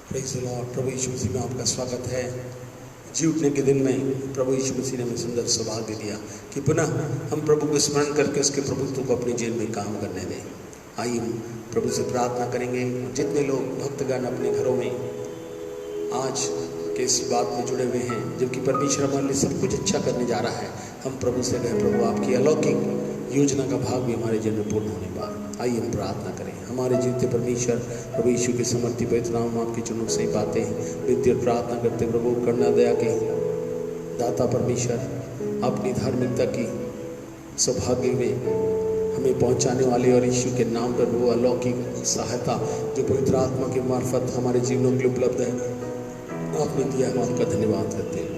Praise the lord. प्रभु यीशु मसीह में आपका स्वागत है। जी उठने के दिन में प्रभु यीशु मसीह ने हमें सुंदर सौभाग्य दिया कि पुनः हम प्रभु को स्मरण करके उसके प्रभुत्व को अपने जीवन में काम करने दें। आइए प्रभु से प्रार्थना करेंगे। जितने लोग भक्तगण अपने घरों में आज के इस बात में जुड़े हुए हैं, जबकि परमेश्वर हमारे लिए सब कुछ अच्छा करने जा रहा है, हम प्रभु से कहें प्रभु आपकी अलौकिक योजना का भाग भी हमारे जीवन में पूर्ण होने पाए। आइए हम प्रार्थना करें। हमारे जीते परमेश्वर प्रभु यीशु के समर्थी पवित्र नाम आपके चरणों से ही बातें विनती और प्रार्थना करते प्रभु करुणा दया के दाता परमेश्वर अपनी धार्मिकता की सौभाग्य में हमें पहुंचाने वाले और यीशु के नाम पर वो अलौकिक सहायता जो पवित्र आत्मा के मार्फत हमारे जीवनों के लिए उपलब्ध है, आपने दिया। हम आपका धन्यवाद करते हैं।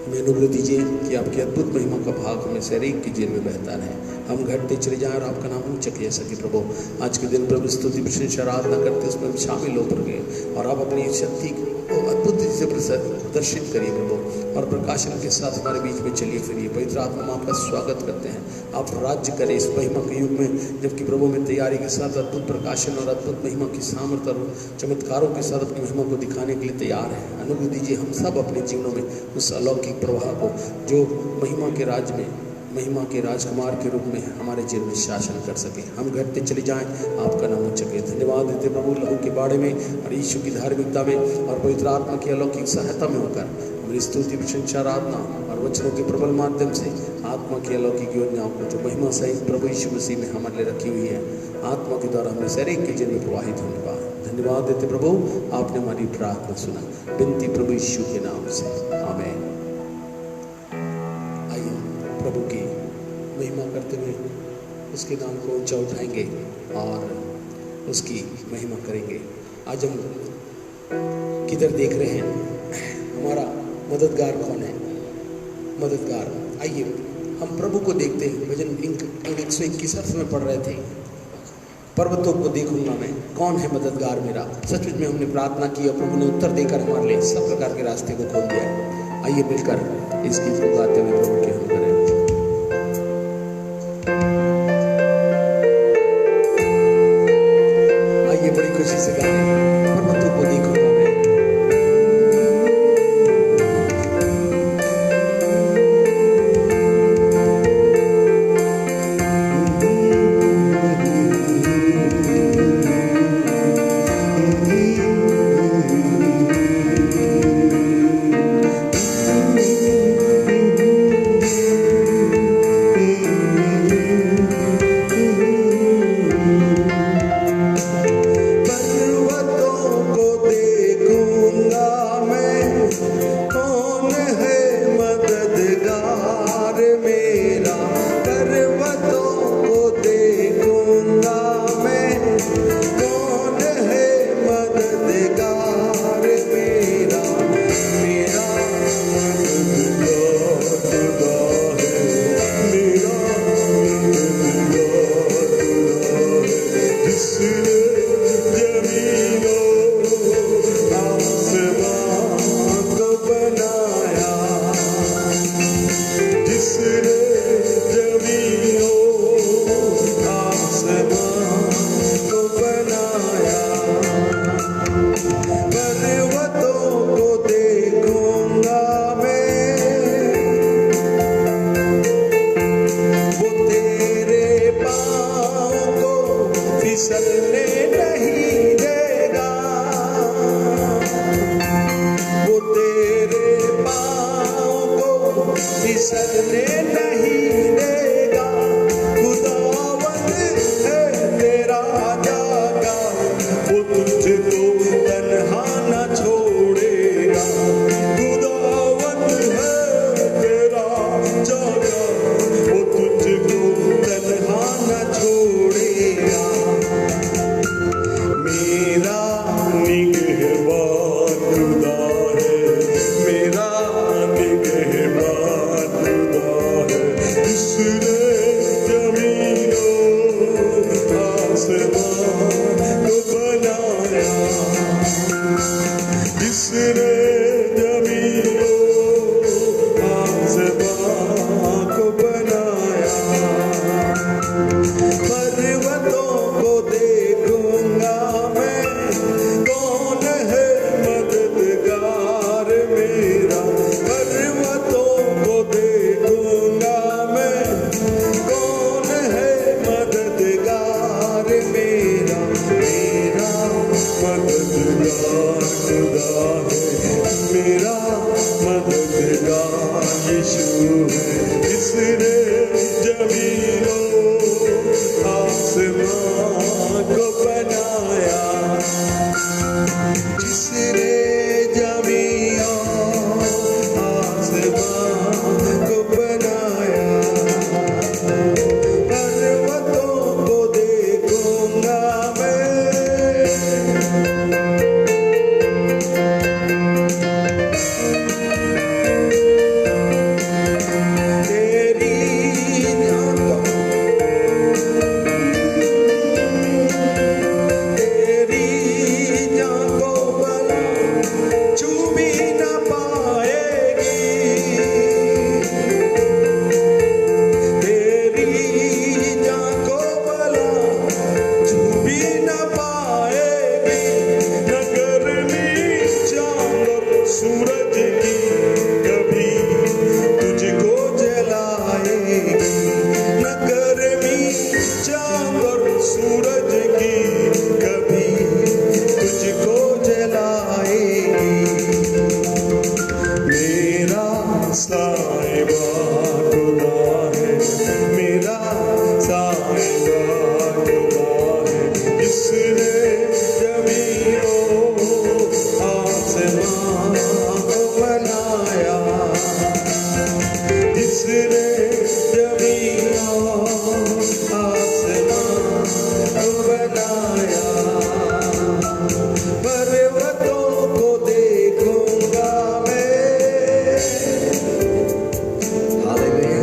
हमें अनुग्रह दीजिए कि आपकी अद्भुत महिमा का भाग हमें से हर एक के जीवन में बहता रहे। हम घटते चले जाएं और आपका नाम ऊंचा किया सके। प्रभु आज के दिन प्रभु स्तुति प्रशंसा आराधना करते उसमें हम शामिल हो गए और आप अपनी शक्ति को अद्भुत से प्रदर्शित करिए प्रभु, और प्रकाशन के साथ हमारे बीच में चलिए फिरिए। पवित्र आत्मा में आपका स्वागत करते हैं। आप राज्य करें इस महिमा के युग में, जबकि प्रभु में तैयारी के साथ अद्भुत प्रकाशन और अद्भुत महिमा की सामर्थ्य और चमत्कारों के साथ अपनी महिमा को दिखाने के लिए तैयार है। अनुग्रह दीजिए हम सब अपने जीवनों में उस अलौकिक प्रवाह को जो महिमा के राज में महिमा के राजकुमार के रूप में हमारे जीवन में शासन कर सके। हम घटते चले जाएं, आपका नाम ऊंचा करें। धन्यवाद देते प्रभु लहू के बाड़े में और यीशु की धार्मिकता में और पवित्र आत्मा की अलौकिक सहायता में होकर हमारी स्तुति प्रशंसा आराधना और वचनों के प्रबल माध्यम से आत्मा की अलौकिक योजनाओं को जो महिमा सहित प्रभु यीशु मसीह में हमारे लिए रखी हुई है, आत्मा के द्वारा हमें हर एक के जीवन में प्रवाहित होने पाए। धन्यवाद देते प्रभु, आपने हमारी प्रार्थना सुना। विनती प्रभु यीशु के नाम से, आमीन। आइए प्रभु की महिमा करते हुए उसके नाम को ऊंचा उठाएंगे और उसकी महिमा करेंगे। आज हम किधर देख रहे हैं? हमारा मददगार कौन है? मददगार। आइए हम प्रभु को देखते हैं। भजन 121 में पढ़ रहे थे, पर्वतों को देखूंगा मैं, कौन है मददगार मेरा। सचमुच में हमने प्रार्थना की और प्रभु ने उत्तर देकर हमारे लिए सब प्रकार के रास्ते को खोल दिया है। आइए मिलकर इस गीत को गाते हुए प्रभु की हम करें। आइए बड़ी खुशी से गाएं, पर्वतों को देखूंगा मैं। मददगार खुदा है, मेरा मददगार यीशु है। जिसने जमीनों आसमान को बनाया, जिसने जमीनों आसमान को बनाया, पर्वतों को देखूंगा मैं। सूरज की कभी तुझको जलाएगी, न गर्मी चांद और सूरज की कभी तुझको जलाएगी। मेरा साहिबा खुदा है, मेरा साहिबा खुदा है, जिसने जमीनों आसमान बनाया, जिसने जमीनों आसमान बनाया, पर्वतों को देखूंगा मैं। हालेलुया।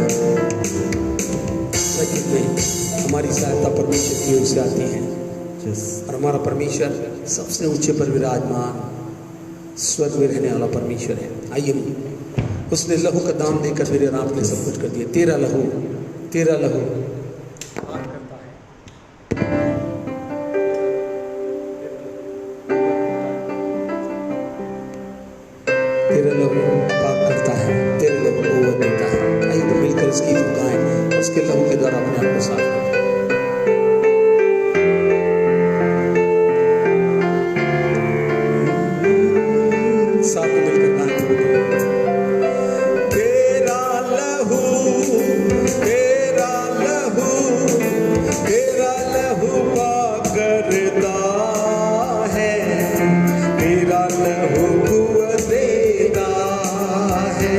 सच में हमारी सहायता परमेश्वर की ओर से आती है, और हमारा परमेश्वर सबसे ऊंचे पर विराजमान स्वर्ग में रहने वाला परमेश्वर है। आइए, उसने लहू का दाम देकर मेरे राम ने सब कुछ कर दिया। तेरा लहू तेरा लहू पार करता है। तेरा लहू पार करता है, तेरा लहू कुव्वत देता है। आइए तो मिलकर इसकी गाएं, उसके लहू के द्वारा अपने आप को साफ करें। साथ में मिलकर गाएं थोड़ी। तेरा लहू तेरा लहू तेरा लहू पाक करता है, तेरा लहू कुव्वत देता है,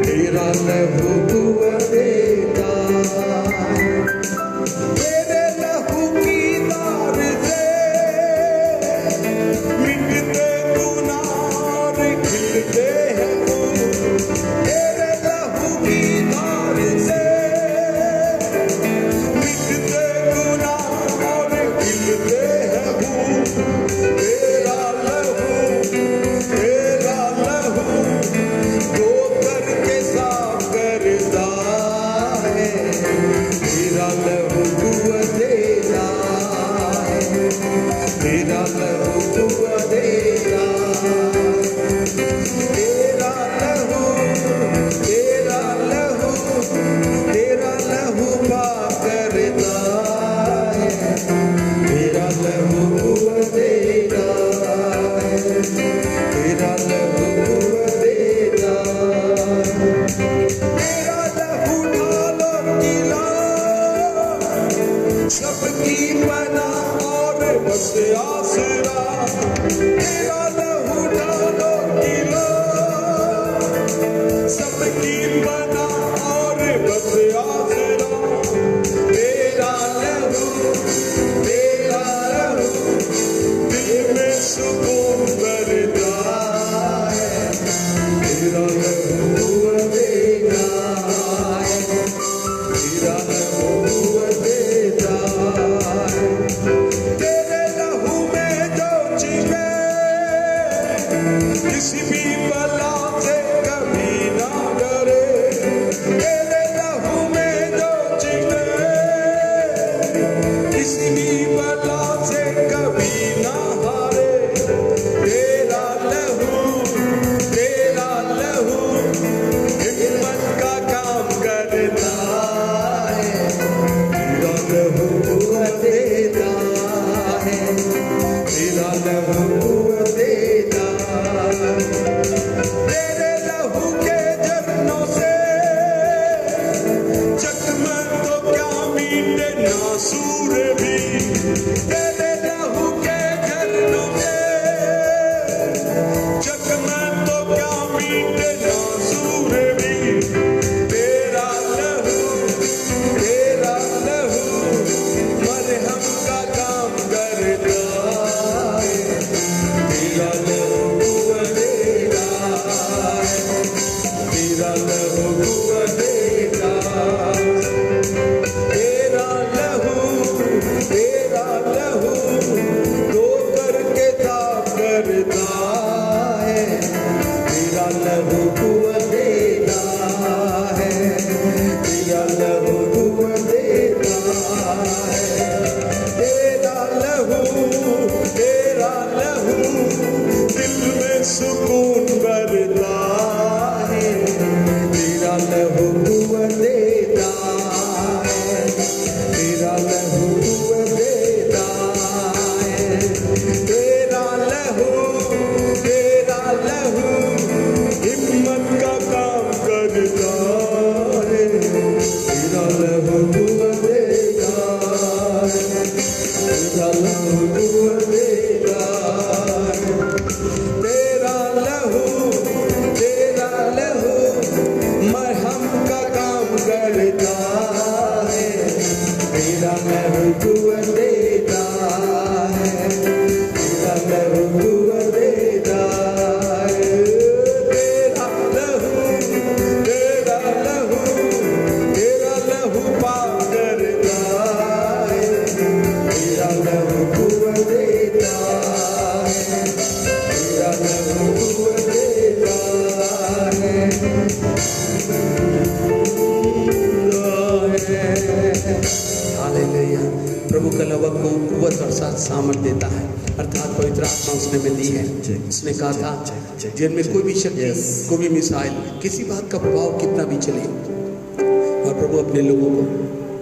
तेरा लहू कुव्वत देता है। तेरे लहू की तार से मिटते गुनाह खिलते हैं फूल, तेरे लहू की धार से मिटते गुनाह और खिलते हैं फूल। तेरा लहू धो करके साफ करता है, तेरा लहू कुव्वत देता है, तेरा लहू कुव्वत देता है। तेरा लहू तेरा लहू पाक करता है, तेरा लहू कुव्वत देता है, तेरा लहू कुव्वत देता है। तेरा लहू ढाल और किला, सबकी पनाह और बस आसरा। तेरा लहू ढाल और किला, सबकी पनाह और बस आसरा। तेरा लहू दिल में सुकून भरता है, तेरा लहू कुव्वत देता है, तेरा लहू कुव्वत देता है। तेरे लहू में जो छिपे किसी भी बला से कभी ना डरे, तेरे लहू में जो छिपे किसी भी बला से कभी ना हारे। तेरा लहू हिम्मत का काम करता है, तेरा लहू कुव्वत देता है, तेरा लहू देता, तेरे लहू के झरनों से चकमक तो क्या मीठे नासूर भी, तेरे लहू के झरनों से चकमक तो क्या मीठे नासूर भी, तेरा लहू मरहम का काम करता है, तेरा लहू देता है, तेरा लहू देता, तेरा लहू दो करके साफ करता है, तेरा लहू देता है, तेरा लहू देता है, तेरा लहू दिल में सुकून भरता है, तेरा लहू देता है, तेरा लहू देता है, तेरा लहू हिम्मत का काम करता है, तेरा लहू देता है, तेरा लहू देता है, तेरा लहू मरहम का काम करता है, तेरा लहू देता है, तेरा लहू देता है, तेरा लहू पाप करता है, तेरा लहू देता है, तेरा लहू देता है। हालेलुया। प्रभु का लवा को कुव्वत और साथ सामर्थ देता है, अर्थात पवित्र आत्मा उसने में दी है। उसने कहा था जिनमें कोई भी शक्ति, कोई भी मिसाइल, किसी बात का प्रभाव कितना भी चले, और प्रभु अपने लोगों को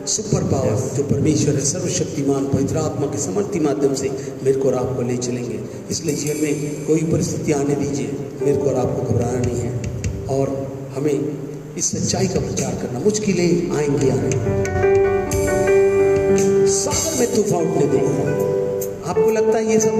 सुपर पावर जो परमेश्वर है, सर्वशक्तिमान पवित्र आत्मा के समर्थी माध्यम से मेरे को और आपको ले चलेंगे। इसलिए जीवन में कोई परिस्थिति आने दीजिए, मेरे को और आपको घबराना नहीं है, और हमें इस सच्चाई का प्रचार करना। मुश्किलें आएंगी, सागर में तूफान उठने देंगे। आपको लगता है ये सब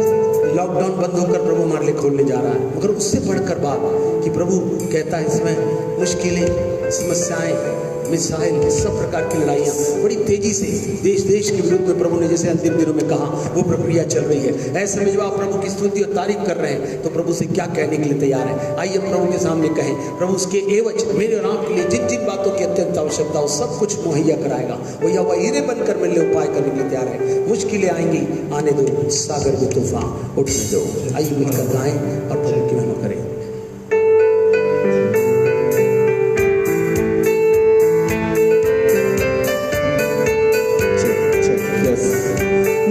लॉकडाउन बंद होकर प्रभु हमारे लिए खोलने जा रहा है, मगर उससे बढ़कर बात कि प्रभु कहता है इसमें मुश्किलें, समस्याएं, मिसाइल, सब प्रकार की लड़ाइयाँ बड़ी तेजी से देश देश के विरुद्ध में प्रभु ने जैसे अंतिम दिनों में कहा वो प्रक्रिया चल रही है। ऐसे में जब आप प्रभु की स्तुति और तारीफ कर रहे हैं तो प्रभु से क्या कहने के लिए तैयार है? आइए प्रभु के सामने कहें, प्रभु उसके एवज मेरे और आपके लिए जिन जिन बातों की अत्यंत आवश्यकता हो सब कुछ मुहैया कराएगा। वो या वह हीरे बनकर मेरे लिए उपाय करने के लिए तैयार है। मुश्किलें आएंगी, आने दो, सागर में तूफान उठने दो। आइए मिलकर गाएं और प्रभु की महिमा करें।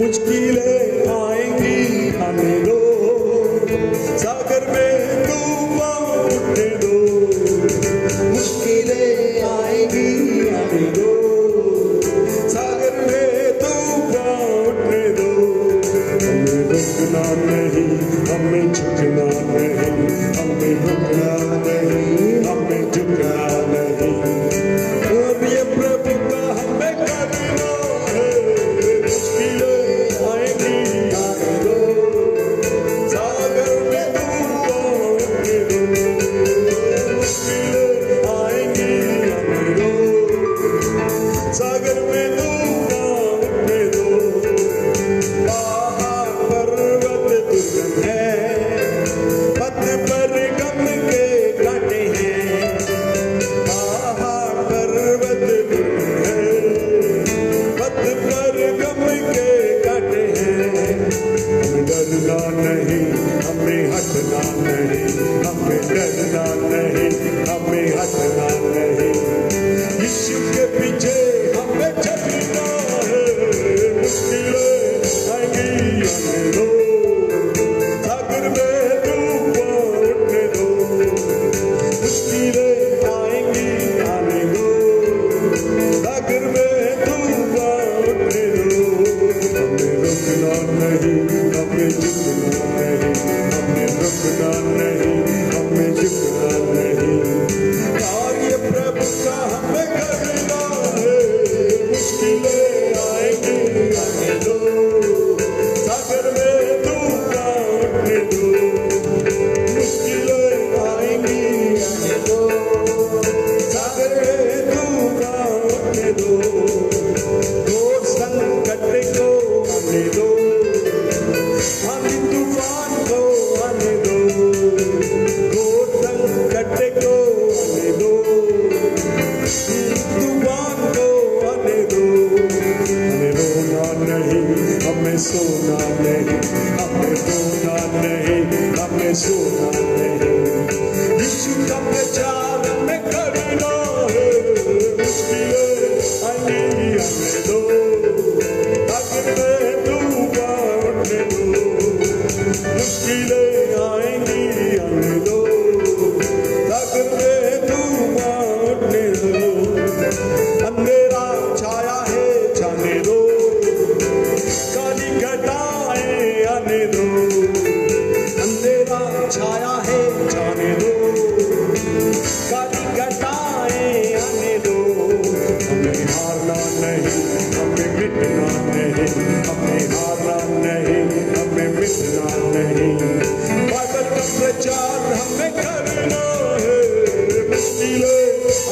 मुश्किलें आएंगी, आने दो, सागर में तूफान उठने दो। मुश्किलें आएंगी, आने दो, सागर में तूफान उठने दो। हमें रुकना नहीं, हमें झुकना नहीं, हमें रुकना नहीं, हमें झुकना नहीं। अब ये प्रभु का हमें करना है। मुश्किलें आएंगी, आने दो, सागर में तूफान उठने दो। मुश्किलें आएंगी, आने दो, सागर में तूफान उठने दो। पहाड़ पर्वत दुर्गम है, पथ पर गम के कांटे हैं। पहाड़ पर्वत दुर्गम है, पथ पर गम के कांटे हैं। हमें डरना नहीं, हमें हटना नहीं, हमें डरना नहीं, हमें हटना नहीं। यीशु के पीछे हमें चलना है। मुश्किलें आएंगी, आने दो, सागर में तूफान उठने दो। मुश्किलें आएंगी, आने दो, सागर में तूफान उठने दो। हमें रुकना नहीं, हमें झुकना नहीं, हमें रुकना नहीं, हमें झुकना नहीं। कार्य प्रभु का हमें करना है, मुश्किलें आएंगी आने दो, सागर में तूफान उठने दो, मुश्किलें आएंगी आने दो, सागर में तूफान उठने दो, घोर संकट को आने दो, आंधी तूफान को आने दो, घोर संकट को आने दो, तूफान को आने दो। हमें रोना नहीं, हमें सोना नहीं, हमें रोना नहीं, हमें सोना नहीं। यीशु का प्रचार हमें करना है, मुश्किलें आएंगी आने दो, आखिर में तूफान उठने दो, मुश्किलें आएंगी आने दो, आखिर में तूफान उठने दो। अंधेरा छाया है जाने दो, काली घटाएं आने दो, अंधेरा छाया है जाने दो, काली घटाएं आने दो। हमें हारना नहीं, हमें मिटना नहीं, हमें हारना नहीं, हमें मिटना नहीं। बाइबल का प्रचार हमें करना है, मुश्किलें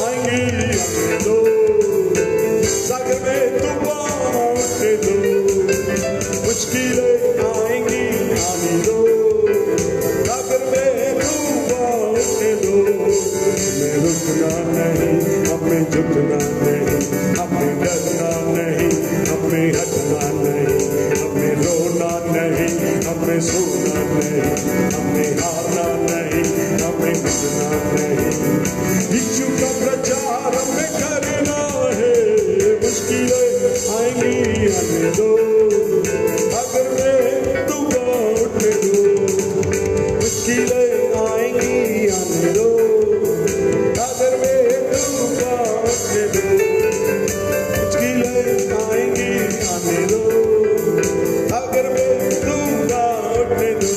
आएंगी आने दो, सागर में तूफान उठने दो, मुश्किलें आएंगी आने दो, सागर में तूफान उठने दो। हमें रुकना नहीं, हमें झुकना नहीं, हमें डरना नहीं, हमें हटना नहीं, हमें रोना नहीं, हमें सोना नहीं, हमें हारना नहीं, हमें मिटना नहीं। यीशु का प्रचार हमें करना है, मुश्किलें आएंगी आने दो, अगर में तूफान उठने दो, मुश्किलें आएंगी आने दो, अगर में तूफान उठने दो, मुश्किलें आएंगी आने दो, अगर में तूफान उठने दो।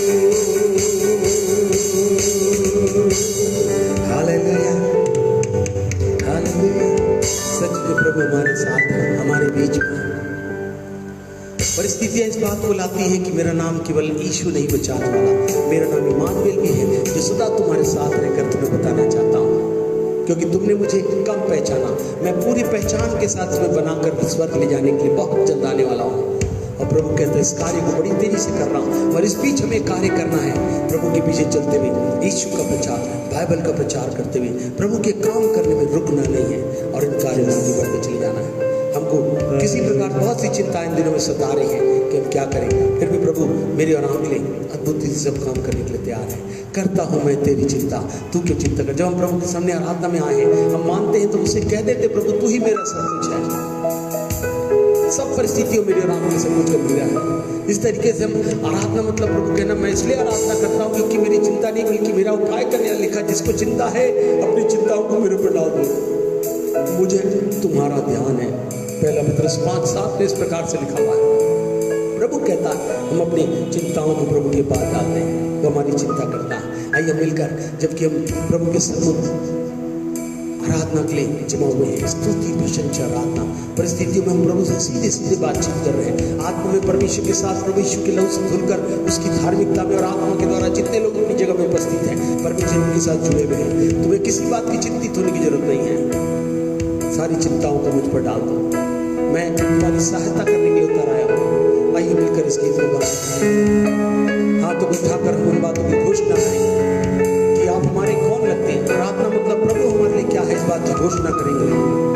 Hallelujah, hallelujah. सच में प्रभु हमारे साथ है, हमारे बीच में। परिस्थितियां इस बात को लाती हैं कि मेरा नाम केवल यीशु नहीं बचाने वाला, मेरा नाम इमानुएल भी है, जो सदा तुम्हारे साथ रहकर तुम्हें बताना चाहता हूँ। क्योंकि तुमने मुझे कम पहचाना, मैं पूरी पहचान के साथ तुम्हें बनाकर स्वर्ग ले जाने के लिए बहुत जल्द आने वाला हूँ। और प्रभु कहते हैं इस कार्य को बड़ी तेजी से कर रहा हूँ, और इस बीच हमें कार्य करना है। प्रभु के पीछे चलते हुए यीशु का प्रचार, बाइबल का प्रचार करते हुए प्रभु के काम करने में रुकना नहीं है, और इन कार्यों में आगे बढ़ते चले जाना है। हमको किसी प्रकार बहुत सी चिंताएं इन दिनों में सता रही है कि हम क्या करें, फिर भी प्रभु मेरे और आपके लिए अद्भुत से सब काम करने के लिए तैयार है। करता हूँ मैं तेरी चिंता, तू क्यों चिंता कर। जब हम प्रभु के सामने आराधना में आए हैं, हम मानते हैं तो उसे कह देते प्रभु तू ही मेरा सब कुछ है, सब परिस्थितियों मेरे और आपके सब कुछ कर दिया है। इस तरीके से हम आराधना मतलब प्रभु कहना, मैं इसलिए आराधना करता हूँ क्योंकि मेरी चिंता नहीं बल्कि मेरा उठाए करने लिखा, जिसको चिंता है अपनी चिंताओं को मेरे पर डाल दो, मुझे तुम्हारा ध्यान है। पहला पत्रस 5:7 में इस प्रकार से लिखा हुआ है। प्रभु कहता है हम अपनी चिंताओं को प्रभु के पास डालते हैं, वो हमारी चिंता करता है। आइए मिलकर, जबकि हम प्रभु के सम्मुख आराधना के लिए जमा हुए हैं, स्तुति प्रशंसा आराधना, परिस्थितियों में हम प्रभु से सीधे सीधे बातचीत कर रहे हैं। आत्मा में परमेश्वर के साथ प्रभु यीशु के लहू से धुलकर उसकी धार्मिकता में और आत्मा के द्वारा जितने लोग अपनी जगह में उपस्थित हैं परमेश्वर के साथ जुड़े हुए हैं। तुम्हें किसी बात की चिंतित होने की जरूरत नहीं है, सारी चिंताओं को मुझ पर डाल दो, मैं तुम्हारी सहायता करने के लिए उतर आया हूँ। आइए मिलकर इस गीत को गाएं, हाथों को उठाकर हम उन बातों की घोषणा करें कि आप हमारे कौन लगते हैं। प्रार्थना मतलब प्रभु हमारे लिए क्या है, इस बात की घोषणा करेंगे।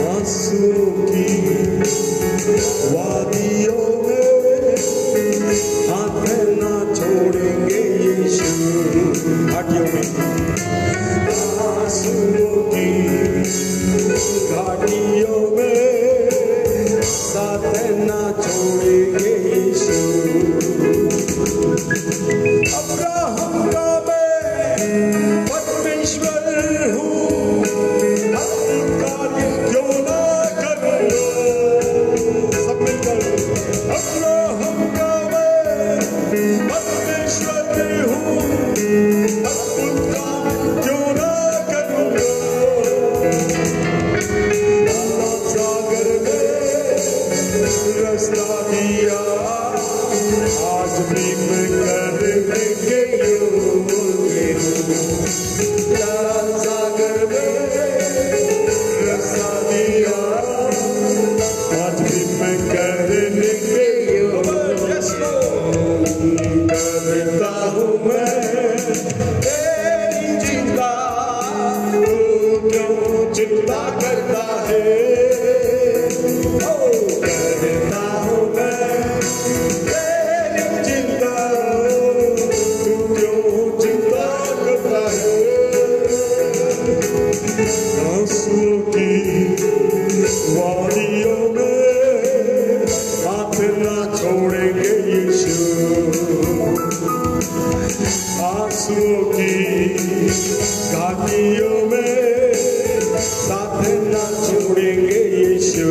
आंसुओं की वादियों में हाथ ना छोड़ेंगे यीशु। घाटियों में आंसुओं की घाटियों में साथ ना छोड़ेंगे यीशु। अब्राहम का मैं परमेश्वर हूँ, कार्य क्यों ना करूँ। सब मिलकर अब्राहम का मैं परमेश्वर हूँ, अद्भुत कार्य क्यों ना करूँ। सागर में रास्ता दिया, आज भी मैं करने के योग्य हूँ। सागर में रास्ता दिया, आज भी मैं करने के योग्य करता हूँ मैं तेरी चिंता। तू क्यों चिंता करता है। करता हूँ मैं तेरी चिंता। तू क्यों चिंता करता है। आंसुओं की वादियों में हाथ ना छोड़ेंगे यीशु। आंसुओं की घाटियों में साथ ना छोड़ेंगे यीशु।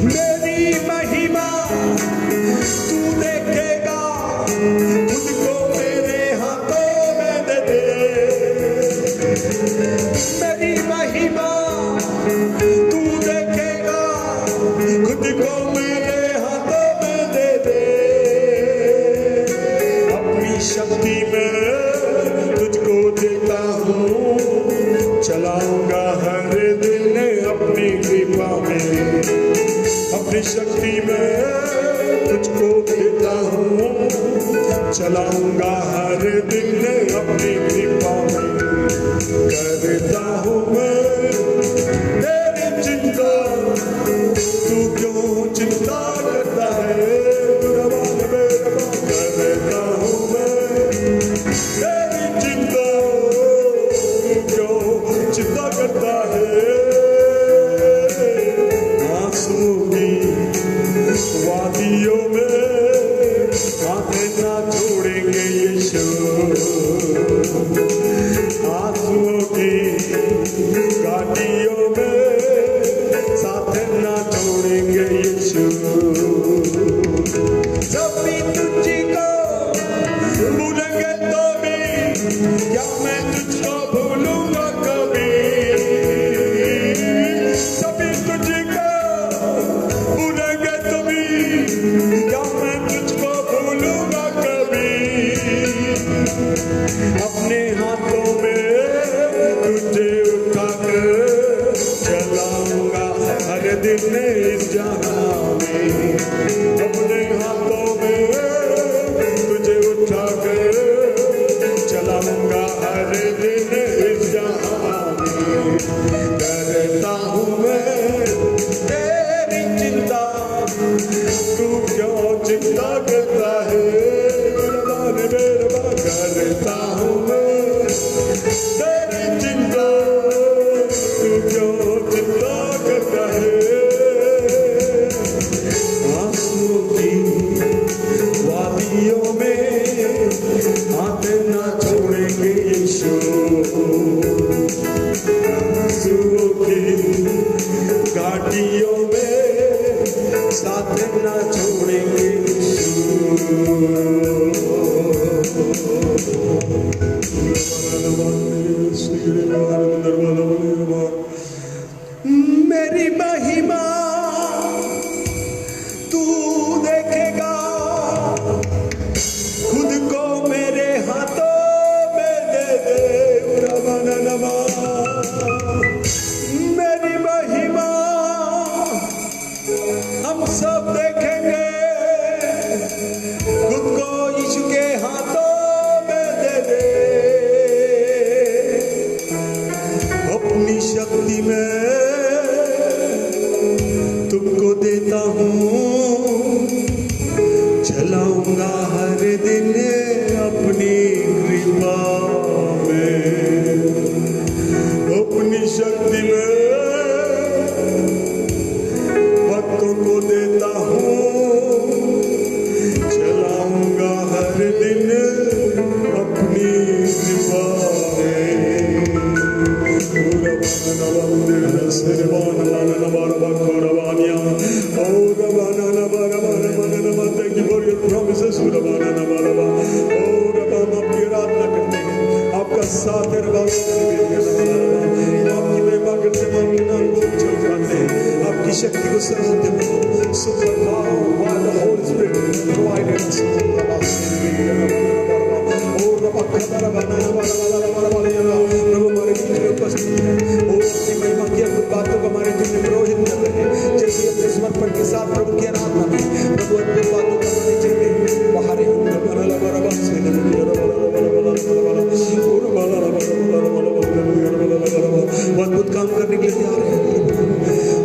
मेरी महिमा तू देखेगा, खुद को मेरे हाथों में दे दे। मेरी महिमा तू देखेगा, खुद को मेरे हाथों में दे दे। अपनी शक्ति में तुझको देता हूँ, चलाऊंगा हर दिन अपनी कृपा में। अपनी शक्ति में तुझको देता हूँ, चलाऊंगा हर दिन अपनी कृपा में। करता हूँ मैं तेरी चिंता। तू क्यों चिंता करता है। करता हूँ मैं तेरी चिंता। तू क्यों चिंता करता है। आंसुओं की वादियों में हाथ ना छोड़ेंगे यीशु। आंसुओं की घाटियों में साथ ना छोड़ेंगे यीशु। जब भी तुझको भूलेंगे तो भी क्या मैं तुझको भूलूंगा कभी। सभी तुझको भूलेंगे तो भी क्या मैं तुझको भूलूंगा कभी। अपने हाथों में तुझे उठाकर चलाऊंगा हर दिन इस जहां में। अपने हाथों में तुझे उठाकर चलाऊंगा हर दिन इस जहां में। करता हूँ मैं तेरी चिंता। तू क्यों चिंता करता है। करता हूँ मैं तेरी चिंता। तू क्यों चिंता करता है। आंसुओं की वादियों में हाथ ना छोड़ेंगे यीशु। आंसुओं की घाटियों में साथ ना छोड़ेंगे यीशु। मेरी महिमा तू देखेगा, खुद को मेरे हाथों में दे दे। मेरी महिमा हम सब देखेंगे, खुद को यीशु के हाथों में दे दे। अपनी शक्ति में तुमको देता हूँ, चलाऊंगा हर दिन अपनी कृपा में, अपनी शक्ति में भक्तों को देता हूँ, चलाऊंगा हर दिन अपनी कृपा Thank you for your promises. आपकी आराधना करते हैं, आपका साथ है, आपकी महिमा करते हैं, आपके नाम को चल जाते हैं, आपकी शक्ति को सराहते हैं। Super power by the Holy Spirit provided us. प्रभु हमारे बीच में उपस्थित है, वो अपनी महिमा की अद्भुत बातों को हमारे जीवन में प्रवाहित कर रहे हैं। जैसे अपने समर्पण के साथ प्रभु की आराधना में प्रभु अद्भुत बातों को हमारे जीवन में बाहर अद्भुत काम करने के लिए तैयार है।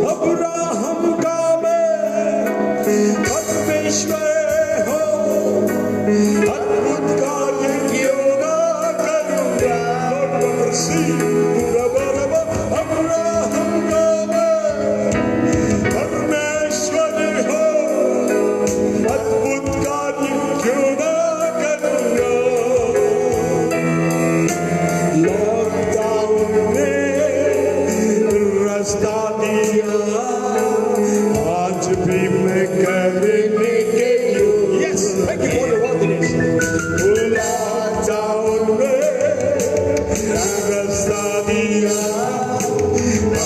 अब्राहम का मैं परमेश्वर हो, अद्भुत कार्य क्यों ना करूँगा। अब्राहम का मैं परमेश्वर हो, अद्भुत कार्य क्यों ना करूँगा। लॉकडाउन में रास्ता दिया, आज भी मैं करने के योग्य। Yes, thank you for your worthiness. Lockdown में रास्ता दिया,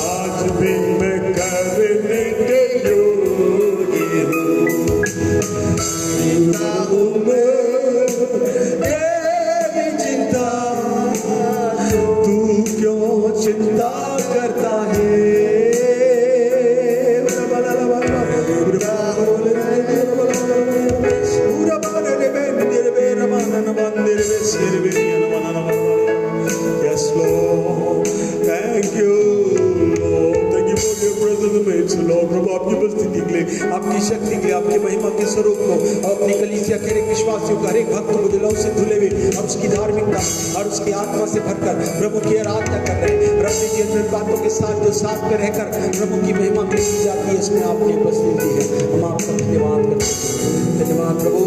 आज भी मैं करने के योग्य हूँ। चिंता तू क्यों चिंता करता है। Yes, Lord. Thank you, Lord. Thank you for your presence amidst, Lord. प्रभु आपकी उपस्थिति के लिए, आपकी शक्ति के लिए, आपकी महिमा के स्वरूप को और अपनी कलीसिया के हर एक विश्वासियों का, हर एक भक्त को जलाओ से धुले हुए और उसकी धार्मिकता और उसकी आत्मा से भरकर प्रभु की आराधना कर रहे हैं। रब्बी जी अपनी बातों के साथ जो साथ में रहकर प्रभु की महिमा की जाती है, इसमें आपने उपस्थिति दी है। हम आपका धन्यवाद करते हैं। धन्यवाद प्रभु,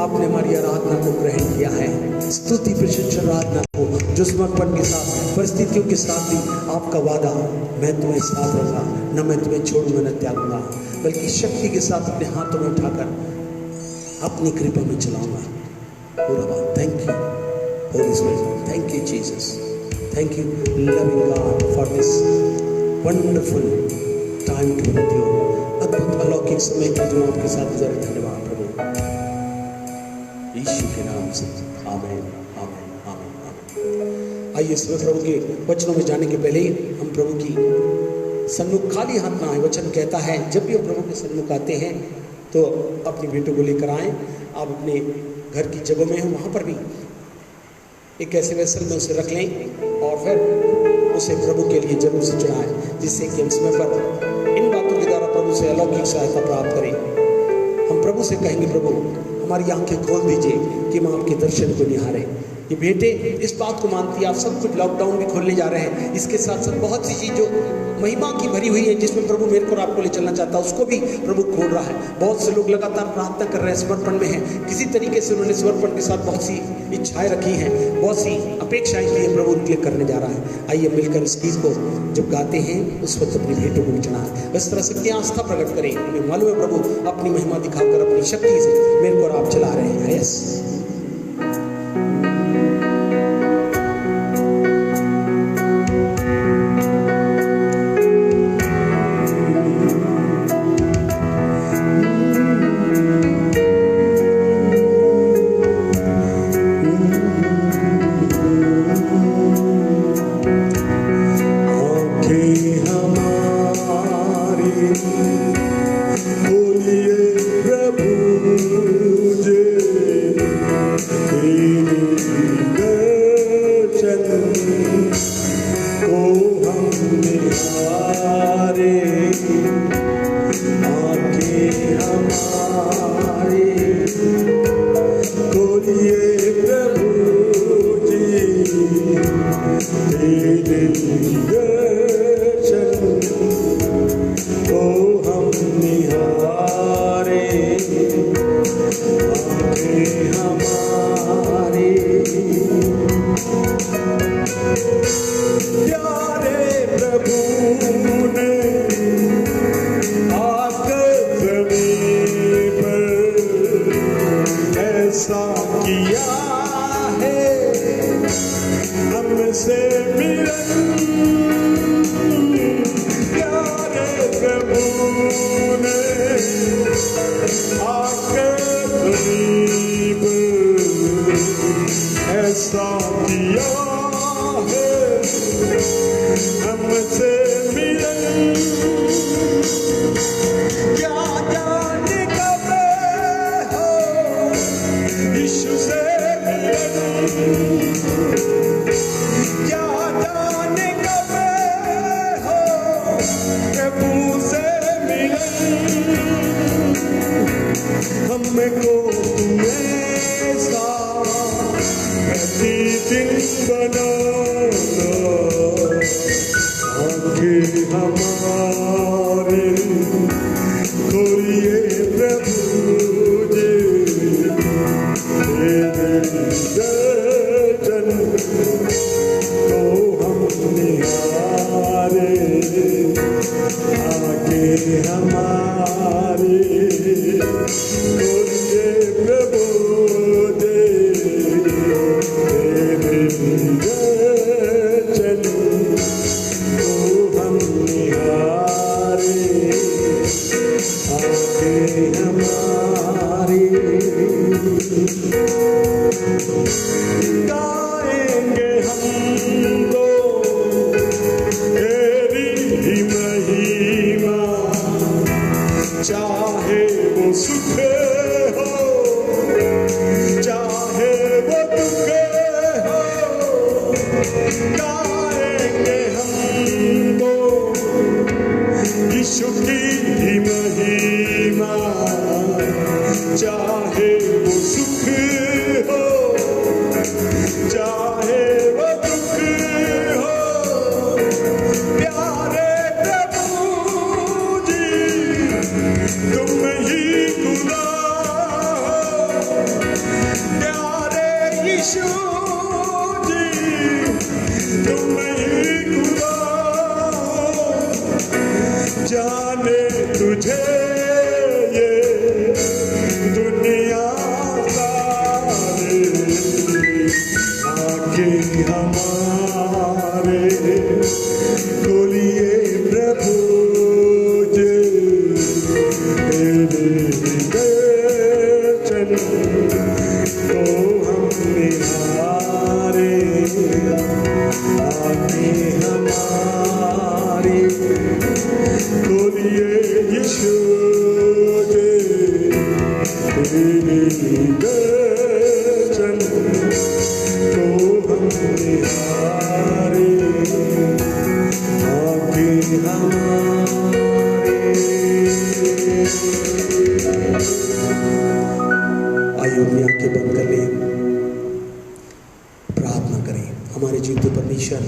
आपने हमारी आराधना को ग्रहण किया है। स्तुति प्रशंसा आराधना को जो समर्पण के साथ, परिस्थितियों के साथ भी आपका वादा, मैं तुम्हें साथ रहूंगा, न मैं तुम्हें छोड़ूंगा न त्यागूंगा, बल्कि शक्ति के साथ अपने हाथों में उठाकर अपनी कृपा में चलाऊंगा। Thank you holy spirit, thank you Jesus, thank you loving God for this wonderful time to with you. अद्भुत अलौकिक समय के जो आपके साथ गुजारे, धन्यवाद प्रभु, यीशु के नाम से आमीन, आमीन, आमीन, आमीन। आइए इस प्रभु के वचनों में जाने के पहले ही हम प्रभु की सन्मुख खाली हाथ ना आए। वचन कहता है जब भी हम प्रभु के सन्मुख आते हैं तो अपनी बेटों को लेकर आएँ। आप अपने घर की जगह में हो, वहाँ पर भी एक ऐसे वेसल में उसे रख लें और फिर उसे प्रभु के लिए जरूर से चढ़ाएं, जिससे कि हम समय पर इन बातों के द्वारा प्रभु से अलौकिक सहायता प्राप्त करें। हम प्रभु से कहेंगे, प्रभु हमारी आंखें खोल दीजिए कि हम आपके दर्शन को निहारें। ये बेटे इस बात को मानती है, आप सब कुछ लॉकडाउन भी खोलने जा रहे हैं, इसके साथ साथ बहुत सी चीज़ जो महिमा की भरी हुई है, जिसमें प्रभु मेरे को और आपको ले चलना चाहता है, उसको भी प्रभु खोल रहा है। बहुत से लोग लगातार प्रार्थना कर रहे हैं, समर्पण में हैं, किसी तरीके से उन्होंने समर्पण के साथ बहुत सी इच्छाएं रखी हैं, बहुत सी अपेक्षाएं की हैं, प्रभु उनके लिए करने जा रहा है। आइए मिलकर इस गीत को जब गाते हैं उस वक्त अपनी भेंटों को चढ़ाएं, इस तरह से अपनी आस्था प्रकट करें। हमें मालूम है प्रभु अपनी महिमा दिखाकर अपनी शक्ति से मेरे को और आप चला रहे हैं। यस, निहारे, आंखें हमारी खोलिए प्रभु जी, तेरे दर्शन को हम निहारे, आंखें हमारी। प्यारे प्रभु ने आकर ज़मीन पर ऐसा किया है, हमसे मिलन। प्यारे प्रभु ने आकर ज़मीन पर ऐसा किया है, हमसे मिलन। क्या जाने कब हो यीशु से मिलन, क्या जाने कब हो प्रभु से मिलन। हमको ऐसा प्रतिदिन बनाना, आंखें हमारी खोलिए प्रभु जी, तेरे दर्शन को हम निहारे, आंखें हमारी खोलिए प्रभु जी, तेरे दर्शन को हम निहारे, आंखें हमारी। गाएंगे हम तो तेरी ही महिमा, चाहे वो सुख हो, चाहे वो दुख हो। गाएंगे हम तो यीशु की ही महिमा, चाहे वो सुख हो, चाहे वो दुख हो। प्यारे प्रभु जी तुम ही खुदा हो, प्यारे यीशु जी तुम ही खुदा हो। जाने तुझे ये दुनिया सारी, आंखें हमारे खोलिए प्रभु जी, तेरे दर्शन को हम निहारे, आंखें हमारी खोलिए यीशु जी, तेरे दर्शन को हम निहारे, आंखें हमारी। आइए अपनी आंखें बंद कर लें, प्रार्थना करें। हमारे जीवित परमेश्वर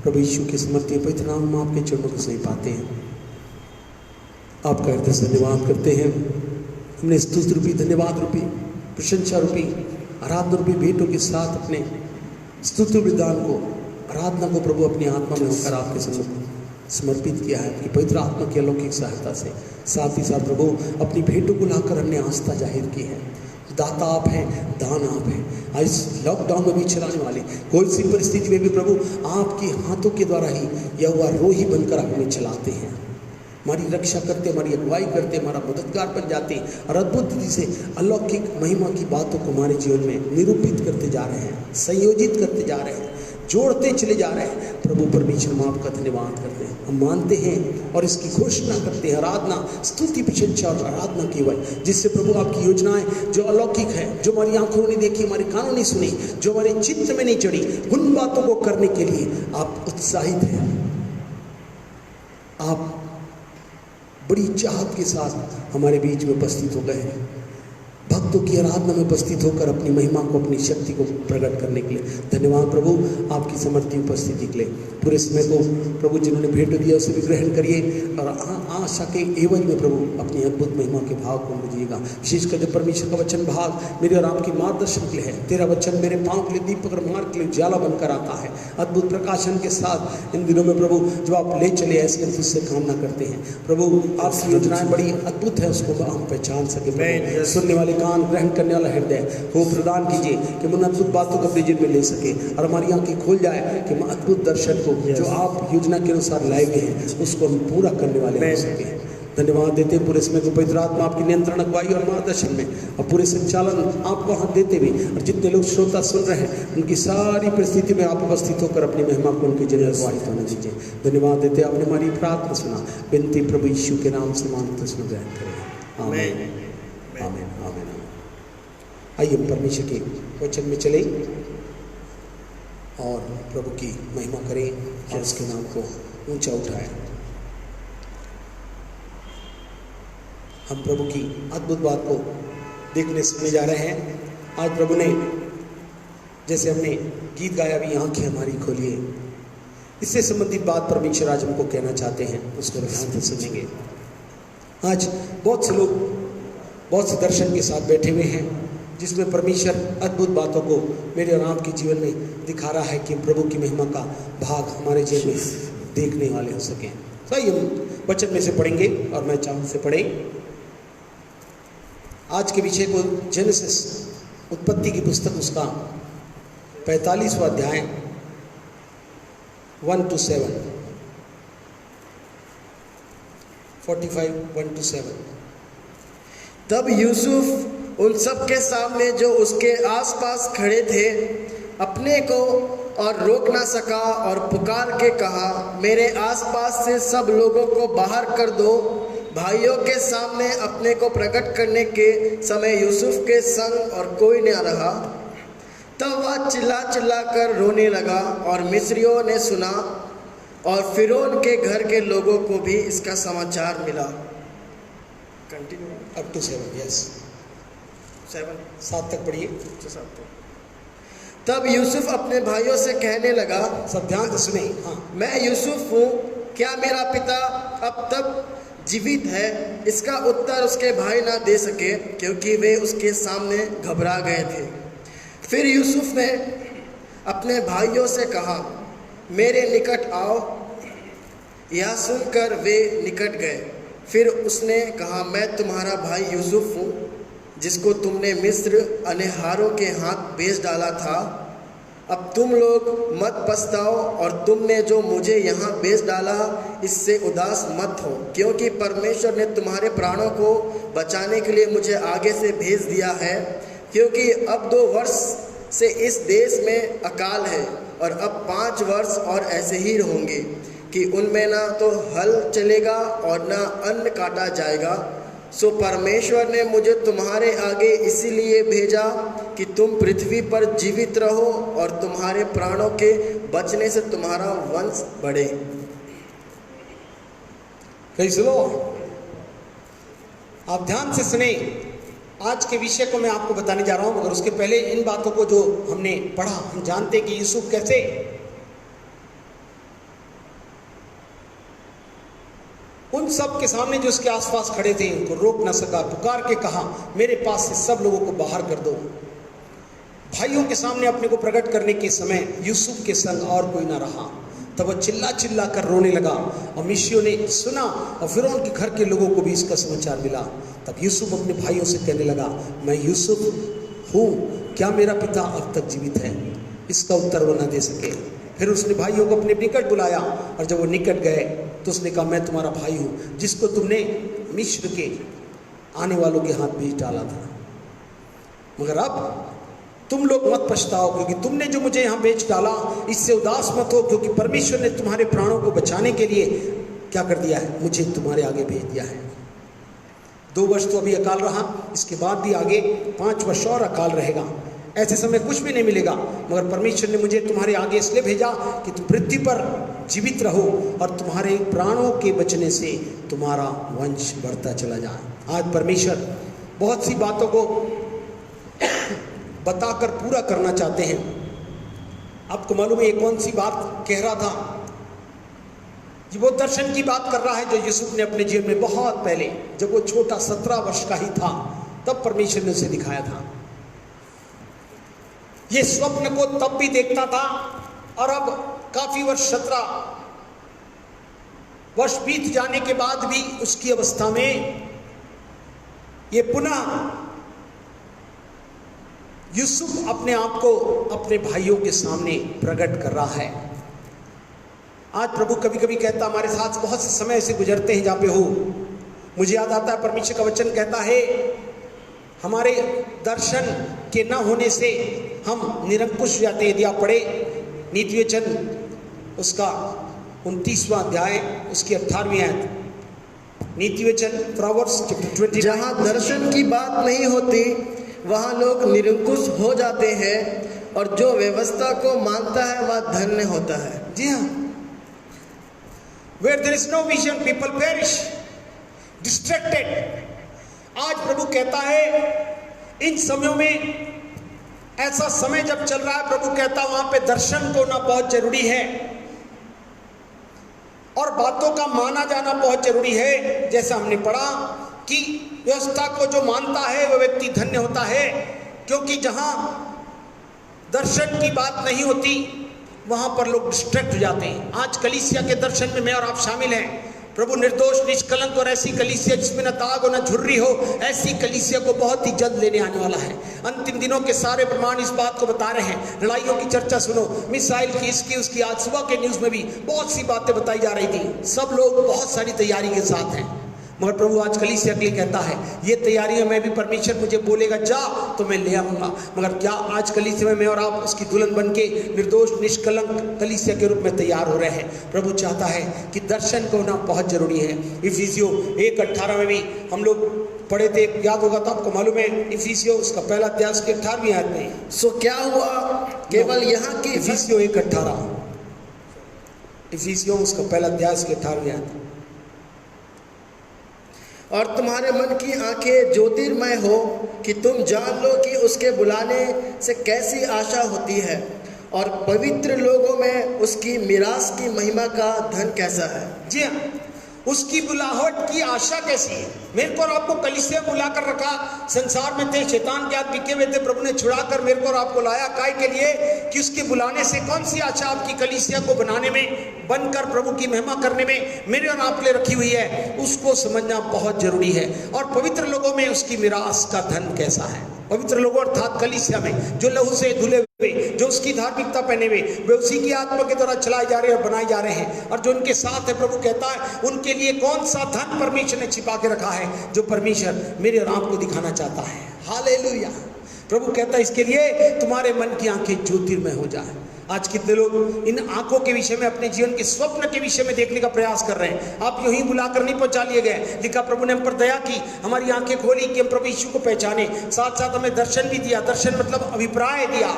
प्रभु यीशु के समर्थी पवित्र नाम में आपके चरणों को सही पाते हैं, आपका हृदय से धन्यवाद करते हैं। हमने स्तुति रूपी, धन्यवाद रूपी, प्रशंसा रूपी, आराधना रूपी भेंटों के साथ अपने स्तुति विधान को, आराधना को प्रभु अपनी आत्मा में होकर आपके सम्मुख समर्पित किया है, आपकी पवित्र आत्मा की अलौकिक सहायता से। साथ ही साथ प्रभु अपनी भेंटों को लाकर हमने आस्था जाहिर की है। दाता आप हैं, दान आप हैं। आज इस लॉकडाउन में भी चलाने वाले कोई सी परिस्थिति में भी प्रभु आपके हाथों के द्वारा ही यहोवा रोही बनकर हमें चलाते हैं, हमारी रक्षा करते, हमारी अगुवाई करते, हमारा मददगार बन जाते हैं और अद्भुत रीति से अलौकिक महिमा की बातों को हमारे जीवन में निरूपित करते जा रहे हैं, संयोजित करते जा रहे हैं, जोड़ते चले जा रहे हैं। प्रभु परमेश्वर हम आपका धन्यवाद करते हैं, हम मानते हैं और इसकी घोषणा करते हैं। आराधना, स्तुति, प्रशंसा और आराधना केवल जिससे प्रभु आपकी योजनाएं जो अलौकिक है, जो हमारी आंखों ने देखी, हमारे कानों ने सुनी, जो हमारे चित्त में नहीं चढ़ी, उन बातों को करने के लिए आप उत्साहित हैं। बड़ी चाहत के साथ हमारे बीच में उपस्थित हो गए हैं, भक्तों की आराधना में उपस्थित होकर अपनी महिमा को, अपनी शक्ति को प्रकट करने के लिए। धन्यवाद प्रभु आपकी समर्थी उपस्थिति के लिए। पूरे समय को प्रभु जिन्होंने भेंट दिया उसे भी ग्रहण करिए और आशा के एवज में प्रभु अपनी अद्भुत महिमा के भाग को मुझिएगा। विशेषकर जब परमेश्वर का वचन भाग मेरे और आपकी मार्गदर्शन के लिए है, तेरा वचन मेरे पाँव के लिए दीपक और मार्ग के लिए उजाला बनकर आता है अद्भुत प्रकाशन के साथ। इन दिनों में प्रभु जो आप ले चले ऐसी हम तुझसे कामना करते हैं प्रभु। आपकी योजनाएं बड़ी अद्भुत है, उसको हम पहचान सके। सुनने वाले कान, ग्रहण करने वाला हृदय हो प्रदान कीजिए कि हम अद्भुत बातों को अपने जीवन में ले सके और हमारी आंखें खुल जाए कि हम अद्भुत दर्शन को जो आप योजना के अनुसार लाए गए हैं उसको हम पूरा करने वाले हो सके। धन्यवाद देते हैं पूरे समय को पवित्र आत्मा आपकी नियंत्रण, अगुवाई और मार्गदर्शन में और पूरे संचालन आपको हाथ देते हुए, और जितने लोग श्रोता सुन रहे हैं उनकी सारी परिस्थिति में आप उपस्थित होकर अपनी महिमा को उनके जरिए अगुवाई होने दीजिए। धन्यवाद देते आपने हमारी प्रार्थना सुना, विनती प्रभु यीशु के नाम से मांगते सुन ग्रहण करें। आमीन आमीन आमीन। आइए हम परमेश्वर के वचन में चलें और प्रभु की महिमा करें और उसके नाम को ऊंचा उठाएं। हम प्रभु की अद्भुत बात को देखने सुनने जा रहे हैं। आज प्रभु ने, जैसे हमने गीत गाया, भी आंखें हमारी खोलिए, इससे संबंधित बात परमेश्वर आज हमको कहना चाहते हैं, उसको ध्यान से सुनेंगे। आज बहुत से लोग बहुत से दर्शन के साथ बैठे हुए हैं जिसमें परमेश्वर अद्भुत बातों को मेरे और आपके जीवन में दिखा रहा है कि प्रभु की महिमा का भाग हमारे जीवन में देखने वाले हो सकें। सही हम वचन में से पढ़ेंगे और मैं चाहूँ से पढ़ें। आज के विषय को जेनेसिस, उत्पत्ति की पुस्तक, उसका 45वां अध्याय 1 to 7, 45 1 to 7। तब यूसुफ उन सब के सामने जो उसके आसपास खड़े थे अपने को और रोक ना सका और पुकार के कहा, मेरे आसपास से सब लोगों को बाहर कर दो। भाइयों के सामने अपने को प्रकट करने के समय यूसुफ के संग और कोई न रहा। तब वह चिल्ला चिल्ला कर रोने लगा और मिस्रियों ने सुना और फिरौन के घर के लोगों को भी इसका समाचार मिला। कंटिन्यू अप टू 7, यस 7 तक पढ़िए। तब यूसुफ अपने भाइयों से कहने लगा, सब ध्यान से सुने। हाँ, मैं यूसुफ हूँ, क्या मेरा पिता अब तक जीवित है? इसका उत्तर उसके भाई ना दे सके क्योंकि वे उसके सामने घबरा गए थे। फिर यूसुफ ने अपने भाइयों से कहा, मेरे निकट आओ। यह सुनकर वे निकट गए। फिर उसने कहा, मैं तुम्हारा भाई यूसुफ हूँ जिसको तुमने मिस्र अनहारों के हाथ बेच डाला था। अब तुम लोग मत पछताओ और तुमने जो मुझे यहाँ बेच डाला इससे उदास मत हो, क्योंकि परमेश्वर ने तुम्हारे प्राणों को बचाने के लिए मुझे आगे से भेज दिया है। क्योंकि अब 2 वर्ष से इस देश में अकाल है और अब 5 वर्ष और ऐसे ही होंगे कि उनमें ना तो हल चलेगा और ना अन्न काटा जाएगा। सो परमेश्वर ने मुझे तुम्हारे आगे इसीलिए भेजा कि तुम पृथ्वी पर जीवित रहो और तुम्हारे प्राणों के बचने से तुम्हारा वंश बढ़े। कैसे लो, आप ध्यान से सुने। आज के विषय को मैं आपको बताने जा रहा हूं, मगर उसके पहले इन बातों को जो हमने पढ़ा, हम जानते हैं कि यूसुफ कैसे उन सब के सामने जो उसके आसपास खड़े थे उनको रोक न सका, पुकार के कहा, मेरे पास से सब लोगों को बाहर कर दो। भाइयों के सामने अपने को प्रकट करने के समय यूसुफ के संग और कोई ना रहा। तब वह चिल्ला चिल्ला कर रोने लगा और मिस्रियों ने सुना और फिर उनके घर के लोगों को भी इसका समाचार मिला। तब यूसुफ अपने भाइयों से कहने लगा, मैं यूसुफ हूँ, क्या मेरा पिता अब तक जीवित है? इसका उत्तर वो न दे सके। फिर उसने भाइयों को अपने निकट बुलाया और जब वो निकट गए तो उसने कहा, मैं तुम्हारा भाई हूँ जिसको तुमने मिस्र के आने वालों के हाथ बेच डाला था। मगर अब तुम लोग मत पछताओ, क्योंकि तुमने जो मुझे यहाँ बेच डाला इससे उदास मत हो, क्योंकि परमेश्वर ने तुम्हारे प्राणों को बचाने के लिए क्या कर दिया है, मुझे तुम्हारे आगे भेज दिया है। 2 वर्ष तो अभी अकाल रहा, इसके बाद भी आगे 5 वर्ष और अकाल रहेगा। ऐसे समय कुछ भी नहीं मिलेगा, मगर परमेश्वर ने मुझे तुम्हारे आगे इसलिए भेजा कि तुम पृथ्वी पर जीवित रहो और तुम्हारे प्राणों के बचने से तुम्हारा वंश बढ़ता चला जाए। आज परमेश्वर बहुत सी बातों को बताकर पूरा करना चाहते हैं। आपको मालूम है ये कौन सी बात कह रहा था? ये वो दर्शन की बात कर रहा है जो यूसुफ ने अपने जीवन में बहुत पहले, जब वो छोटा 17 वर्ष का ही था, तब परमेश्वर ने उसे दिखाया था। ये स्वप्न को तब भी देखता था और अब काफी वर्ष 17 वर्ष बीत जाने के बाद भी उसकी अवस्था में ये पुनः यूसुफ अपने आप को अपने भाइयों के सामने प्रकट कर रहा है। आज प्रभु कभी कभी कहता, हमारे साथ बहुत से समय ऐसे गुजरते हैं जहाँ पे हो, मुझे याद आता है परमेश्वर का वचन कहता है हमारे दर्शन के न होने से हम निरंकुश हो जाते हैं। यदि आप पढ़े नीति वचन उसका 29वां अध्याय उसकी 18वीं आयत, नीति वचन प्रोवर्ब्स 20, जहाँ दर्शन की बात नहीं होती वहाँ लोग निरंकुश हो जाते हैं और जो व्यवस्था को मानता है वह धन्य होता है। जी हाँ, where there is no vision people perish, distracted। आज प्रभु कहता है इन समयों में, ऐसा समय जब चल रहा है, प्रभु कहता है वहां पे दर्शन को होना बहुत जरूरी है और बातों का माना जाना बहुत जरूरी है। जैसा हमने पढ़ा कि व्यवस्था को जो मानता है वह व्यक्ति धन्य होता है, क्योंकि जहां दर्शन की बात नहीं होती वहां पर लोग डिस्ट्रैक्ट हो जाते हैं। आज कलीसिया के दर्शन में मैं और आप शामिल हैं। प्रभु निर्दोष निष्कलंक और ऐसी कलीसिया जिसमें न दाग हो न झुर्री हो, ऐसी कलीसिया को बहुत ही जल्द लेने आने वाला है। अंतिम दिनों के सारे प्रमाण इस बात को बता रहे हैं। लड़ाइयों की चर्चा सुनो, मिसाइल की, इसकी उसकी, आज सुबह के न्यूज में भी बहुत सी बातें बताई जा रही थी। सब लोग बहुत सारी तैयारी के साथ हैं, मगर प्रभु आज कलीसिया के लिए कहता है ये तैयारियों में भी परमेश्वर मुझे बोलेगा जा तो मैं ले आऊंगा। मगर क्या आज कलीसिया में मैं और आप उसकी दुल्हन बन के निर्दोष निष्कलंक कलीसिया के रूप में तैयार हो रहे हैं? प्रभु चाहता है कि दर्शन को होना बहुत जरूरी है। इफिसियों 1:18 में भी हम लोग पढ़े थे, याद होगा तो आपको मालूम है। इफिसियों उसका पहला अध्याय उसके 18वीं आयत में, सो क्या हुआ केवल यहाँ की इफिसियों 1:18, इफिसियों उसका पहला अध्याय उसके 18वीं आयत, और तुम्हारे मन की आंखें ज्योतिर्मय हो कि तुम जान लो कि उसके बुलाने से कैसी आशा होती है और पवित्र लोगों में उसकी मिरास की महिमा का धन कैसा है। जी हाँ, उसकी बुलाहट की आशा कैसी है। मेरे को और आपको कलीसिया बुला कर रखा, संसार में थे, शैतान के हाथ बिके हुए थे, प्रभु ने छुड़ाकर मेरे को और आपको लाया। काय के लिए? कि उसके बुलाने से कौन सी आशा आपकी कलीसिया को बनाने में, बनकर प्रभु की महिमा करने में मेरे और आपके लिए रखी हुई है, उसको समझना बहुत जरूरी है। और पवित्र लोगों में उसकी मिरास का धन कैसा है। पवित्र लोगों अर्थात कलीसिया में जो लहू से धुले हुए, जो उसकी धार्मिकता पहने हुए, वे उसी की आत्मा के द्वारा चलाए जा रहे हैं और बनाए जा रहे हैं। और जो उनके साथ है, प्रभु कहता है उनके लिए कौन सा धन परमेश्वर ने छिपा के रखा है, जो परमेश्वर मेरे और आपको दिखाना चाहता है। हालेलुया। प्रभु कहता है इसके लिए तुम्हारे मन की आंखें ज्योतिर्मय हो जाए। आज कितने लोग इन आंखों के विषय में, अपने जीवन के स्वप्न के विषय में देखने का प्रयास कर रहे हैं। आप यूं ही बुलाकर नहीं पहुंचा लिए गए। लिखा प्रभु ने हम पर दया की, हमारी आंखें खोली कि हम प्रभु यीशु को पहचाने, साथ साथ हमें दर्शन भी दिया। दर्शन मतलब अभिप्राय दिया,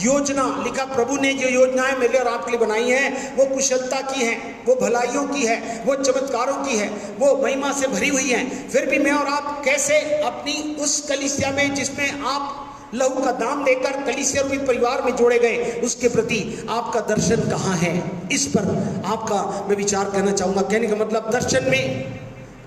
योजना। लिखा प्रभु ने जो योजनाएं मेरे और आपके लिए बनाई हैं वो कुशलता की हैं, वो भलाइयों की है, वो चमत्कारों की है, वो महिमा से भरी हुई हैं। फिर भी मैं और आप कैसे अपनी उस कलीसिया में जिसमें आप लहू का दाम देकर कलीसिया रूपी परिवार में जोड़े गए, उसके प्रति आपका दर्शन कहाँ है, इस पर आपका मैं विचार करना चाहूँगा। कहने का मतलब दर्शन में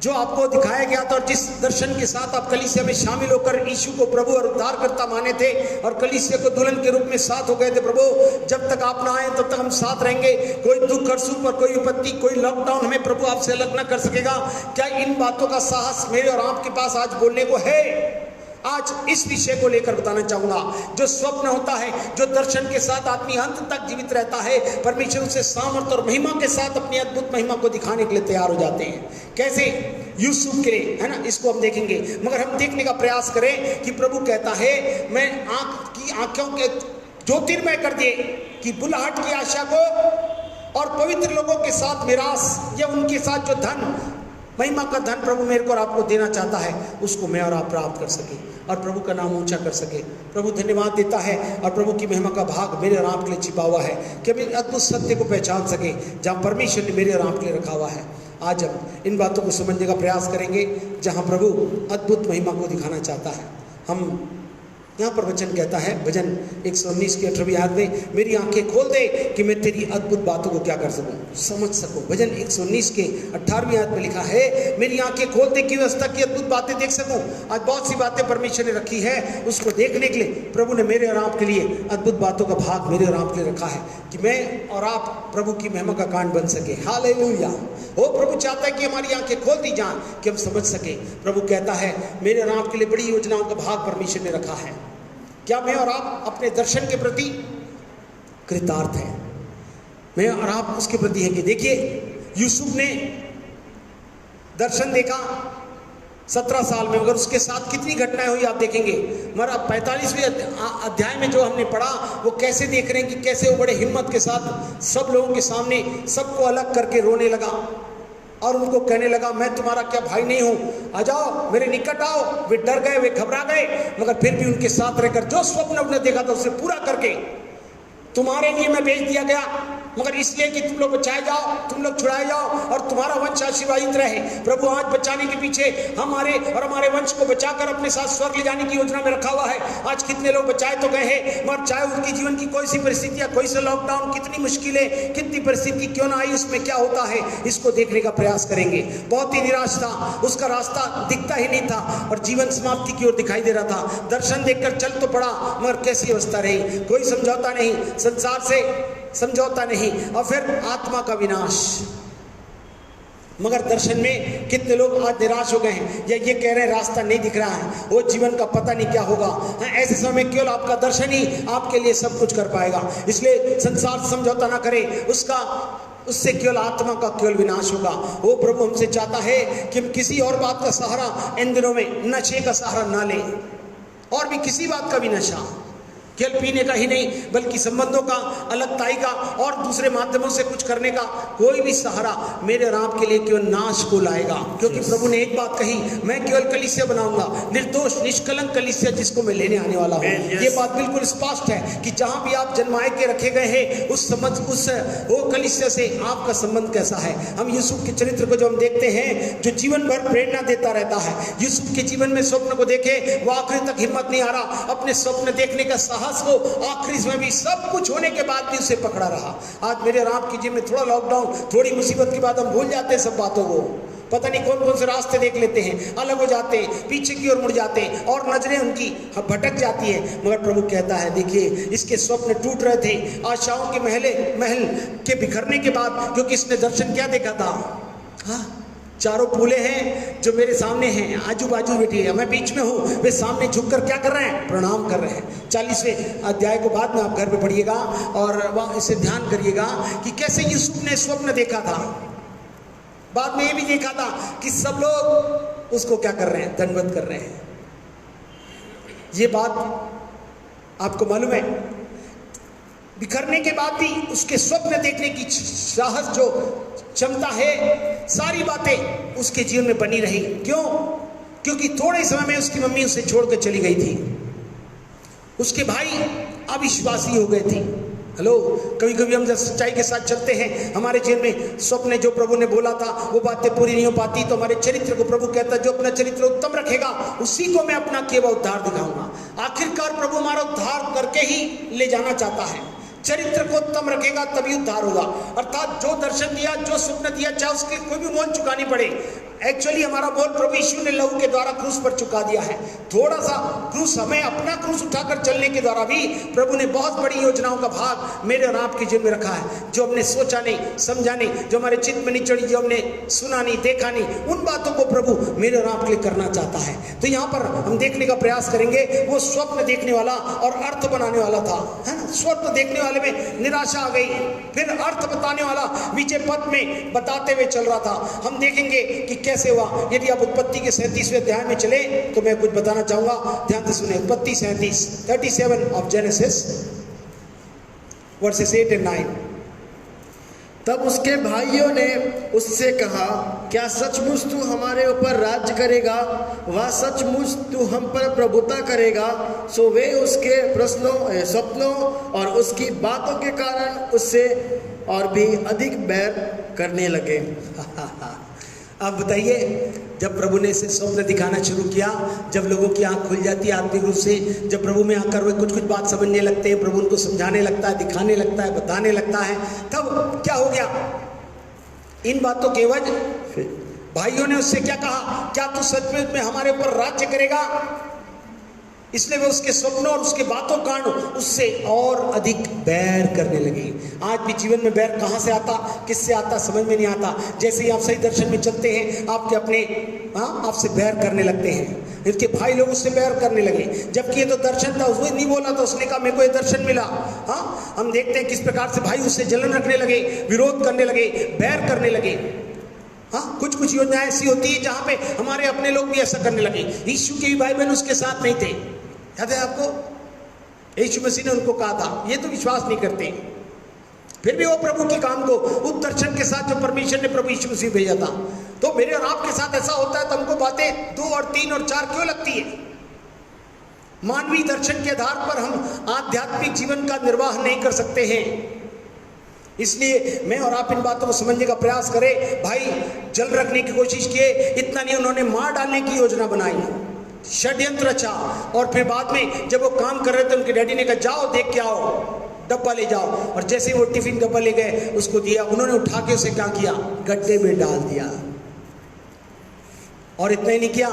जो आपको दिखाया गया था और जिस दर्शन के साथ आप कलीसिया में शामिल होकर यीशु को प्रभु और उद्धारकर्ता माने थे और कलीसिया को दुल्हन के रूप में साथ हो गए थे। प्रभु जब तक आप ना आए तब तक हम साथ रहेंगे। कोई दुख और सुख पर, कोई विपत्ति, कोई लॉकडाउन हमें प्रभु आपसे अलग न कर सकेगा। क्या इन बातों का साहस मेरे और आपके पास आज बोलने को है? आज इस विषय को लेकर बताना चाहूंगा। जो स्वप्न होता है, जो दर्शन के साथ आदमी अंत तक जीवित रहता है, परमेश्वर उसे सामर्थ और महिमा के साथ अपनी अद्भुत महिमा को दिखाने के लिए तैयार हो जाते हैं। कैसे? यूसुफ के लिए, है ना, इसको हम देखेंगे। मगर हम देखने का प्रयास करें कि प्रभु कहता है मैं आंख की आंखों के ज्योतिर्मय कर दिए कि बुलाहट की आशा को और पवित्र लोगों के साथ मिरास या उनके साथ जो धन, महिमा का धन प्रभु मेरे को और आपको देना चाहता है, उसको मैं और आप प्राप्त कर सके और प्रभु का नाम ऊंचा कर सके। प्रभु धन्यवाद देता है और प्रभु की महिमा का भाग मेरे और आपके लिए छिपा हुआ है कि हम इन अद्भुत सत्य को पहचान सके जहाँ परमेश्वर ने मेरे और आपके लिए रखा हुआ है। आज हम इन बातों को समझने का प्रयास करेंगे जहाँ प्रभु अद्भुत महिमा को दिखाना चाहता है। हम यहाँ पर वचन कहता है भजन 119 की 18वीं आयत में, मेरी आंखें खोल दे कि मैं तेरी अद्भुत बातों को क्या कर सकूं, समझ सकूं। भजन 119 के 18वीं आयत में लिखा है, मेरी आंखें खोल दे कि व्यवस्था की अद्भुत बातें देख सकूं। आज बहुत सी बातें परमेश्वर ने रखी है, उसको देखने के लिए प्रभु ने मेरे और आपके लिए अद्भुत बातों का भाग मेरे और आपके लिए रखा है कि मैं और आप प्रभु की महिमा का कांड बन सके। हालेलुया। वो प्रभु चाहता है कि हमारी आंखें खोल दी जाएं कि हम समझ सके। प्रभु कहता है मेरे और आपके लिए बड़ी योजनाओं का भाग परमेश्वर ने रखा है। क्या मैं और आप अपने दर्शन के प्रति कृतार्थ हैं? मैं और आप उसके प्रति हैं कि देखिए यूसुफ ने दर्शन देखा 17 साल में, मगर उसके साथ कितनी घटनाएं हुई आप देखेंगे। मगर 45वें अध्याय में जो हमने पढ़ा वो कैसे देख रहे हैं कि कैसे वो बड़े हिम्मत के साथ सब लोगों के सामने सबको अलग करके रोने लगा और उनको कहने लगा मैं तुम्हारा क्या भाई नहीं हूँ, आ जाओ मेरे निकट आओ। वे डर गए, वे घबरा गए, मगर फिर भी उनके साथ रहकर जो स्वप्न उन्होंने देखा था उसे पूरा करके तुम्हारे लिए मैं भेज दिया गया, मगर इसलिए कि तुम लोग बचाए जाओ, तुम लोग छुड़ाए जाओ और तुम्हारा वंश आशीर्वादित रहे। प्रभु आज बचाने के पीछे हमारे और हमारे वंश को बचाकर अपने साथ स्वर्ग ले जाने की योजना में रखा हुआ है। आज कितने लोग बचाए तो गए हैं, मगर चाहे उनकी जीवन की कोई सी परिस्थितियां, कोई सा लॉकडाउन, कितनी मुश्किलें, कितनी परिस्थिति क्यों ना आई, उसमें क्या होता है इसको देखने का प्रयास करेंगे। बहुत ही निराश था, उसका रास्ता दिखता ही नहीं था और जीवन समाप्ति की ओर दिखाई दे रहा था। दर्शन देखकर चल तो पड़ा, मगर कैसी अवस्था रही, कोई समझौता नहीं, संसार से समझौता नहीं और फिर आत्मा का विनाश। मगर दर्शन में कितने लोग आज निराश हो गए हैं या ये कह रहे हैं रास्ता नहीं दिख रहा है, वो जीवन का पता नहीं क्या होगा। ऐसे समय केवल आपका दर्शन ही आपके लिए सब कुछ कर पाएगा। इसलिए संसार समझौता ना करे, उससे केवल आत्मा का केवल विनाश होगा। वो प्रभु हमसे चाहता है कि हम किसी और बात का सहारा इन दिनों में, नशे का सहारा ना लें, और भी किसी बात का भी नशा, केवल पीने का ही नहीं बल्कि संबंधों का, अलगताई का और दूसरे माध्यमों से कुछ करने का कोई भी सहारा मेरे और आपके लिए केवल नाश को लाएगा। क्योंकि प्रभु ने एक बात कही, मैं केवल कलीसिया बनाऊंगा, निर्दोष निष्कलंक कलीसिया जिसको मैं लेने आने वाला हूँ। ये बात बिल्कुल स्पष्ट है कि जहां भी आप जन्माए के रखे गए हैं उस वो कलीसिया से आपका संबंध कैसा है। हम यूसुफ के चरित्र को जो हम देखते हैं, जो जीवन भर प्रेरणा देता रहता है, यूसुफ के जीवन में स्वप्न को देखे वो आखिरी तक हिम्मत नहीं आ रहा, अपने स्वप्न देखने का साहस को आखिरी में भी सब कुछ होने के बाद भी उसे पकड़ा रहा। आज मेरे और आपके जीवन में थोड़ा लॉकडाउन, थोड़ी मुसीबत के बाद हम भूल जाते हैं सब बातों को, पता नहीं कौन कौन से रास्ते देख लेते हैं, अलग हो जाते हैं, पीछे की ओर मुड़ जाते हैं और नजरें उनकी भटक जाती है। मगर प्रभु कहता है देखिए इसके स्वप्न टूट रहे थे आशाओं के महल के बिखरने के बाद, क्योंकि इसने दर्शन क्या देखा था। हाँ, चारों फूले हैं जो मेरे सामने हैं, आजू बाजू बैठी है, मैं बीच में हूँ, वे सामने झुककर क्या कर रहे हैं, प्रणाम कर रहे हैं। 40वें अध्याय को बाद में आप घर पे पढ़िएगा और वहाँ इसे ध्यान करिएगा कि कैसे यूसुफ ने स्वप्न देखा था। बाद में ये भी देखा था कि सब लोग उसको क्या कर रहे हैं, दंडवत कर रहे हैं। ये बात आपको मालूम है, बिखरने के बाद भी उसके स्वप्न देखने की साहस, जो क्षमता है, सारी बातें उसके जीवन में बनी रही। क्यों? क्योंकि थोड़े समय में उसकी मम्मी उसे छोड़कर चली गई थी, उसके भाई अविश्वासी हो गए थे। हेलो, कभी कभी हम जब सच्चाई के साथ चलते हैं, हमारे जीवन में स्वप्न जो प्रभु ने बोला था वो बातें पूरी नहीं हो पाती, तो हमारे चरित्र को प्रभु कहता है जो अपना चरित्र उत्तम रखेगा उसी को मैं अपना किया हुआ उद्धार दिखाऊंगा। आखिरकार प्रभु हमारा उद्धार करके ही ले जाना चाहता है। चरित्र को उत्तम रखेगा तभी उद्धार होगा। अर्थात जो दर्शन दिया, जो स्वप्न दिया, चाहे उसके कोई भी मोल चुकानी पड़े, एक्चुअली हमारा मोल प्रभु यीशु ने लहू के द्वारा क्रूस पर चुका दिया है। थोड़ा सा क्रूस, हमें अपना क्रूस उठाकर चलने के द्वारा भी प्रभु ने बहुत बड़ी योजनाओं का भाग मेरे और आपके जीवन में रखा है, जो हमने सोचा नहीं, समझा नहीं, जो हमारे चित्त में नहीं चढ़ी, जो हमने सुना नहीं, देखा नहीं, उन बातों को प्रभु मेरे और आपके लिए करना चाहता है। तो यहाँ पर हम देखने का प्रयास करेंगे, वो स्वप्न देखने वाला और अर्थ बनाने वाला था, है ना। स्वप्न देखने वाले में निराशा आ गई, फिर अर्थ बताने वाला नीचे पद में बताते हुए चल रहा था। हम देखेंगे कि कैसे हुआ। यदि आप उत्पत्ति के 37वें अध्याय में चले तो मैं कुछ बताना चाहूंगा, ध्यान से सुने। उत्पत्ति 37 ऑफ जेनेसिस वर्सेस 8 and 9। तब उसके भाइयों ने उससे कहा, क्या सचमुच तू हमारे ऊपर राज्य करेगा? वह सचमुच तू हम पर प्रभुता करेगा? सो वे उसके स्वप्नों और उसकी बातों के कारण उससे और भी अधिक बैर करने लगे। अब बताइए, जब प्रभु ने इसे स्वप्न दिखाना शुरू किया, जब लोगों की आंख खुल जाती है आत्मिक रूप से, जब प्रभु में आकर वे कुछ कुछ बात समझने लगते हैं, प्रभु उनको समझाने लगता है, दिखाने लगता है, बताने लगता है, तब क्या हो गया? इन बातों के वजह भाइयों ने उससे क्या कहा, क्या तू सचमुच में हमारे ऊपर राज्य करेगा? इसलिए वे उसके स्वप्नों और उसके बातों के कारण उससे और अधिक बैर करने लगे। आज भी जीवन में बैर कहाँ से आता, किससे आता, समझ में नहीं आता। जैसे ही आप सही दर्शन में चलते हैं, आपके अपने आपसे बैर करने लगते हैं। इसके भाई लोग उससे बैर करने लगे, जबकि ये तो दर्शन था, उसने नहीं बोला था, उसने कहा मेरे को ये दर्शन मिला। हम देखते हैं किस प्रकार से भाई उससे जलन रखने लगे, विरोध करने लगे, बैर करने लगे। कुछ कुछ योजनाएं ऐसी होती है जहां पे हमारे अपने लोग भी ऐसा करने लगे। यीशु के भी भाई बहन उसके साथ नहीं थे, याद है आपको? यीशु मसीह ने उनको कहा था, ये तो विश्वास नहीं करते, फिर भी वो प्रभु के काम को उस दर्शन के साथ जो परमेश्वर ने प्रभु यीशु मसीह भेजा था। तो मेरे और आपके साथ ऐसा होता है तो हमको बातें 2 और 3 और 4 क्यों लगती है? मानवीय दर्शन के आधार पर हम आध्यात्मिक जीवन का निर्वाह नहीं कर सकते हैं। इसलिए मैं और आप इन बातों को समझने का प्रयास करें। भाई जल रखने की कोशिश किए, इतना नहीं, उन्होंने मार डालने की योजना बनाई, षड्यंत्र रचा, और फिर बाद में जब वो काम कर रहे थे उनके डैडी ने कहा जाओ देख के आओ, डब्बा ले जाओ। और जैसे ही वो टिफिन डब्बा ले गए, उसको दिया, उन्होंने उठा के उसे क्या किया? गड्ढे में डाल दिया। और इतना ही नहीं किया,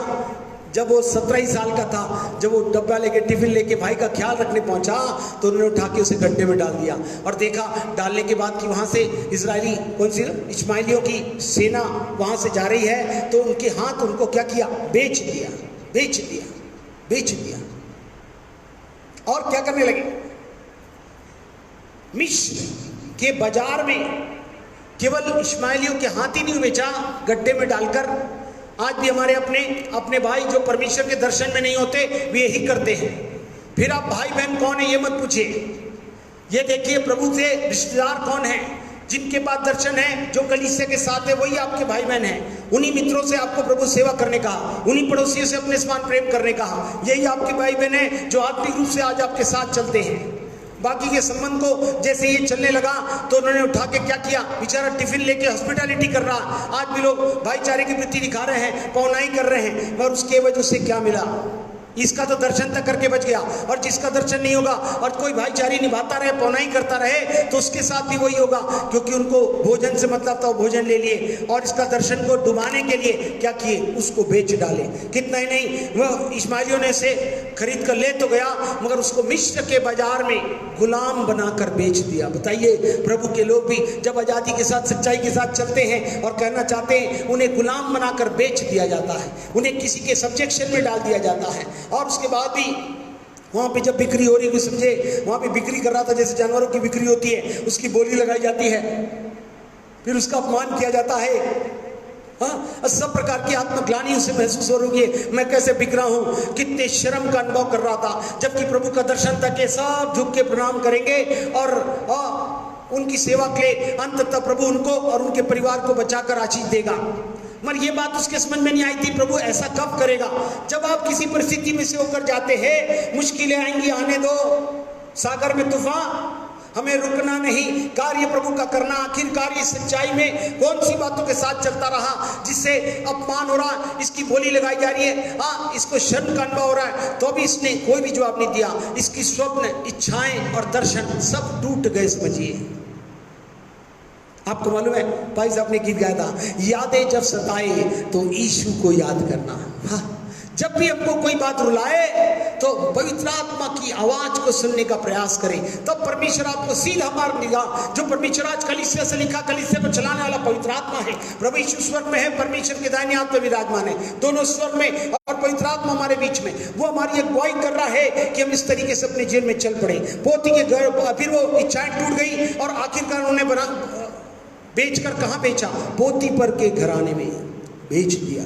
जब वो 17 साल का था, जब वो डब्बा लेके टिफिन लेके भाई का ख्याल रखने पहुंचा, तो उन्होंने उठा के उसे गड्ढे में डाल दिया। और देखा डालने के बाद कि वहां से इजरायली इस्माइलियों की सेना वहां से जा रही है, तो उनके हाथ उनको क्या किया? बेच दिया। और क्या करने लगे? मिस्र के बाजार में केवल इस्माइलियों के हाथ ही नहीं बेचा, गड्ढे में डालकर। आज भी हमारे अपने भाई जो परमेश्वर के दर्शन में नहीं होते, वे यही करते हैं। फिर आप भाई बहन कौन है ये मत पूछिए, ये देखिए प्रभु से रिश्तेदार कौन है, जिनके पास दर्शन है, जो कलीसिया के साथ है, वही आपके भाई बहन हैं। उन्हीं मित्रों से आपको प्रभु सेवा करने का, उन्हीं पड़ोसियों से अपने समान प्रेम करने का, यही आपके भाई बहन हैं जो आत्मिक रूप से आज आपके साथ चलते हैं। बाकी के संबंध को जैसे ये चलने लगा तो उन्होंने उठा के क्या किया? बेचारा टिफिन लेके हॉस्पिटैलिटी कर रहा। आज भी लोग भाईचारे की वृत्ति दिखा रहे हैं, पौनाई कर रहे हैं, और उसके वजह से क्या मिला? इसका तो दर्शन तक करके बच गया, और जिसका दर्शन नहीं होगा और कोई भाईचारी निभाता रहे, पौनाई करता रहे, तो उसके साथ भी वही होगा, क्योंकि उनको भोजन से मतलब था, भोजन ले लिए और इसका दर्शन को डुबाने के लिए क्या किए? उसको बेच डाले। कितना ही नहीं, वह इस्माइलियों ने से खरीद कर ले तो गया, मगर उसको मिस्र के बाजार में गुलाम बनाकर बेच दिया। बताइए, प्रभु के लोग भी जब आज़ादी के साथ, सच्चाई के साथ चलते हैं और कहना चाहते हैं, उन्हें गुलाम बनाकर बेच दिया जाता है, उन्हें किसी के सब्जेक्शन में डाल दिया जाता है। और उसके बाद भी वहाँ पे जब बिक्री हो रही है, समझे वहाँ पे बिक्री कर रहा था, जैसे जानवरों की बिक्री होती है, उसकी बोली लगाई जाती है, फिर उसका अपमान किया जाता है। सब प्रकार की आत्मग्लानि उसे महसूस हो रही है, मैं कैसे बिक रहा हूँ, कितने शर्म का अनुभव कर रहा था। जबकि प्रभु का दर्शन तक के सब झुक के प्रणाम करेंगे और उनकी सेवा के लिए अंततः प्रभु उनको और उनके परिवार को बचाकर आशीष देगा। मगर ये बात उसके समझ में नहीं आई थी, प्रभु ऐसा कब करेगा? जब आप किसी परिस्थिति में से होकर जाते हैं, मुश्किलें आएंगी, आने दो, सागर में तूफान, हमें रुकना नहीं, कार्य प्रभु का करना। आखिरकार ये सच्चाई में कौन सी बातों के साथ चलता रहा, जिससे अपमान हो रहा, इसकी बोली लगाई जा रही है, इसको शर्म का अनुभव हो रहा है, तो भी इसने कोई भी जवाब नहीं दिया। इसकी स्वप्न, इच्छाएं और दर्शन सब टूट गए। समझिए, आपको मालूम है भाई साहब ने गीत गाया था, यादें जब सताए तो यीशु को याद करना। जब भी हमको कोई बात रुलाए तो पवित्र आत्मा की आवाज को सुनने का प्रयास करें, तब परमेश्वर आपको सीधा मार्ग देगा। जो परमेश्वर आज कलीसिया से लिखा, कलीसिया को चलाने वाला पवित्र आत्मा है। प्रभु यीशु स्वर्ग में है, परमेश्वर के दाहिने हाथ में विराजमान है, दोनों स्वर्ग में, और पवित्र आत्मा हमारे बीच में। वो हमारी अगुवाई कर रहा है कि हम इस तरीके से अपने जीवन में चल पड़े। पोती के घर, फिर वो इच्छाएं टूट गई और आखिरकार उन्होंने बेचकर कहाँ बेचा? पोतीपर के घराने में बेच दिया।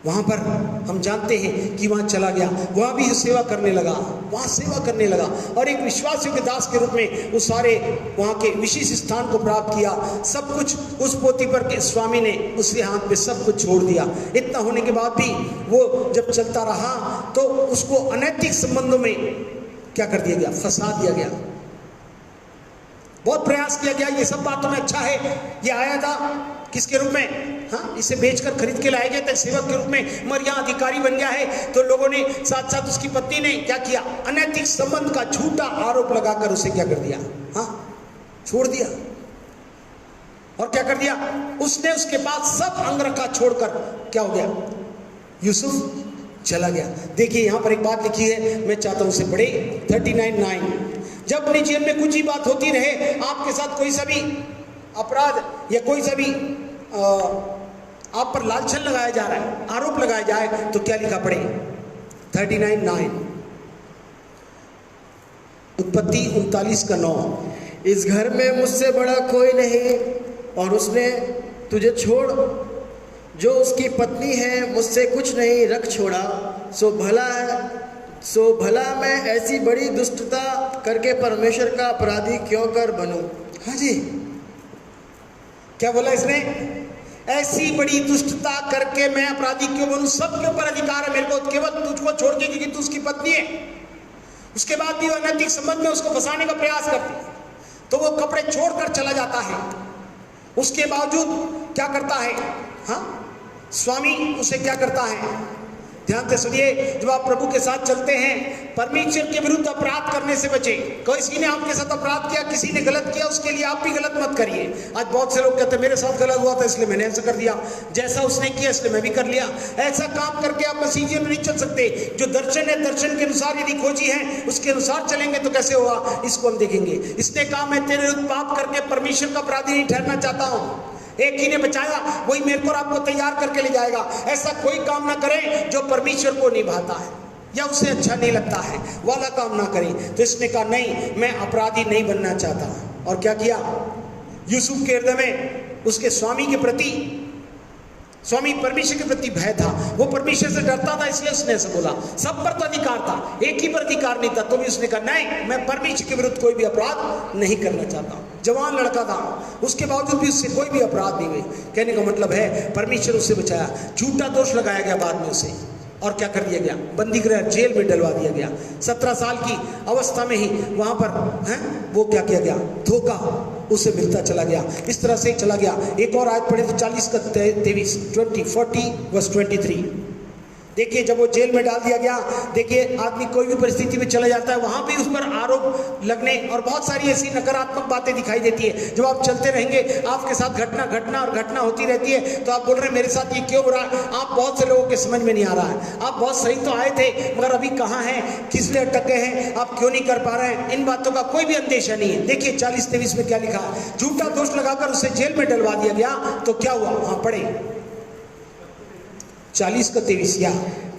वहां पर हम जानते हैं कि वहां चला गया, वहां भी सेवा करने लगा, वहां सेवा करने लगा और एक विश्वासियों के दास के रूप में उस सारे वहां के विशेष स्थान को प्राप्त किया। सब कुछ उस पोतीफर के स्वामी ने उसके हाथ में सब कुछ छोड़ दिया। इतना होने के बाद भी वो जब चलता रहा तो उसको अनैतिक संबंधों में क्या कर दिया गया, फंसा दिया गया। बहुत प्रयास किया गया, ये सब बातों में अच्छा है, ये आया था किसके रूप में, हाँ, इसे बेचकर खरीद के लाए गए थे सेवक के रूप में, मगर यहाँ अधिकारी बन गया है। तो लोगों ने साथ साथ उसकी पत्नी ने क्या किया, अनैतिक संबंध का झूठा आरोप लगाकर उसे क्या कर दिया, हाँ, छोड़ दिया। और क्या कर दिया, उसने उसके पास सब अंगरखा छोड़कर क्या हो गया, यूसुफ चला गया। देखिए यहाँ पर एक बात लिखी है, मैं चाहता हूं उसे पढ़े, 39:9। जब अपने जीवन में कुछ ही बात होती रहे, आपके साथ कोई सा भी अपराध या कोई सा भी आप पर लांछन लगाया जा रहा है, आरोप लगाया जाए, तो क्या लिखा पड़े, 39:9, उत्पत्ति 39:9। इस घर में मुझसे बड़ा कोई नहीं और उसने तुझे छोड़ जो उसकी पत्नी है मुझसे कुछ नहीं रख छोड़ा, सो भला मैं ऐसी बड़ी दुष्टता करके परमेश्वर का अपराधी क्यों कर बनूं। हाँ जी, क्या बोला इसने, ऐसी बड़ी दुष्टता करके मैं अपराधी क्यों बनूं, सबके ऊपर अधिकार है मेरे को, केवल तुझको छोड़ के, क्योंकि तू उसकी पत्नी है। उसके बाद भी वो अनैतिक संबंध में उसको फंसाने का प्रयास करती है, तो वो कपड़े छोड़कर चला जाता है। उसके बावजूद क्या करता है, हाँ, स्वामी उसे क्या करता है, ध्यान से सुनिए। जब आप प्रभु के साथ चलते हैं, परमेश्वर के विरुद्ध अपराध करने से बचे। किसी ने आपके साथ अपराध किया, किसी ने गलत किया, उसके लिए आप भी गलत मत करिए। आज बहुत से लोग कहते हैं मेरे साथ गलत हुआ था इसलिए मैंने ऐसा कर दिया, जैसा उसने किया इसलिए मैं भी कर लिया। ऐसा काम करके आप मसीह जीवन में नहीं चल सकते। जो दर्शन है, दर्शन के अनुसार यदि खोजी है, उसके अनुसार चलेंगे तो कैसे होगा, इसको हम देखेंगे। इसने कहा मैं तेरे विरुद्ध पाप करके परमेश्वर का अपराधी नहीं ठहरना चाहता हूँ। एक ही ने बचाया, वही मेरे को आपको तैयार करके ले जाएगा। ऐसा कोई काम ना करें जो परमेश्वर को निभाता है या उसे अच्छा नहीं लगता है, वाला काम ना करें। तो इसने कहा नहीं, मैं अपराधी नहीं बनना चाहता। और क्या किया, यूसुफ के हृदय में उसके स्वामी के प्रति, स्वामी परमेश्वर के प्रति भय था, वो परमेश्वर से डरता था, इसलिए उसने ऐसा बोला। सब पर तो अधिकार था, एक ही पर अधिकार नहीं था, तो भी उसने कहा नहीं, मैं परमेश्वर के विरुद्ध कोई भी अपराध नहीं करना चाहता। जवान लड़का था, उसके बावजूद भी उससे कोई भी अपराध नहीं हुए। कहने का मतलब है परमेश्वर उससे बचाया। झूठा दोष लगाया गया बाद में उसे, और क्या कर दिया गया, बंदी गृह जेल में डलवा दिया गया। 17 साल की अवस्था में ही वहां पर है वो क्या किया गया, धोखा उसे मिलता चला गया। इस तरह से चला गया। एक और आयत पढ़े तो 40:23 देखिए, जब वो जेल में डाल दिया गया, देखिए आदमी कोई भी परिस्थिति में चला जाता है, वहां भी उस पर आरोप लगने और बहुत सारी ऐसी नकारात्मक बातें दिखाई देती है। जब आप चलते रहेंगे, आपके साथ घटना होती रहती है, तो आप बोल रहे हैं मेरे साथ ये क्यों हो रहा है। आप बहुत से लोगों के समझ में नहीं आ रहा है, आप बहुत सही तो आए थे मगर अभी कहाँ हैं, किस लिए अटक गए हैं, आप क्यों नहीं कर पा रहे हैं, इन बातों का कोई भी अंदेशा नहीं है। देखिए 40:23 में क्या लिखा है, झूठा दोष लगाकर उसे जेल में डलवा दिया गया। तो क्या हुआ, वहां पढ़े 40:23 या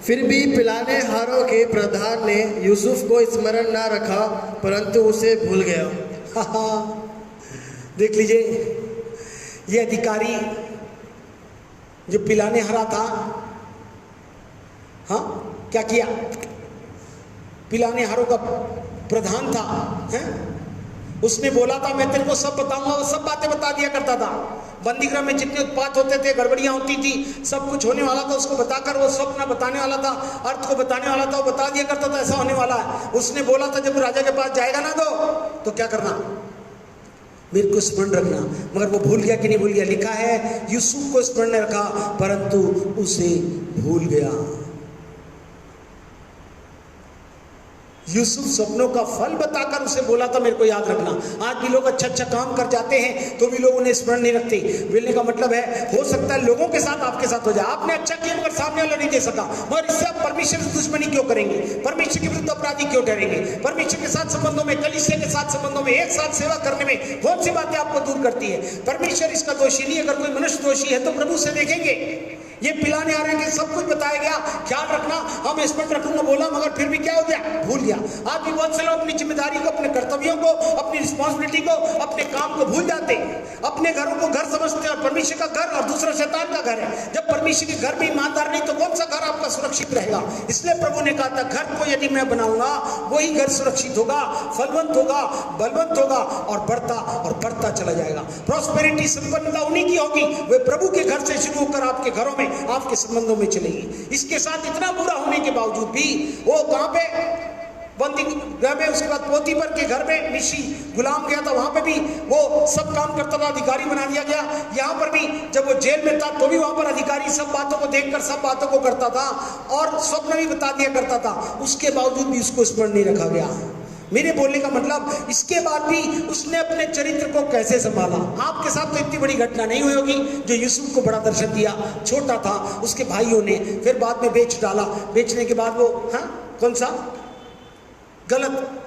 फिर भी पिलाने हारों के प्रधान ने यूसुफ को स्मरण ना रखा, परंतु उसे भूल गया। देख लीजिए, ये अधिकारी जो पिलाने हारा था, हाँ, क्या किया, पिलाने हारों का प्रधान था, हैं? उसने बोला था मैं तेरे को सब बताऊंगा, वो सब बातें बता दिया करता था। बंदीगृह में जितने उत्पात होते थे, गड़बड़ियां होती थी, सब कुछ होने वाला था, उसको बताकर वो स्वप्न बताने वाला था, अर्थ को बताने वाला था, वो बता दिया करता था ऐसा होने वाला है। उसने बोला था जब राजा के पास जाएगा ना तो क्या करना, मेरे को स्मरण रखना। मगर वो भूल गया कि नहीं भूल गया, लिखा है यूसुफ को स्मरण ने रखा परंतु उसे भूल गया। यूसुफ सपनों का फल बताकर उसे बोला था मेरे को याद रखना। आज भी लोग अच्छा काम कर जाते हैं तो भी लोग उन्हें स्मरण नहीं रखते। बोलने का मतलब है, हो सकता है लोगों के साथ आपके साथ हो जाए, आपने अच्छा किया मगर सामने वाला नहीं दे सका, मगर इससे आप परमेश्वर से दुश्मनी क्यों करेंगे, परमेश्वर के विरुद्ध अपराधी क्यों ठहरेंगे। परमेश्वर के साथ संबंधों में, कलीसिया के साथ संबंधों में, एक साथ सेवा करने में बहुत सी बातें आपको दूर करती है। परमेश्वर इसका दोषी नहीं, अगर कोई मनुष्य दोषी है तो प्रभु से देखेंगे। ये पिलाने आ रहे हैं कि सब कुछ बताया गया, ख्याल रखना, हम एक्सपर्ट रखूंगा बोला, मगर फिर भी क्या हो गया, भूल गया। आज भी बहुत से लोग अपनी जिम्मेदारी को, अपने कर्तव्यों को, अपनी रिस्पॉन्सिबिलिटी को, अपने काम को भूल जाते हैं। अपने घरों को घर समझते हैं और परमेश्वर का घर और दूसरा शैतान का घर है। जब परमेश्वर के घर में ईमानदार नहीं तो कौन सा घर आपका सुरक्षित रहेगा? इसलिए प्रभु ने कहा था घर को यदि मैं बनाऊंगा वही घर सुरक्षित होगा, फलवंत होगा, बलवंत होगा और बढ़ता चला जाएगा। प्रॉस्पेरिटी, संपन्नता उन्हीं की होगी, वे प्रभु के घर से शुरू होकर आपके घरों में, आपके संबंधों में चलेगी। इसके साथ इतना बुरा होने के बावजूद भी वो कहां पे बंदी में, उसके बाद पोतीफर के घर में मिस्री गुलाम गया था, वहां पे भी वो सब काम करता था, अधिकारी बना दिया गया। यहाँ पर भी जब वो जेल में था तो भी वहां पर अधिकारी सब बातों को देखकर सब बातों को करता था और स्वप्न भी बता दिया करता था। उसके बावजूद भी उसको स्मरण नहीं रखा गया। मेरे बोलने का मतलब, इसके बाद भी उसने अपने चरित्र को कैसे संभाला। आपके साथ तो इतनी बड़ी घटना नहीं हुई होगी जो यूसुफ को बड़ा दर्शन दिया, छोटा था, उसके भाइयों ने फिर बाद में बेच डाला। बेचने के बाद वो कौन सा गलत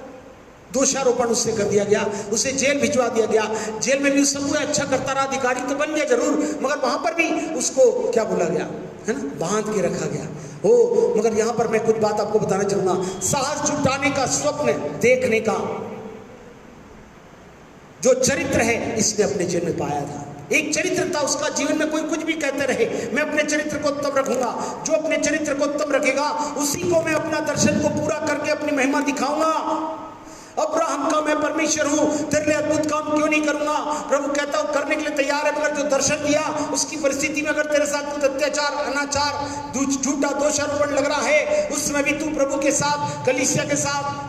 दोषारोपण उससे कर दिया गया, उसे जेल भिजवा दिया गया। जेल में भी उस सब अच्छा करता रहा, अधिकारी तो बन गया जरूर, मगर वहां पर भी उसको क्या बोला गया है ना, बांध के रखा गया। मगर यहां पर मैं कुछ बात आपको बताना चाहूंगा। साहस जुटाने का, स्वप्न देखने का जो चरित्र है इसने अपने जीवन में पाया था। एक चरित्र था उसका, जीवन में कोई कुछ भी कहते रहे, मैं अपने चरित्र को उत्तम रखूंगा। जो अपने चरित्र को उत्तम रखेगा उसी को मैं अपना दर्शन को पूरा करके अपनी महिमा दिखाऊंगा। अब्राहम का मैं परमेश्वर हूं, तेरे लिए अद्भुत काम क्यों नहीं करूंगा? प्रभु कहता हूं करने के लिए तैयार है, मगर जो दर्शन दिया उसकी परिस्थिति में अगर तेरे साथ कुछ अत्याचार, अनाचार, झूठा दोषारोपण लग रहा है, उस समय भी तू प्रभु के साथ, कलीसिया के साथ,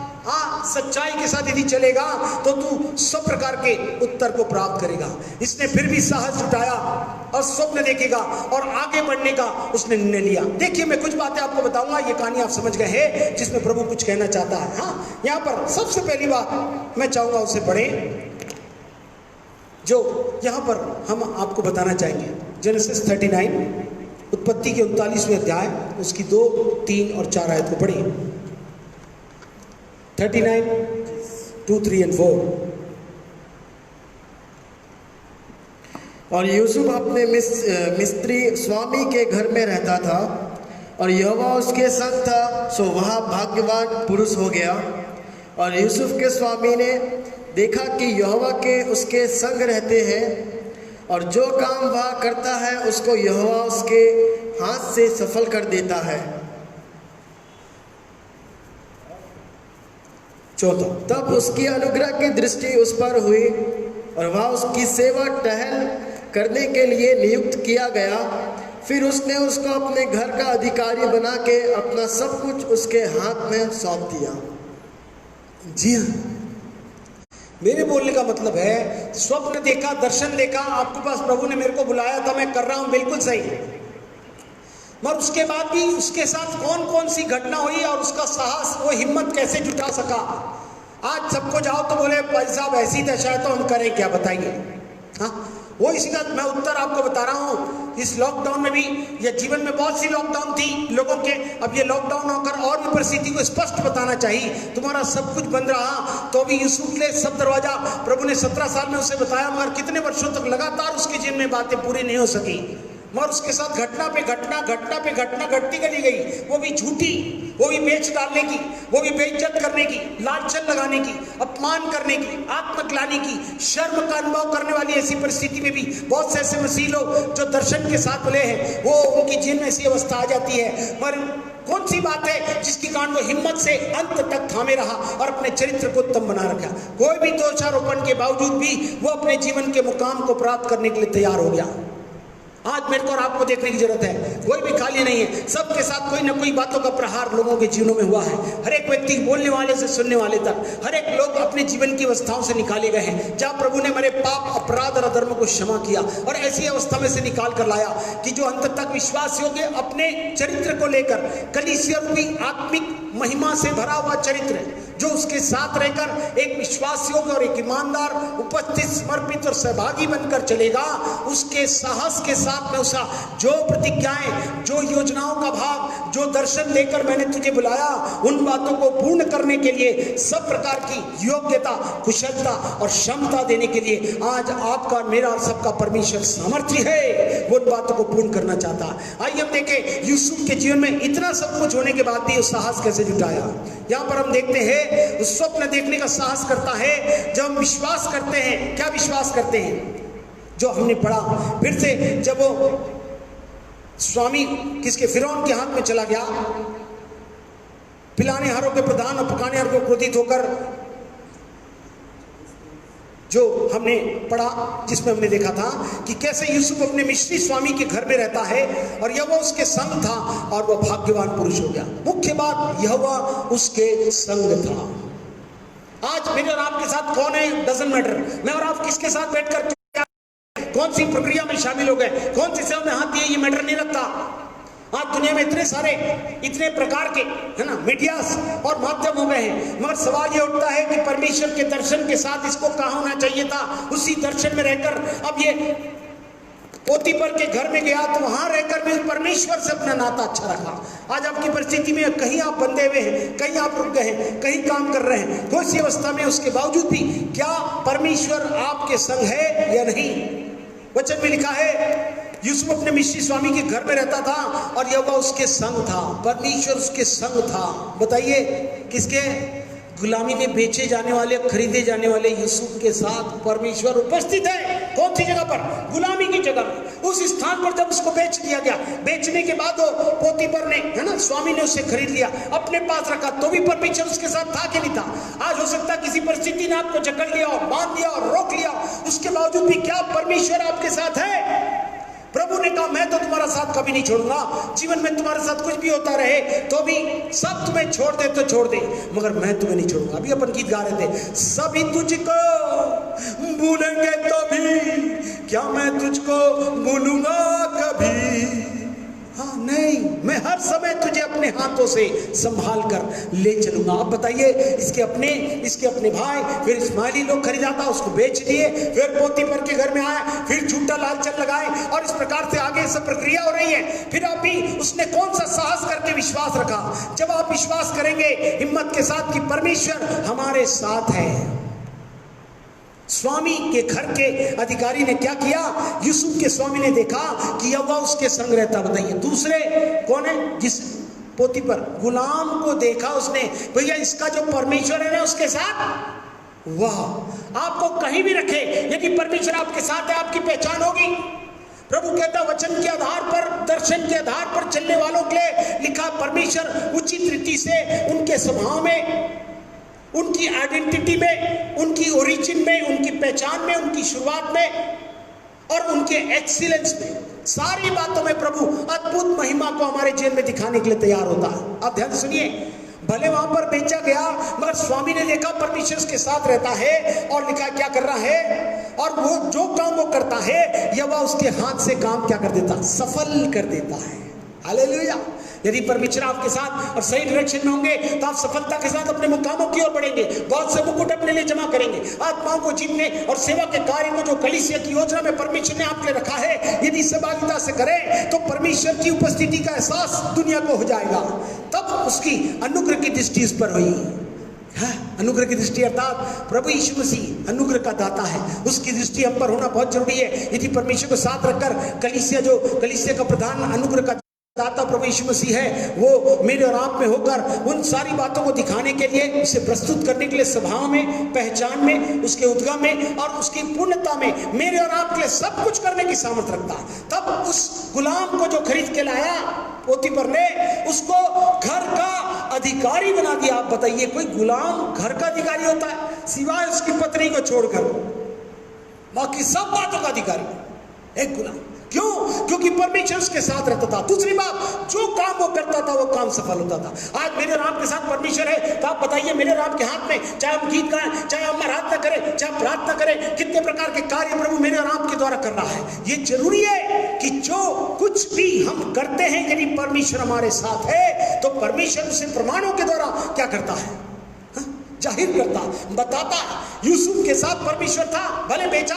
सच्चाई के साथ यदि चलेगा तो तू सब प्रकार के उत्तर को प्राप्त करेगा। इसने फिर भी साहस जुटाया और स्वप्न देखेगा और आगे बढ़ने का उसने निर्णय लिया। देखिए मैं कुछ बातें आपको बताऊंगा, ये कहानी आप समझ गए हैं जिसमें प्रभु कुछ कहना चाहता है। यहाँ पर सबसे पहली बात मैं चाहूंगा उसे पढ़ें जो यहाँ पर हम आपको बताना चाहेंगे। जेनेसिस 39, उत्पत्ति के 39वें अध्याय, उसकी 2, 3 और 4 आयत को पढ़िए। 39, 2, 3 और 4। और यूसुफ अपने मिस्त्री स्वामी के घर में रहता था और यहोवा उसके संग था, सो वह भाग्यवान पुरुष हो गया। और यूसुफ के स्वामी ने देखा कि यहोवा के उसके संग रहते हैं और जो काम वह करता है उसको यहोवा उसके हाथ से सफल कर देता है। 4, तब उसकी अनुग्रह की दृष्टि उस पर हुई और वह उसकी सेवा टहल करने के लिए नियुक्त किया गया। फिर उसने उसको अपने घर का अधिकारी बना के अपना सब कुछ उसके हाथ में सौंप दिया। जी हाँ, मेरे बोलने का मतलब है स्वप्न देखा, दर्शन देखा, आपके पास प्रभु ने मेरे को बुलाया था, मैं कर रहा हूं, बिल्कुल सही, मगर उसके बाद भी उसके साथ कौन कौन सी घटना हुई और उसका साहस, वो हिम्मत कैसे जुटा सका। आज सबको जाओ तो बोले भाई साहब ऐसी दशा है तो हम करें क्या, बताइए। वो इसी का मैं उत्तर आपको बता रहा हूँ। इस लॉकडाउन में भी, या जीवन में बहुत सी लॉकडाउन थी लोगों के, अब ये लॉकडाउन होकर और भी परिस्थिति को स्पष्ट बताना चाहिए। तुम्हारा सब कुछ बंद रहा तो भी यूसुफ ने सब दरवाजा, प्रभु ने 17 साल में उसे बताया, मगर कितने वर्षों तक लगातार उसके जीवन में बातें पूरी नहीं हो सकी। मगर उसके साथ घटना पे घटना घटती गई गई, वो भी झूठी, वो भी बेच डालने की, वो भी बेइज्जत करने की, लांछन लगाने की, अपमान करने की, आत्मग्लानि की, शर्म का अनुभव करने वाली ऐसी परिस्थिति में भी बहुत से ऐसे मसीह लोग जो दर्शन के साथ मिले हैं, वो उनकी जीवन में ऐसी अवस्था आ जाती है। मगर कौन सी बात है जिसके कारण वो हिम्मत से अंत तक थामे रहा और अपने चरित्र को उत्तम बना रखा। कोई भी दोषारोपण के बावजूद भी वो अपने जीवन के मुकाम को प्राप्त करने के लिए तैयार हो गया। आज मेरे को और आपको देखने की जरूरत है, कोई भी खाली नहीं है, सबके साथ कोई ना कोई बातों का प्रहार लोगों के जीवनों में हुआ है। हर एक व्यक्ति, बोलने वाले से सुनने वाले तक, हर एक लोग अपने जीवन की अवस्थाओं से निकाले गए हैं, जहाँ प्रभु ने हमारे पाप, अपराध और अधर्म को क्षमा किया और ऐसी अवस्था में से निकाल कर लाया कि जो अंत तक विश्वास योग्य अपने चरित्र को लेकर, कलीसिया रूपी आत्मिक महिमा से भरा हुआ चरित्र जो उसके साथ रहकर एक विश्वासी होकर और एक ईमानदार, उपस्थित, समर्पित और सहभागी बनकर चलेगा, उसके साहस के साथ में उसका जो प्रतिज्ञाएं, जो योजनाओं का भाग, जो दर्शन देकर मैंने तुझे बुलाया, उन बातों को पूर्ण करने के लिए सब प्रकार की योग्यता, कुशलता और क्षमता देने के लिए आज आपका, मेरा और सबका परमेश्वर सामर्थ्य है, वो उन बातों को पूर्ण करना चाहता। आइए हम देखें यूसुफ के जीवन में इतना सब कुछ होने के बाद भी उस साहस कैसे जुटाया। यहां पर हम देखते हैं उस स्वप्न देखने का साहस करता है जब हम विश्वास करते हैं। क्या विश्वास करते हैं? जो हमने पढ़ा फिर से, जब वो स्वामी किसके, फिरौन के हाथ में चला गया, पिलाने हारों के प्रधान और पकाने हारों को क्रोधित होकर, जो हमने पढ़ा, जिसमें हमने देखा था कि कैसे यूसुफ अपने मिस्री स्वामी के घर में रहता है और यहोवा उसके संग था और वह भाग्यवान पुरुष हो गया। मुख्य बात, यहोवा उसके संग था। आज मेरे और आपके साथ कौन है डजंट मैटर। मैं और आप किसके साथ बैठकर कौन सी प्रक्रिया में शामिल हो गए, कौन सी सेवा में हाथ दिए, ये मैटर नहीं रखता। आज दुनिया में इतने सारे, इतने प्रकार के, है ना, मीडियास और माध्यम हो गए हैं, मगर सवाल ये उठता है कि परमेश्वर के दर्शन के साथ इसको कहाँ होना चाहिए था। उसी दर्शन में रहकर अब ये पोतीपर के घर में गया तो वहां रहकर भी परमेश्वर से अपना नाता अच्छा रखा। आज आपकी परिस्थिति में कहीं आप बंधे हुए हैं, कहीं आप रुक गए हैं, कहीं काम कर रहे हैं, कोई सी अवस्था में, उसके बावजूद भी क्या परमेश्वर आपके संग है या नहीं? वचन में लिखा है यूसुफ अपने मिस्री स्वामी के घर में रहता था और यहोवा उसके संग था, परमेश्वर उसके संग था। बताइए किसके? गुलामी में बेचे जाने वाले, खरीदे जाने वाले यूसुफ के साथ परमेश्वर उपस्थित है। कौन सी जगह पर? गुलामी की जगह में, उस स्थान पर जब उसको बेच दिया गया। बेचने के बाद वो पोतीपर ने, है ना, स्वामी ने उसे खरीद लिया, अपने पास रखा, तो भी परमेश्वर उसके साथ था कि नहीं था? आज हो सकता है किसी परिस्थिति ने आपको जकड़ लिया और बांध दिया और रोक लिया, उसके बावजूद भी क्या परमेश्वर आपके साथ है? प्रभु ने कहा मैं तो तुम्हारा साथ कभी नहीं छोड़ूंगा। जीवन में तुम्हारे साथ कुछ भी होता रहे तो भी, सब तुम्हें छोड़ दे तो छोड़ दे, मगर मैं तुम्हें नहीं छोड़ूंगा। अभी अपन गीत गा रहे थे, सभी तुझको भूलेंगे तो भी क्या मैं तुझको भूलूंगा कभी? हाँ नहीं, मैं हर समय तुझे अपने हाथों से संभाल कर ले चलूंगा। अब बताइए, इसके अपने भाई, फिर इस्माइली लोग खरीदा था, उसको बेच दिए, फिर पोतीपर के घर में आया, फिर झूठा लालचन लगाए और इस प्रकार से आगे सब प्रक्रिया हो रही है। फिर अभी उसने कौन सा साहस करके विश्वास रखा? जब आप विश्वास करेंगे हिम्मत के साथ कि परमेश्वर हमारे साथ है। स्वामी के घर के अधिकारी ने क्या किया? यूसुफ के स्वामी ने देखा कि यहोवा उसके संग रहता। बताइए दूसरे कौन है? जिस पोतीपर गुलाम को देखा उसने, भैया इसका जो परमेश्वर है ना उसके साथ। वाह, आपको कहीं भी रखे, यदि परमेश्वर आपके साथ है, आपकी पहचान होगी। प्रभु कहता वचन के आधार पर, दर्शन के आधार पर चलने वालों के लिए लिखा, परमेश्वर उचित रीति से उनके स्वभाव में, उनकी आइडेंटिटी में, उनकी ओरिजिन में, उनकी पहचान में, उनकी शुरुआत में और उनके एक्सीलेंस में, सारी बातों में प्रभु अद्भुत महिमा को हमारे जीवन में दिखाने के लिए तैयार होता है। आप ध्यान से सुनिए, भले वहां पर बेचा गया मगर स्वामी ने देखा परमेश्वर उसके साथ रहता है और लिखा क्या कर रहा है, और वो जो काम वो करता है यहोवा उसके हाथ से काम क्या कर देता? सफल कर देता है। हालेलुया। यदि परमेश्वर आपके साथ और सही डायरेक्शन में होंगे तो आप सफलता के साथ अपने मुकामों की ओर बढ़ेंगे, बहुत से मुकुट अपने लिए जमा करेंगे, आत्माओं को जीतने और सेवा के कार्य को जो कलीसिया की योजना में परमेश्वर ने आपके रखा है, यदि सहभागिता से करें तो परमेश्वर की उपस्थिति का एहसास दुनिया को हो जाएगा। तब उसकी अनुग्रह की दृष्टि उस पर हुई। अनुग्रह की दृष्टि अर्थात प्रभु यीशु मसीह अनुग्रह का दाता है, उसकी दृष्टि हम पर होना बहुत जरूरी है। यदि परमेश्वर को साथ रखकर कलीसिया का प्रधान अनुग्रह का दाता प्रभु यीशु मसीह है, वो मेरे और आप में होकर उन सारी बातों को दिखाने के लिए, उसे प्रस्तुत करने के लिए स्वभाव में, पहचान में, उसके उद्गम में और उसकी पूर्णता में मेरे और आप के लिए सब कुछ करने की सामर्थ रखता है। तब उस गुलाम को जो खरीद के लाया पोतीपर ने, उसको घर का अधिकारी बना दिया। आप बताइए, कोई गुलाम घर का अधिकारी होता है? सिवाय उसकी पत्नी को छोड़कर बाकी सब बातों का अधिकारी एक गुलाम। क्यों? क्योंकि परमेश्वर उसके साथ रहता था। दूसरी बात, जो काम वो करता था वो काम सफल होता था। आज मेरे और आपके साथ परमेश्वर है तो आप बताइए, मेरे और आपके हाथ में, चाहे हम गीत गाएं, चाहे हम आराधना करें, चाहे हम प्रार्थना करें, कितने प्रकार के कार्य प्रभु मेरे और आपके द्वारा कर रहा है। ये जरूरी है कि जो कुछ भी हम करते हैं, यदि परमेश्वर हमारे साथ है तो परमेश्वर उसे प्रमाणों के द्वारा क्या करता है? जाहिर करता, बताता यूसुफ के साथ परमेश्वर था, भले बेचा,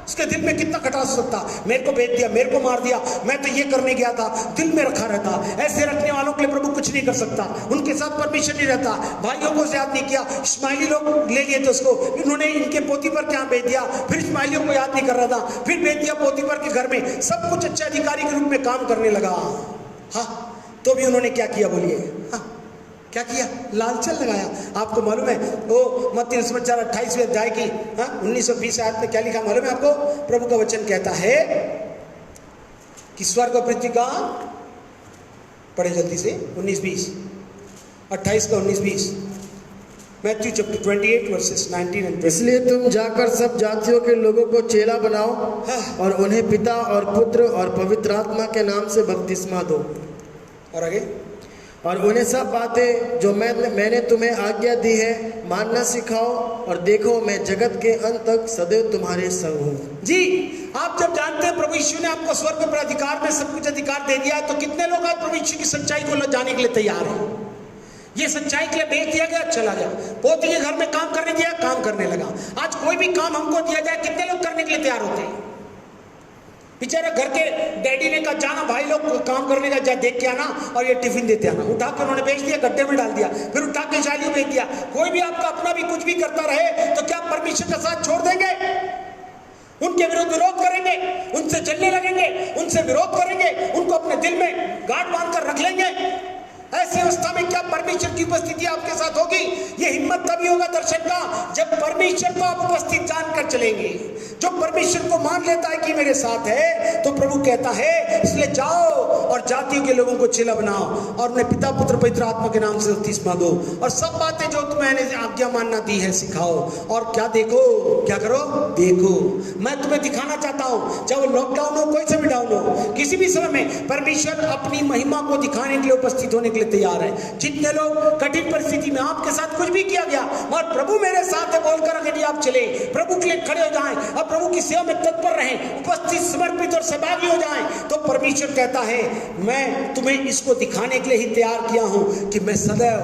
उसके दिल में कितना खटास हो सकता, मेरे को बेच दिया, मेरे को मार दिया, मैं तो ये करने गया था, दिल में रखा रहता। ऐसे रखने वालों के लिए प्रभु कुछ नहीं कर सकता, उनके साथ परमेश्वर नहीं रहता। भाइयों को याद नहीं किया, इस्माइली लोग ले लिए थे उसको, इन्होंने इनके पोतीफर के यहाँ बेच दिया, फिर इस्माइलियों को याद नहीं कर रहा था, फिर बेच दिया पोतीफर के घर में, सब कुछ अच्छे अधिकारी के रूप में काम करने लगा। हाँ, तो भी उन्होंने क्या किया बोलिए? हाँ, क्या किया? लालचन लगाया। आपको मालूम है वो मत्ती समाचार 28वें अध्याय की 19-20 आयत में क्या लिखा मालूम है आपको? प्रभु का वचन कहता है कि स्वर्ग और पृथ्वी का, पढ़े जल्दी से, 19-20, 28 का 19-20, मैथ्यू चैप्टर 28 वर्सेस 19 and 20। इसलिए तुम जाकर सब जातियों के लोगों को चेला बनाओ और उन्हें पिता और पुत्र और पवित्र आत्मा के नाम से बपतिस्मा दो, और आगे, और उन्हें सब बातें जो मैंने तुम्हें आज्ञा दी है मानना सिखाओ, और देखो मैं जगत के अंत तक सदैव तुम्हारे संग हूँ। जी, आप जब जानते हैं प्रभु यीशु ने आपको स्वर्ग पर अधिकार में सब कुछ अधिकार दे दिया, तो कितने लोग आज प्रभु यीशु की सच्चाई को जाने के लिए तैयार हैं? ये सच्चाई के लिए बेच दिया गया, चला गया, पोती के घर में काम करने दिया, काम करने लगा। आज कोई भी काम हमको दिया जाए, कितने लोग करने के लिए तैयार होते हैं? बेचारा घर के डैडी ने कहा जाना भाई लोग काम करने का, जा देख के आना और ये टिफिन देते आना, उठा के उन्होंने बेच दिया, गड्ढे में डाल दिया, फिर उठा के जाली बेच दिया। कोई भी आपका अपना भी कुछ भी करता रहे तो क्या परमेश्वर का साथ छोड़ देंगे? उनके विरुद्ध विरोध करेंगे, उनसे चलने लगेंगे, उनसे विरोध करेंगे, उनको अपने दिल में गांठ बांध कर रख लेंगे। ऐसी अवस्था में क्या परमेश्वर की उपस्थिति आपके साथ होगी? ये हिम्मत तभी होगा दर्शन का जब परमेश्वर को आप उपस्थित जानकर चलेंगे। जो परमेश्वर को मान लेता है कि मेरे साथ है, तो प्रभु कहता है इसलिए जाओ और जातियों के लोगों को चेला बनाओ और उन्हें पिता पुत्र पवित्र आत्मा के नाम से बपतिस्मा दो, और सब बातें जो मैंने आज्ञा मानना दी है सिखाओ। और क्या देखो, क्या करो? देखो, मैं तुम्हें दिखाना चाहता हूँ, चाहे वो लॉकडाउन हो, कोई सा भी डाउन हो, किसी भी समय में परमेश्वर अपनी महिमा को दिखाने के लिए उपस्थित होने के लिए तैयार है। जितने लोग कठिन परिस्थिति में आपके साथ कुछ भी किया गया और प्रभु मेरे साथ है बोलकर यदि आप चले, प्रभु के लिए खड़े हो जाएं और प्रभु की सेवा में तत्पर रहें, उपस्थित समर्पित और सहभागी हो जाएं, तो परमेश्वर कहता है मैं तुम्हें इसको दिखाने के लिए ही तैयार किया हूं कि मैं सदैव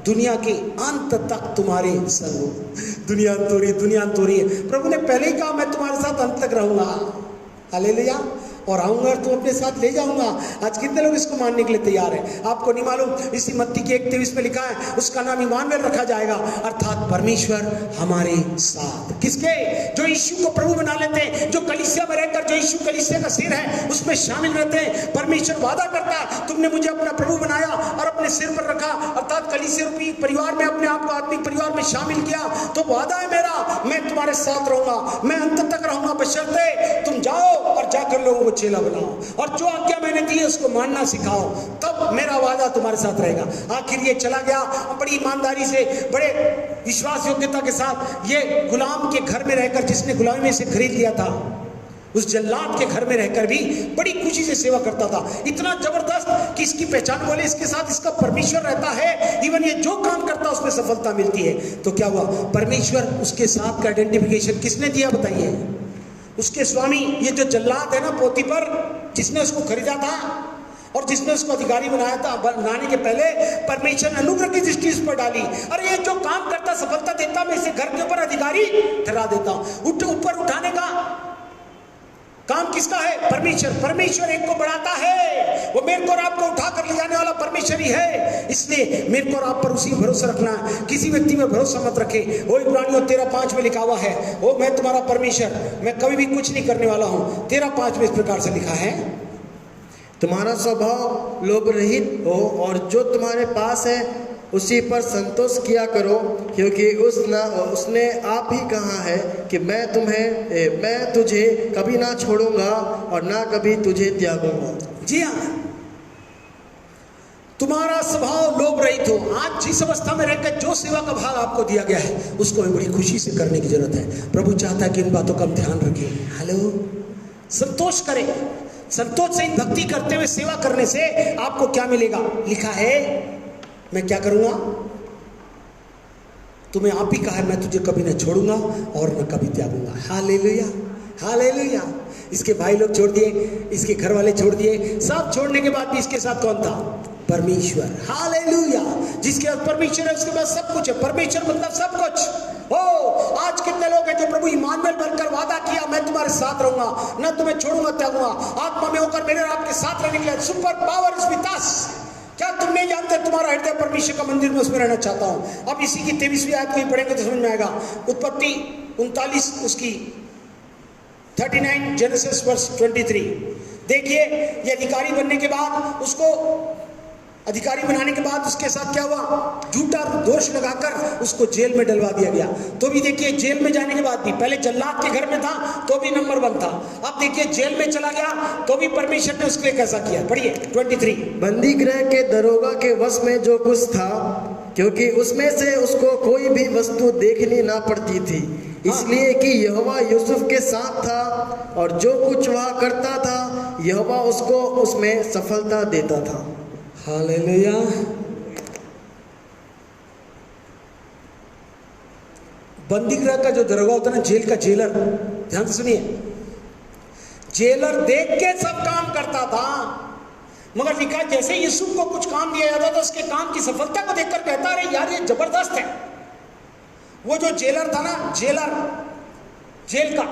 दुनिया के अंत तक तुम्हारे संग हूं। दुनिया तोड़ी है, प्रभु ने पहले ही कहा मैं तुम्हारे साथ अंत तक रहूंगा, हालेलुया, और आऊंगा और तुम अपने साथ ले जाऊंगा। आज कितने लोग इसको मानने के लिए तैयार हैं? आपको नहीं मालूम, इसी मत्ती के 1:23 में लिखा है उसका नाम इमानुएल रखा जाएगा, अर्थात परमेश्वर हमारे साथ। किसके? जो यीशु को प्रभु बना लेते हैं, जो कलीसिया में रहकर, जो यीशु कलीसिया का सिर है उसमें शामिल रहते हैं। परमेश्वर वादा करता है तुमने मुझे अपना प्रभु बनाया और अपने सिर पर रखा, अर्थात कलीसिया रूपी परिवार में अपने आप को आत्मिक परिवार में शामिल किया, तो वादा है मेरा मैं तुम्हारे साथ रहूंगा, मैं अंत तक रहूंगा, बशर्ते तुम जाओ और जाकर लोगों को चेला बनाओ और जो आज्ञा मैंने दी है उसको मानना सिखाओ, तब मेरा वादा तुम्हारे साथ रहेगा। आखिर ये चला गया और बड़ी ईमानदारी से, बड़े विश्वास योग्यता के साथ, ये गुलाम के घर में रहकर, जिसने गुलामी में से खरीद लिया था, उस जल्लाद के घर में रहकर भी बड़ी खुशी से सेवा करता था। इतना जबरदस्त कि इसकी पहचान बोले इसके साथ इसका परमेश्वर रहता है, इवन ये जो काम करता है उसमें सफलता मिलती है। तो क्या हुआ? परमेश्वर उसके साथ का आइडेंटिफिकेशन किसने दिया बताइए? उसके स्वामी, ये जो जल्लाद है ना पोतीफर, जिसने उसको खरीदा था और जिसने उसको अधिकारी बनाया था, बनाने के पहले परमेश्वर ने अनुग्रह की दृष्टि उस पर डाली। अरे ये जो काम करता, सफलता देता, मैं इसे घर के ऊपर अधिकारी ठहरा देता हूं। ऊपर उठाने का काम किसका है? परमेश्वर। परमेश्वर एक को बढ़ाता है, वो मेरे को और आपको उठा कर ले जाने वाला परमेश्वर ही है। इसलिए मेरे को और आप पर उसी भरोसा रखना है, किसी व्यक्ति में भरोसा मत रखे। वो इब्रानियों 13:5 में लिखा हुआ है, वो मैं तुम्हारा परमेश्वर, मैं कभी भी कुछ नहीं करने वाला हूँ। 13:5 में इस प्रकार से लिखा है, तुम्हारा स्वभाव लोभ रहित हो और जो तुम्हारे पास है उसी पर संतोष किया करो, क्योंकि उसने आप ही कहा है कि मैं तुझे कभी ना छोड़ूंगा और ना कभी तुझे त्यागूंगा। जी हाँ, तुम्हारा स्वभाव लोभ रहित हो। आज जिस अवस्था में रहकर जो सेवा का भाग आपको दिया गया है उसको बड़ी खुशी से करने की जरूरत है। प्रभु चाहता है कि इन बातों का हम ध्यान रखें। हेलो, संतोष करें। संतोष से भक्ति करते हुए सेवा करने से आपको क्या मिलेगा? लिखा है मैं क्या करूंगा? तुम्हें आप ही कहा है मैं तुझे कभी न छोड़ूंगा और न कभी त्यागूंगा। Hallelujah, hallelujah. इसके भाई लोग छोड़ दिए, इसके घर वाले छोड़ दिए, सब छोड़ने के बाद भी इसके साथ कौन था? परमेश्वर। हालेलुया। जिसके पास परमेश्वर है उसके पास सब कुछ है। परमेश्वर मतलब सब कुछ। ओ आज कितने लोग हैं जो प्रभु इमानुएल बनकर वादा किया, मैं तुम्हारे साथ रहूंगा, न तुम्हें छोड़ूंगा त्यागूंगा, आत्मा में होकर मेरे और आपके साथ रहने के लिए। Super power is with us. क्या तुम नहीं जानते तुम्हारा हृदय परमेश्वर का मंदिर में उसमें रहना चाहता हूं। अब इसी की 23वीं आयत को पढ़ेंगे तो समझ में आएगा। उत्पत्ति 39 उसकी 39 जेनेसिस वर्स 23। देखिए ये अधिकारी बनने के बाद, उसको अधिकारी बनाने के बाद उसके साथ क्या हुआ, झूठा दोष लगाकर उसको जेल में डलवा दिया गया। तो भी देखिए जेल में जाने के बाद भी, पहले जल्लाद के घर में था तो भी नंबर 1 था, अब देखिए जेल में चला गया तो भी परमेश्वर ने उसके लिए कैसा किया। पढ़िए 23। बंदी गृह के दरोगा के वश में जो कुछ था, क्योंकि उसमें से उसको कोई भी वस्तु देखनी ना पड़ती थी, इसलिए कि यहोवा यूसुफ के साथ था, और जो कुछ वह करता था यहोवा उसको उसमें सफलता देता था। हालेलुया। बंदी गृह का जो दरोगा होता है ना, जेल का जेलर, ध्यान से सुनिए, जेलर देख के सब काम करता था, मगर लिखा जैसे यूसुफ को कुछ काम दिया जाता तो उसके काम की सफलता को देखकर कहता अरे यार ये जबरदस्त है। वो जो जेलर था ना, जेलर जेल का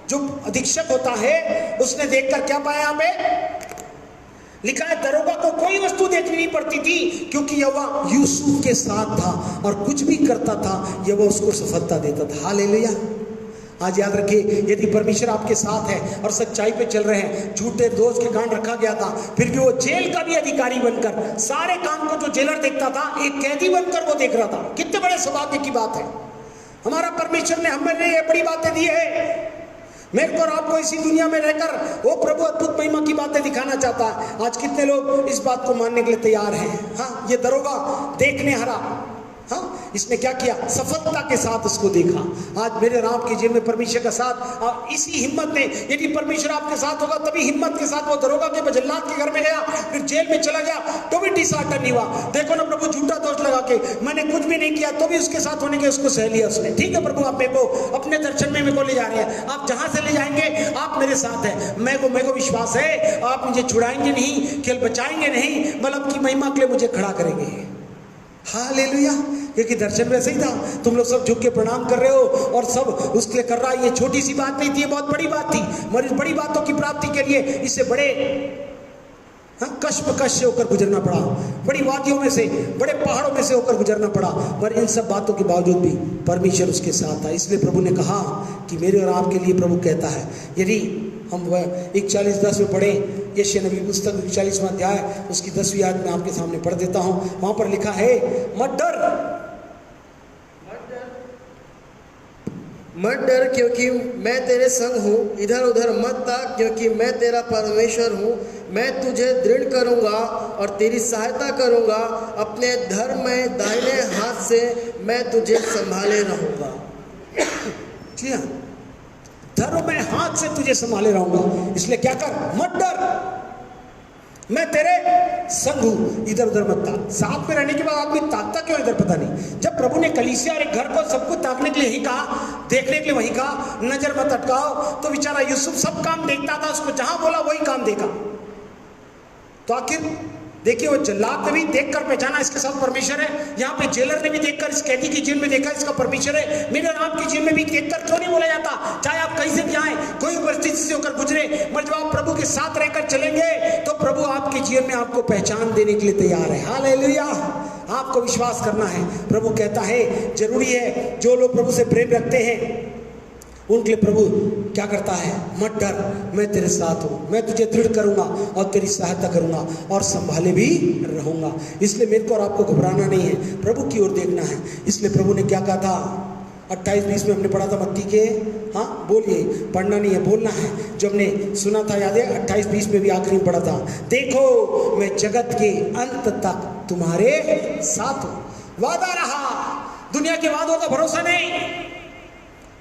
जो अधीक्षक होता है, उसने देखकर क्या पाया, यहाँ पे लिखा है दरोगा को कोई वस्तु देखनी नहीं पड़ती थी, क्योंकि यहोवा यूसुफ के साथ था और कुछ भी करता था यहोवा उसको सफलता देता था। हालेलुया। आज याद रखिए, यदि परमेश्वर आपके साथ है और सच्चाई पे चल रहे हैं, झूठे दोष के कांड रखा गया था, फिर भी वो जेल का भी अधिकारी बनकर सारे काम को जो जेलर देखता था, एक कैदी बनकर वो देख रहा था। कितने बड़े सौभाग्य की बात है। हमारा परमेश्वर ने हमें ये बड़ी बातें दी है। मेरे को और आपको इसी दुनिया में रहकर वो प्रभु अद्भुत महिमा की बातें दिखाना चाहता है। आज कितने लोग इस बात को मानने के लिए तैयार हैं। हाँ, ये दरोगा देखने हरा, हाँ, इसने क्या किया, सफलता के साथ उसको देखा। आज मेरे और आपके जीवन में परमेश्वर का साथ, और इसी हिम्मत ने, यदि परमेश्वर आपके साथ होगा तभी हिम्मत के साथ वो दरोगा के जल्लाद के घर में गया, फिर जेल में चला गया तो भी डिसऑर्डर नहीं हुआ। देखो ना, प्रभु झूठा दोष लगा के मैंने कुछ भी नहीं किया तो भी उसके साथ होने के उसको सह लिया उसने। ठीक है प्रभु, आप मेरे को अपने दर्शन में मेरे को ले जा रहे हैं, आप जहां से ले जाएंगे आप मेरे साथ हैं। मेरे को विश्वास है आप मुझे छुड़ाएंगे नहीं, केवल बचाएंगे नहीं, बल्कि की महिमा के लिए मुझे खड़ा करेंगे। हालेलुया। क्योंकि दर्शन वैसे ही था, तुम लोग सब झुक के प्रणाम कर रहे हो और सब उसके लिए कर रहा है। ये छोटी सी बात नहीं थी, ये बहुत बड़ी बात थी। मगर इस बड़ी बातों की प्राप्ति के लिए इससे बड़े कष्ट से होकर गुजरना पड़ा, बड़ी वादियों में से, बड़े पहाड़ों में से होकर गुजरना पड़ा। पर इन सब बातों के बावजूद भी परमेश्वर उसके साथ था। इसलिए प्रभु ने कहा कि मेरे और आपके लिए प्रभु कहता है, यदि हम 41:10 में पढ़ें, यशायाह नबी पुस्तक 41वां अध्याय उसकी 10वीं आयत में आपके सामने पढ़ देता हूं। वहां पर लिखा है, मत डर क्योंकि मैं तेरे संग हूँ, इधर उधर मत ताक क्योंकि मैं तेरा परमेश्वर हूँ। मैं तुझे दृढ़ करूँगा और तेरी सहायता करूँगा, अपने धर्म में दाहिने हाथ से मैं तुझे संभाले रहूँगा। जी हाँ, धर्म में हाथ से तुझे संभाले रहूंगा। इसलिए क्या कर, मत डर, मैं तेरे संग हूं, इधर उधर मत ताक। साथ में रहने के बाद आदमी ताकता क्यों इधर, पता नहीं। जब प्रभु ने कलीसिया और एक घर को सब कुछ ताकने के लिए ही कहा, देखने के लिए वही कहा, नजर मत अटकाओ, तो बेचारा यूसुफ सब काम देखता था, उसको जहां बोला वही काम देखा। तो आखिर देखिए, वो जल्लाद ने भी देखकर पहचाना इसके साथ परमेश्वर है। यहाँ पे जेलर ने भी देखकर, इस कैदी की जेल में देखा इसका परमेश्वर है। मेरे और आपकी जेल में भी देखकर क्यों नहीं बोला जाता, चाहे आप कहीं से भी आए, कोई परिस्थिति से होकर गुजरे, मगर जब आप प्रभु के साथ रहकर चलेंगे तो प्रभु आपके जीवन में आपको पहचान देने के लिए तैयार है। हालेलुया। आपको विश्वास करना है। प्रभु कहता है, जरूरी है जो लोग प्रभु से प्रेम रखते हैं उनके लिए प्रभु क्या करता है, मत डर, मैं तेरे साथ हूँ, मैं तुझे दृढ़ करूंगा और तेरी सहायता करूंगा और संभाले भी रहूंगा। इसलिए मेरे को और आपको घबराना नहीं है, प्रभु की ओर देखना है। इसलिए प्रभु ने क्या कहा था, 28-20 में हमने पढ़ा था मत्ती के, हाँ बोलिए, पढ़ना नहीं है बोलना है। जो हमने सुना था याद है, 28-20 में भी आखिरी में पढ़ा था, देखो मैं जगत के अंत तक तुम्हारे साथ हूँ। वादा रहा, दुनिया के वादों का भरोसा नहीं,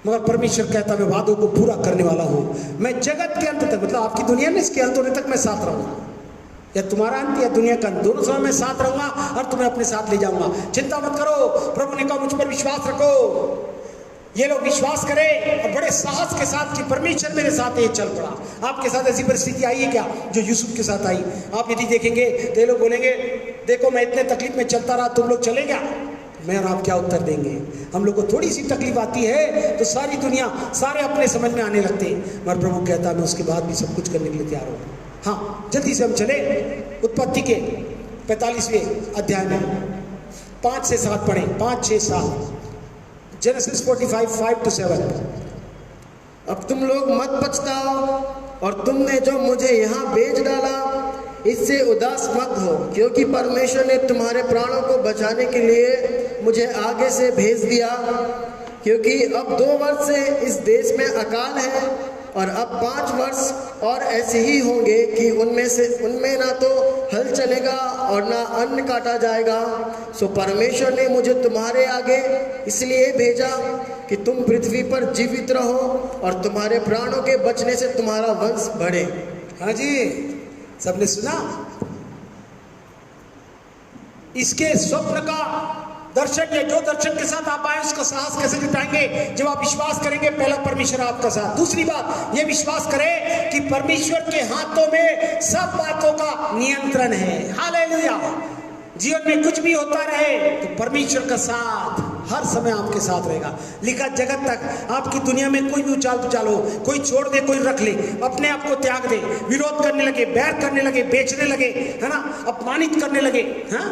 मगर परमेश्वर कहता मैं वादों को पूरा करने वाला हूं। मैं जगत के अंत तक, मतलब आपकी दुनिया में इसके अंत होने तक मैं साथ रहूंगा, या तुम्हारा अंत या दुनिया का अंत, दोनों समय मैं साथ रहूंगा और तुम्हें अपने साथ ले जाऊंगा। चिंता मत करो। प्रभु ने कहा मुझ पर विश्वास रखो। ये लोग विश्वास करें और बड़े साहस के साथ कि परमेश्वर मेरे साथ ये चल पड़ा। आपके साथ ऐसी परिस्थिति आई है क्या जो यूसुफ के साथ आई? आप यदि देखेंगे तो ये लोग बोलेंगे, देखो मैं इतने तकलीफ में चलता रहा, तुम लोग चले क्या? मैं और आप क्या उत्तर देंगे? हम लोग को थोड़ी सी तकलीफ आती है तो सारी दुनिया, सारे अपने समझ में आने लगते हैं, मगर प्रभु कहता है मैं उसके बाद भी सब कुछ करने के लिए तैयार हूँ। हाँ, जल्दी से हम चले उत्पत्ति के 45वें अध्याय में 5 से 7 पढ़े, 5, 6, 7। Genesis 45, 5 to 7। अब तुम लोग मत पछताओ और तुमने जो मुझे यहाँ बेच डाला इससे उदास मत हो, क्योंकि परमेश्वर ने तुम्हारे प्राणों को बचाने के लिए मुझे आगे से भेज दिया। क्योंकि अब 2 वर्ष से इस देश में अकाल है और अब 5 वर्ष और ऐसे ही होंगे कि उनमें ना तो हल चलेगा और ना अन्न काटा जाएगा। सो परमेश्वर ने मुझे तुम्हारे आगे इसलिए भेजा कि तुम पृथ्वी पर जीवित रहो और तुम्हारे प्राणों के बचने से तुम्हारा वंश बढ़े। हाँ जी, सबने सुना? इसके स्वप्न का दर्शन, या जो दर्शन के साथ आप आए उसका साहस कैसे जुटाएंगे? जब आप विश्वास करेंगे पहला परमेश्वर आपका साथ। दूसरी बात ये विश्वास करें कि परमेश्वर के हाथों में सब बातों का नियंत्रण है। हालेलुया। जीवन में कुछ भी होता रहे तो परमेश्वर का साथ हर समय आपके साथ रहेगा। लिखा जगत तक आपकी दुनिया में कोई भी उछाल पुछाल हो, कोई छोड़ दे कोई रख ले, अपने आप को त्याग दे, विरोध करने लगे, बैर करने लगे, बेचने लगे, है ना, अपमानित करने लगे, हाँ,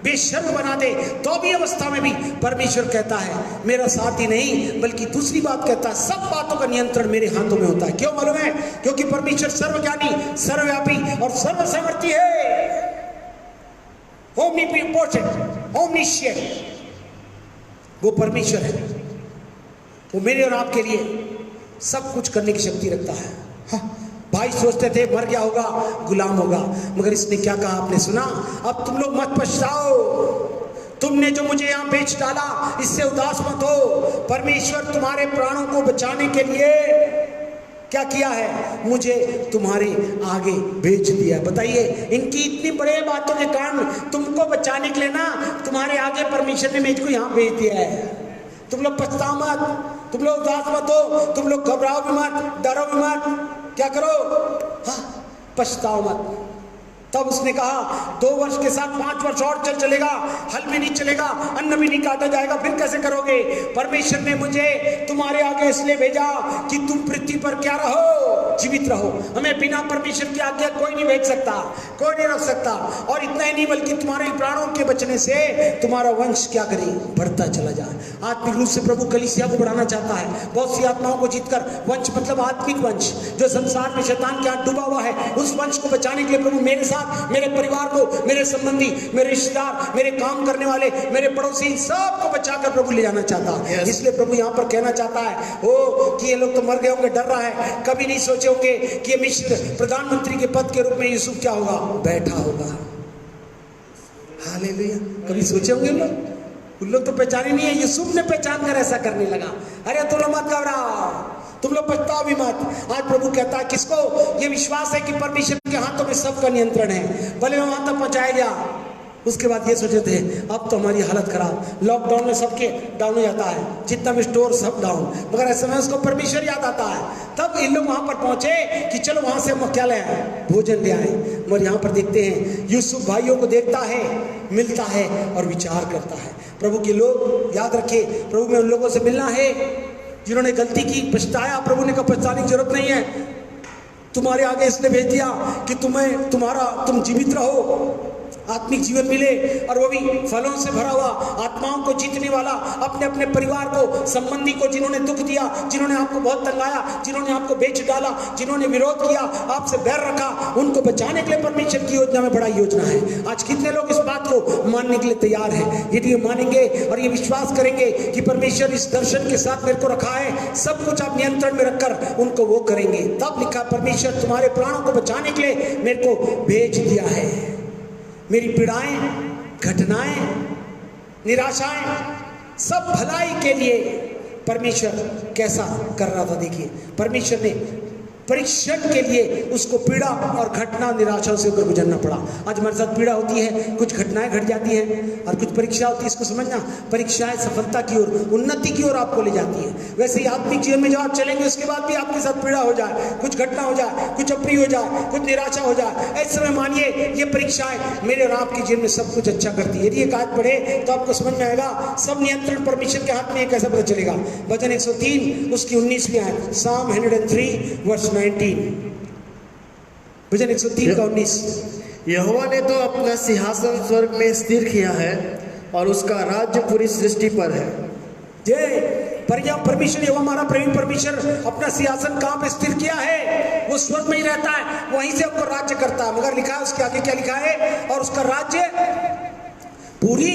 बेशर्म बना दे, तो भी अवस्था में भी परमेश्वर कहता है मेरा साथ ही नहीं बल्कि दूसरी बात कहता है सब बातों का नियंत्रण मेरे हाथों में होता है। क्यों मालूम है? क्योंकि परमेश्वर सर्वज्ञानी, सर्वव्यापी और सर्वसामर्थी है। ओमनीपोटेंट, ओमनिशिएंट, वो परमेश्वर है। वो मेरे और आपके लिए सब कुछ करने की शक्ति रखता है। हाँ, भाई सोचते थे मर गया होगा, गुलाम होगा, मगर इसने क्या कहा आपने सुना? अब तुम लोग मत पछताओ, तुमने जो मुझे यहाँ बेच डाला इससे उदास मत हो। परमेश्वर तुम्हारे प्राणों को बचाने के लिए क्या किया है? मुझे तुम्हारे आगे भेज दिया। बताइए, इनकी इतनी बड़े बातों के कारण तुमको बचाने के लिए ना तुम्हारे आगे परमेश्वर ने मुझको यहाँ भेज दिया है। तुम लोग पछताओ मत, तुम लोग उदास मत हो, तुम लोग घबराओ भी मत, डरो भी मत, क्या करो? हाँ, पछताओ मत। तब उसने कहा 2 वर्ष के साथ 5 वर्ष और चलेगा, हल भी नहीं चलेगा, अन्न भी नहीं काटा जाएगा, फिर कैसे करोगे? परमेश्वर ने मुझे तुम्हारे आगे इसलिए भेजा कि तुम पृथ्वी पर क्या रहो, जीवित रहो। हमें बिना परमेश्वर की आज्ञा कोई नहीं भेज सकता, कोई नहीं रख सकता। और इतना ही नहीं बल्कि तुम्हारे प्राणों के बचने से तुम्हारा वंश क्या करे? बढ़ता चला जाए। आत्मिक रूप से प्रभु कलीसिया को बढ़ाना चाहता है, बहुत सी आत्माओं को जीतकर। वंश मतलब आत्मिक वंश जो संसार में शैतान के हाथ डूबा हुआ है, उस वंश को बचाने के लिए प्रभु मेरे साथ, मेरे परिवार को, मेरे संबंधी, मेरे रिश्तेदार, मेरे काम करने वाले, मेरे पड़ोसी, सबको बचाकर प्रभु ले जाना चाहता है। इसलिए प्रभु यहाँ पर कहना चाहता है कि ये लोग तो मर गए होंगे, डर रहा है, कभी नहीं सोचे होंगे कि मिस्र प्रधानमंत्री के पद के रूप में यूसुफ क्या होगा? बैठा होगा। हालेलुया। कभी सोचे होंगे उन लोग तो पहचाने नहीं है, यूसुफ ने पहचान कर ऐसा करने लगा। अरे तुम लोग मत घबराओ, तुम लोग पछताओ भी मत। आज प्रभु कहता है किसको? ये विश्वास है कि परमेश्वर के हाथों में सबका नियंत्रण है। भले वहां तक पहुंचाया गया, उसके बाद ये सोचे थे अब तो हमारी हालत खराब, लॉकडाउन में सबके डाउन हो जाता है, जितना भी स्टोर सब डाउन, मगर ऐसे में उसको परमेश्वर याद आता है। तब इन लोग वहां पर पहुंचे कि चलो वहां से हम क्या ले आए? भोजन ले आए। मगर यहाँ पर देखते हैं यूसुफ भाइयों को देखता है, मिलता है और विचार करता है। प्रभु के लोग याद रखे, प्रभु में उन लोगों से मिलना है जिन्होंने गलती की, पछताया। प्रभु ने कहा पछताने की जरूरत नहीं है, तुम्हारे आगे इसने भेज दिया कि तुम जीवित रहो, आत्मिक जीवन मिले, और वो भी फलों से भरा हुआ, आत्माओं को जीतने वाला, अपने अपने परिवार को, संबंधी को जिन्होंने दुख दिया, जिन्होंने आपको बहुत तंगाया, जिन्होंने आपको बेच डाला, जिन्होंने विरोध किया, आपसे बैर रखा, उनको बचाने के लिए परमेश्वर की योजना में बड़ा योजना है। आज कितने लोग इस बात को मानने के लिए तैयार हैं? यदि मानेंगे और ये विश्वास करेंगे कि परमेश्वर इस दर्शन के साथ मेरे को रखा है, सब कुछ आप नियंत्रण में रखकर उनको वो करेंगे। तब लिखा परमेश्वर तुम्हारे प्राणों को बचाने के लिए मेरे को भेज दिया है। मेरी पीड़ाएं, घटनाएं, निराशाएं, सब भलाई के लिए परमेश्वर कैसा कर रहा था। देखिए, परमेश्वर ने परीक्षण के लिए उसको पीड़ा और घटना निराशा से होकर गुजरना पड़ा। आज हमारे साथ पीड़ा होती है, कुछ घटनाएं घट जाती हैं और कुछ परीक्षा होती है। इसको समझना, परीक्षाएं सफलता की ओर, उन्नति की ओर आपको ले जाती है। वैसे ही आत्मिक जीवन में जब आप चलेंगे उसके बाद भी आपके साथ पीड़ा हो जाए, कुछ घटना हो जाए, कुछ अप्रिय हो जाए, कुछ निराशा हो जाए, ऐसे समय मानिए ये परीक्षाएं मेरे और आपके जीवन में सब कुछ अच्छा करती है। यदि एक आयत पढ़े तो आपको समझ में आएगा सब नियंत्रण परमेश्वर के हाथ में, कैसा पता चलेगा। वचन 103 उसकी 19वीं आयत, Psalm 103 वर्स 19, वचन 103 का 19। यहोवा ने तो अपना सिंहासन स्वर्ग में स्थिर किया है और उसका राज्य पूरी सृष्टि पर है। जय परमेश्वर, यहोवा हमारा प्रेमी परमेश्वर अपना सिंहासन कहाँ पे स्थिर किया है? वो स्वर्ग में ही रहता है, वहीं से आपको राज्य करता है। मगर लिखा है उसके आगे क्या लिखा है? और उसका राज्य पूरी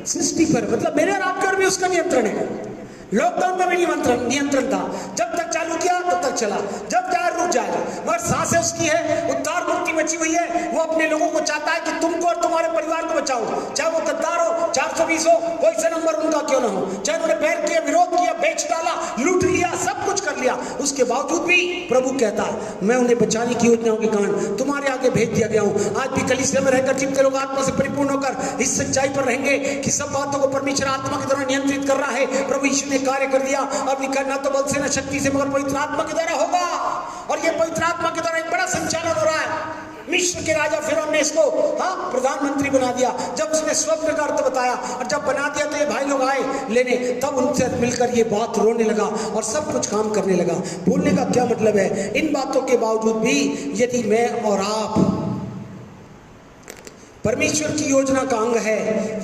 सृष्टि पर, मतलब मेरे और आपके ऊपर भी उसका नियंत्रण है। लॉकडाउन में भी नियंत्रण था, जब तक चालू किया तब तक चला, जब जाए रुक जाएगा। मगर सांसें उसकी है, उद्धार मुक्ति बची हुई है। वो अपने लोगों को चाहता है कि तुमको और तुम्हारे परिवार को बचाओ, चाहे वो गद्दार हो, 420 हो, कोई सा नंबर उनका क्यों ना हो, चाहे उन्होंने बैर किया, विरोध किया, बेच डाला, लूट लिया, सब कुछ कर लिया, उसके बावजूद भी प्रभु कहता है मैं उन्हें बचाने की योजनाओं के कारण तुम्हारे आगे भेज दिया गया हूँ। आज भी कलीसिया में रहकर जितने लोग आत्मा से परिपूर्ण होकर इस सच्चाई पर रहेंगे कि सब बातों को परमेश्वर आत्मा की तरह नियंत्रित कर रहा है, प्रभु यीशु ने कार्य कर दिया। अब लिखा ना तो बल से ना शक्ति से मगर पवित्र आत्मा के द्वारा होगा, और ये पवित्र आत्मा के द्वारा एक बड़ा संचालन हो रहा है। मिस्र के राजा फिरौन ने इसको प्रधानमंत्री बना दिया। जब उसने स्वप्न का अर्थ बताया और जब बना दिया तो ये भाई लोग आए लेने, तब उनसे मिलकर ये बात रोने लगा और सब कुछ काम करने लगा। बोलने का क्या मतलब है? इन बातों के बावजूद भी यदि मैं और आप परमेश्वर की योजना का अंग है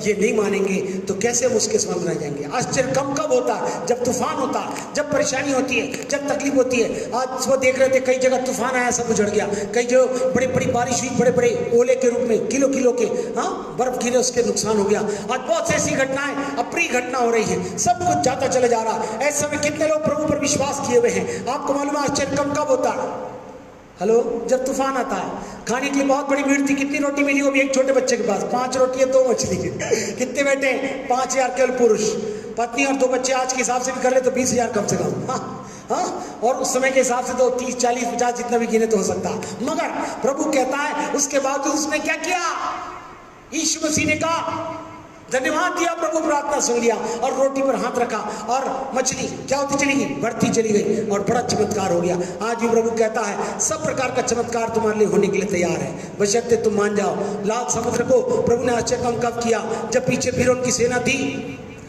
ये नहीं मानेंगे तो कैसे हम उसके समान बनाए जाएंगे? आश्चर्य कब होता है? जब तूफान होता है, जब परेशानी होती है, जब तकलीफ होती है। आज वो देख रहे थे कई जगह तूफान आया, सब उजड़ गया। कई जो बड़ी बड़ी बारिश हुई, बड़े बड़े ओले के रूप में किलो के बर्फ गिरे, उसके नुकसान हो गया। आज बहुत सी ऐसी घटनाएं, अप्रिय घटना हो रही है, सब कुछ जाता चले जा रहा है। ऐसे में कितने लोग प्रभु पर विश्वास किए हुए हैं? आपको मालूम है आश्चर्य कब होता है? हेलो, जब तूफान आता है। खाने के लिए बहुत बड़ी भीड़ थी, कितनी रोटी मिली? वो भी एक छोटे बच्चे के पास 5 रोटी है 2 मछली के। कितने बैठे? 5000 केवल पुरुष, पत्नी और 2 बच्चे। आज के हिसाब से भी कर ले तो 20,000 कम से कम। और उस समय के हिसाब से तो 30, 40, 50 जितना भी गिने तो हो सकता। मगर प्रभु कहता है उसके बावजूद उसने क्या किया? यीशु मसीह ने कहा धन्यवाद दिया, प्रभु प्रार्थना सुन लिया और रोटी पर हाथ रखा और मछली क्या होती चली गई? बढ़ती चली गई और बड़ा चमत्कार हो गया। आज भी प्रभु कहता है सब प्रकार का चमत्कार तुम्हारे लिए होने के लिए तैयार है, बशर्ते तुम मान जाओ। लाल समुद्र को प्रभु ने आश्चर्य कब किया? जब पीछे फिरौन की सेना थी,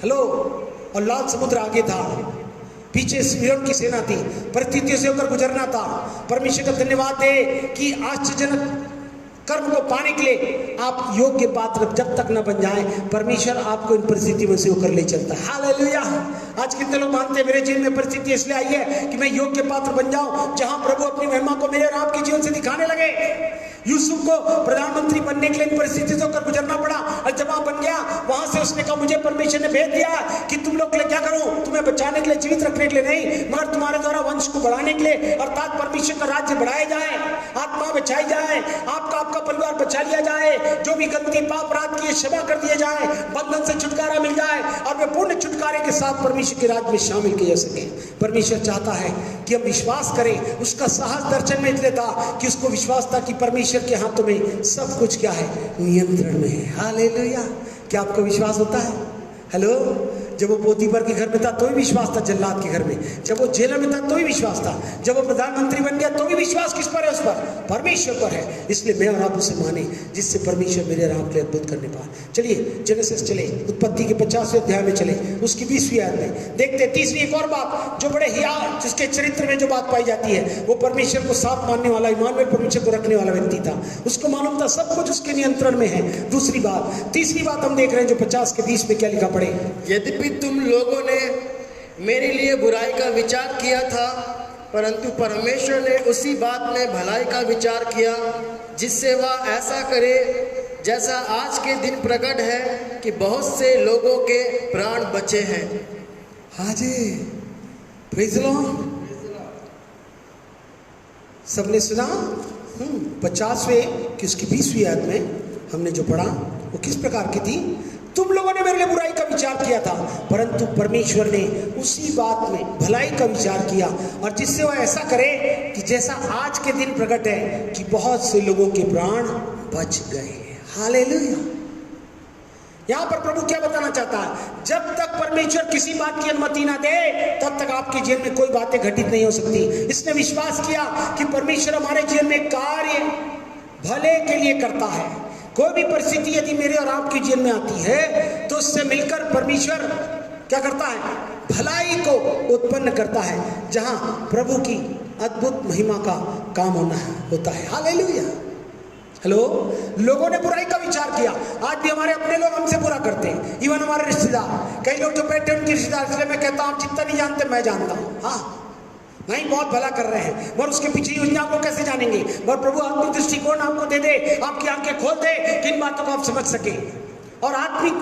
हेलो, और लाल समुद्र आगे था, पीछे फिरौन की सेना थी, परिस्थितियों से होकर गुजरना था। परमेश्वर का धन्यवाद है कि आश्चर्यजनक कर्म को पाने के लिए आप योग्य पात्र जब तक न बन जाए, परमेश्वर आपको इन परिस्थितियों में से होकर ले चलता है। हालेलुया। आज कितने लोग मानते हैं मेरे जीवन में परिस्थिति इसलिए आई है कि मैं योग्य पात्र बन जाऊं, जहां प्रभु अपनी महिमा को मेरे और आपके जीवन से दिखाने लगे। यूसुफ को प्रधानमंत्री बनने के लिए परिस्थिति से होकर गुजरना पड़ा और जब वहां बन गया, वहां से उसने कहा मुझे परमेश्वर ने भेज दिया कि तुम लोग के लिए क्या करूं? तुम्हें बचाने के लिए, जीवित रखने के लिए नहीं, मगर तुम्हारे द्वारा वंश को बढ़ाने के लिए, अर्थात परमेश्वर का राज्य बढ़ाया जाए, आत्मा बचाई जाए, आपका परिवार बचा लिया जाए, जो भी गलती पाप रात की क्षमा कर दिए जाए, बंधन से छुटकारा मिल जाए और वे पूर्ण छुटकारे के साथ परमेश्वर के राज्य में शामिल किए जा सके। परमेश्वर चाहता है कि हम विश्वास करें। उसका साहस दर्शन में इसलिए था कि उसको विश्वास था कि परमेश्वर के हाथों में सब कुछ क्या है? नियंत्रण में है। हालेलुया। क्या आपको विश्वास होता है? हेलो, जब वो पोतीपर के घर में था तो भी विश्वास था, जल्लाद के घर में, जब वो जेल में था तो भी विश्वास था, जब वो प्रधानमंत्री बन गया तो भी विश्वास किस पर है? उस पर, परमेश्वर पर है। इसलिए मैं और आप उसे माने जिससे परमेश्वर मेरे राम के अद्भुत करने पाए। चलिए जेनेसिस चले, उत्पत्ति के 50वें अध्याय में चले, उसकी 20वीं आयत में देखते 30वीं एक और बात जो बड़े हिया, जिसके चरित्र में जो बात पाई जाती है, वो परमेश्वर को साथ मानने वाला, ईमान में परमेश्वर को रखने वाला व्यक्ति था। उसको मालूम था सब कुछ उसके नियंत्रण में है। दूसरी बात, तीसरी बात हम देख रहे हैं जो 50 के 20 में क्या लिखा पड़े? यद्यपि तुम लोगों ने मेरे लिए बुराई का विचार किया था, परंतु परमेश्वर ने उसी बात में भलाई का विचार किया, जिससे वह ऐसा करे जैसा आज के दिन प्रकट है कि बहुत से लोगों के प्राण बचे हैं। हाँ जी, प्रेज़ द लॉर्ड। सबने सुना 50वें कि उसकी 20वीं आयत में हमने जो पढ़ा वो किस प्रकार की थी? तुम लोगों ने मेरे लिए बुराई का विचार किया था, परंतु परमेश्वर ने उसी बात में भलाई का विचार किया, और जिससे वह ऐसा करे कि जैसा आज के दिन प्रकट है कि बहुत से लोगों के प्राण बच गए। हालेलुया। यहां पर प्रभु क्या बताना चाहता है? जब तक परमेश्वर किसी बात की अनुमति ना दे तब तक आपके जीवन में कोई बातें घटित नहीं हो सकती। इसने विश्वास किया कि परमेश्वर हमारे जीवन में कार्य भले के लिए करता है। कोई भी परिस्थिति यदि मेरे और आपके जीवन में आती है तो उससे मिलकर परमेश्वर क्या करता है? भलाई को उत्पन्न करता है, जहां प्रभु की अद्भुत महिमा का काम होता है। हालेलुया। हेलो, लोगों ने बुराई का विचार किया। आज भी हमारे अपने लोग हमसे बुरा करते हैं, इवन हमारे रिश्तेदार। कई लोग जो बैठे उनके रिश्तेदार, इसलिए मैं कहता हूं जितना नहीं जानते मैं जानता हूं। हाँ, नहीं, बहुत भला कर रहे हैं, मगर उसके पीछे योजना को कैसे जानेंगे? मगर प्रभु आत्मिक दृष्टिकोण आपको दे दे, आपकी आंखें खोल दे कि इन बातों को आप समझ सके, और आत्मिक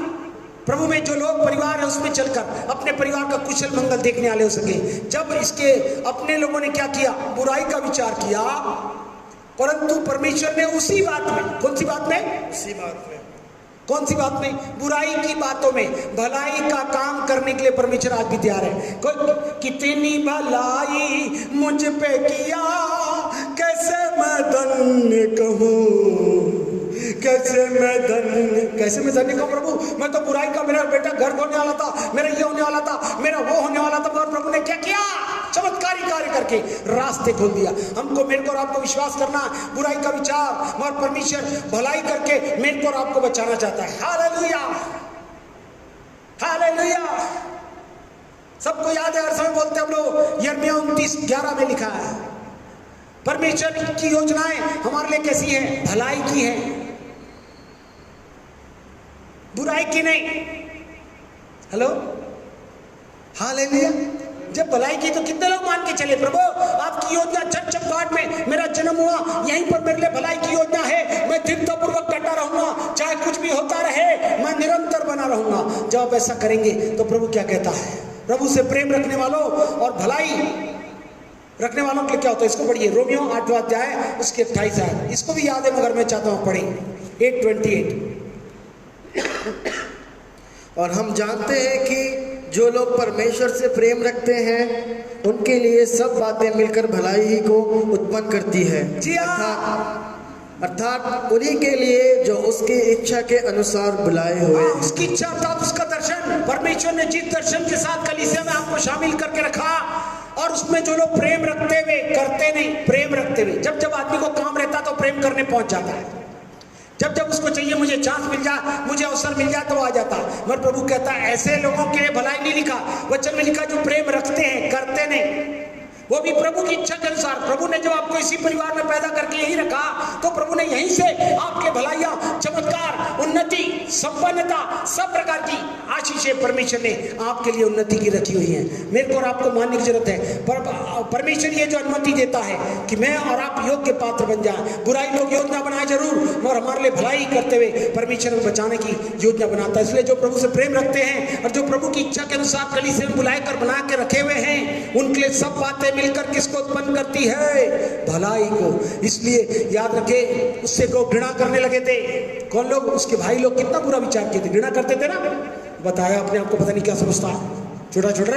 प्रभु में जो लोग परिवार है उसमें चलकर अपने परिवार का कुशल मंगल देखने वाले हो सके। जब इसके अपने लोगों ने क्या किया? बुराई का विचार किया, परंतु परमेश्वर ने उसी बात में, कौन सी बात में? उसी बात में, कौन सी बात में? बुराई की बातों में भलाई का काम करने के लिए परमेश्वर आज भी तैयार है। कोई कितनी भलाई मुझ पे किया, कैसे मैं धन्य कहूँ, कैसे मैं धन्य कहूँ प्रभु। मैं तो बुराई का, मेरा बेटा घर होने वाला था, मेरा ये होने वाला था, मेरा वो होने वाला था, मगर प्रभु ने क्या किया? चमत्कारी कार्य करके रास्ते खोल दिया। हमको, मेरे को और आपको विश्वास करना, बुराई का विचार, मगर परमेश्वर भलाई करके मेरे को और आपको बचाना चाहता है। Hallelujah, hallelujah. सबको याद है, हर समय बोलते हम लोग, यिर्मयाह 29:11 में लिखा है, परमेश्वर की योजनाएं हमारे लिए कैसी है? भलाई की है, बुराई की नहीं। Hello, hallelujah. जब भलाई की तो कितने लोग मान के चले, प्रभु आपकी योजना चकचकाहट में मेरा जन्म हुआ, यहीं पर मेरे लिए भलाई की योजना है, मैं दृढ़तापूर्वक करता रहूंगा, चाहे कुछ भी होता रहे, मैं निरंतर बना रहूंगा। जब आप ऐसा करेंगे तो प्रभु क्या कहता है? प्रभु से प्रेम रखने वालों और भलाई रखने वालों के लिए क्या होता है? इसको पढ़िए, रोमियो 8वां अध्याय उसके 28 आयत। इसको भी याद है, मगर मैं चाहता हूं पढ़ें 8:28। और हम जानते हैं कि जो लोग परमेश्वर से प्रेम रखते हैं उनके लिए सब बातें मिलकर भलाई ही को उत्पन्न करती है। जी हाँ, अर्थात उन्हीं के लिए जो उसकी इच्छा के अनुसार बुलाए हुए। उसकी इच्छा अर्थात उसका दर्शन। परमेश्वर ने जिस दर्शन के साथ कलीसिया में आपको शामिल करके रखा, और उसमें जो लोग प्रेम रखते हुए, करते नहीं, प्रेम रखते हुए, जब जब आदमी को काम रहता तो प्रेम करने पहुंच जाता है। जब जब उसको चाहिए मुझे चांस मिल जाए, मुझे अवसर मिल जाए, तो आ जाता। मगर प्रभु कहता है ऐसे लोगों के भलाई नहीं लिखा, वचन में लिखा जो प्रेम रखते हैं, करते नहीं, वो भी प्रभु की इच्छा के अनुसार। प्रभु ने जब आपको इसी परिवार में पैदा करके यही रखा, तो प्रभु ने यहीं से आपके भलाइयां, चमत्कार, उन्नति, संपन्नता, सब प्रकार की आशीषें परमेश्वर ने आपके लिए उन्नति की रखी हुई है। मेरे को और आपको मानने की जरूरत है, परमेश्वर ये जो अनुमति देता है कि मैं और आप योग्य पात्र बन जाए। बुराई लोग योजना बनाए जरूर, मगर हमारे लिए भलाई करते हुए परमेश्वर को बचाने की योजना बनाता है। इसलिए जो प्रभु से प्रेम रखते हैं और जो प्रभु की इच्छा के अनुसार कलीसिया में बुलाकर बना के रखे हुए हैं, उनके लिए सब बातें मिलकर किसको उत्पन्न करती है? भलाई को। इसलिए याद रखे, उससे को घृणा करने लगे थे। कौन लोग? उसके भाई लोग कितना बुरा विचार किए थे, घृणा करते थे ना। बताया अपने आप को पता नहीं क्या समझता, छोटा छोटा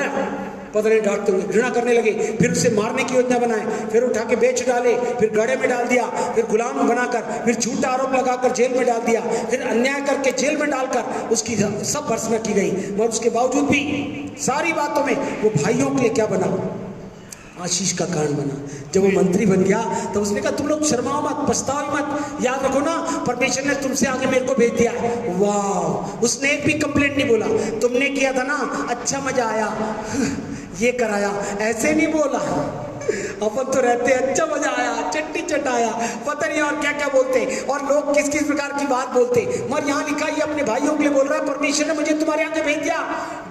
पता नहीं, डांटते हुए घृणा करने लगे। फिर उसे मारने की योजना बनाए, फिर उठा के बेच डाले, फिर गड़े में डाल दिया, फिर गुलाम बनाकर, फिर झूठा आरोप लगाकर जेल में डाल दिया, फिर अन्याय करके जेल में डालकर उसकी सब भर्त्सना की गई। मगर उसके बावजूद भी सारी बातों में वो भाइयों के लिए क्या बना? आशीष का कारण बना। जब वो मंत्री बन गया तो उसने कहा तुम लोग शर्माओ मत, पछताओ मत, याद रखो ना परमेश्वर ने तुमसे आगे मेरे को भेज दिया। वाह, उसने एक भी कंप्लेंट नहीं बोला। तुमने किया था ना, अच्छा मजा आया, ये कराया, ऐसे नहीं बोला। अपन तो रहते अच्छा मजा आया, चट्टी चटाया, पता नहीं और क्या क्या बोलते, और लोग किस किस प्रकार की बात बोलते। मगर यहाँ लिखा, ये अपने भाइयों के लिए बोल रहा है, परमेश्वर ने मुझे तुम्हारे आगे भेज दिया,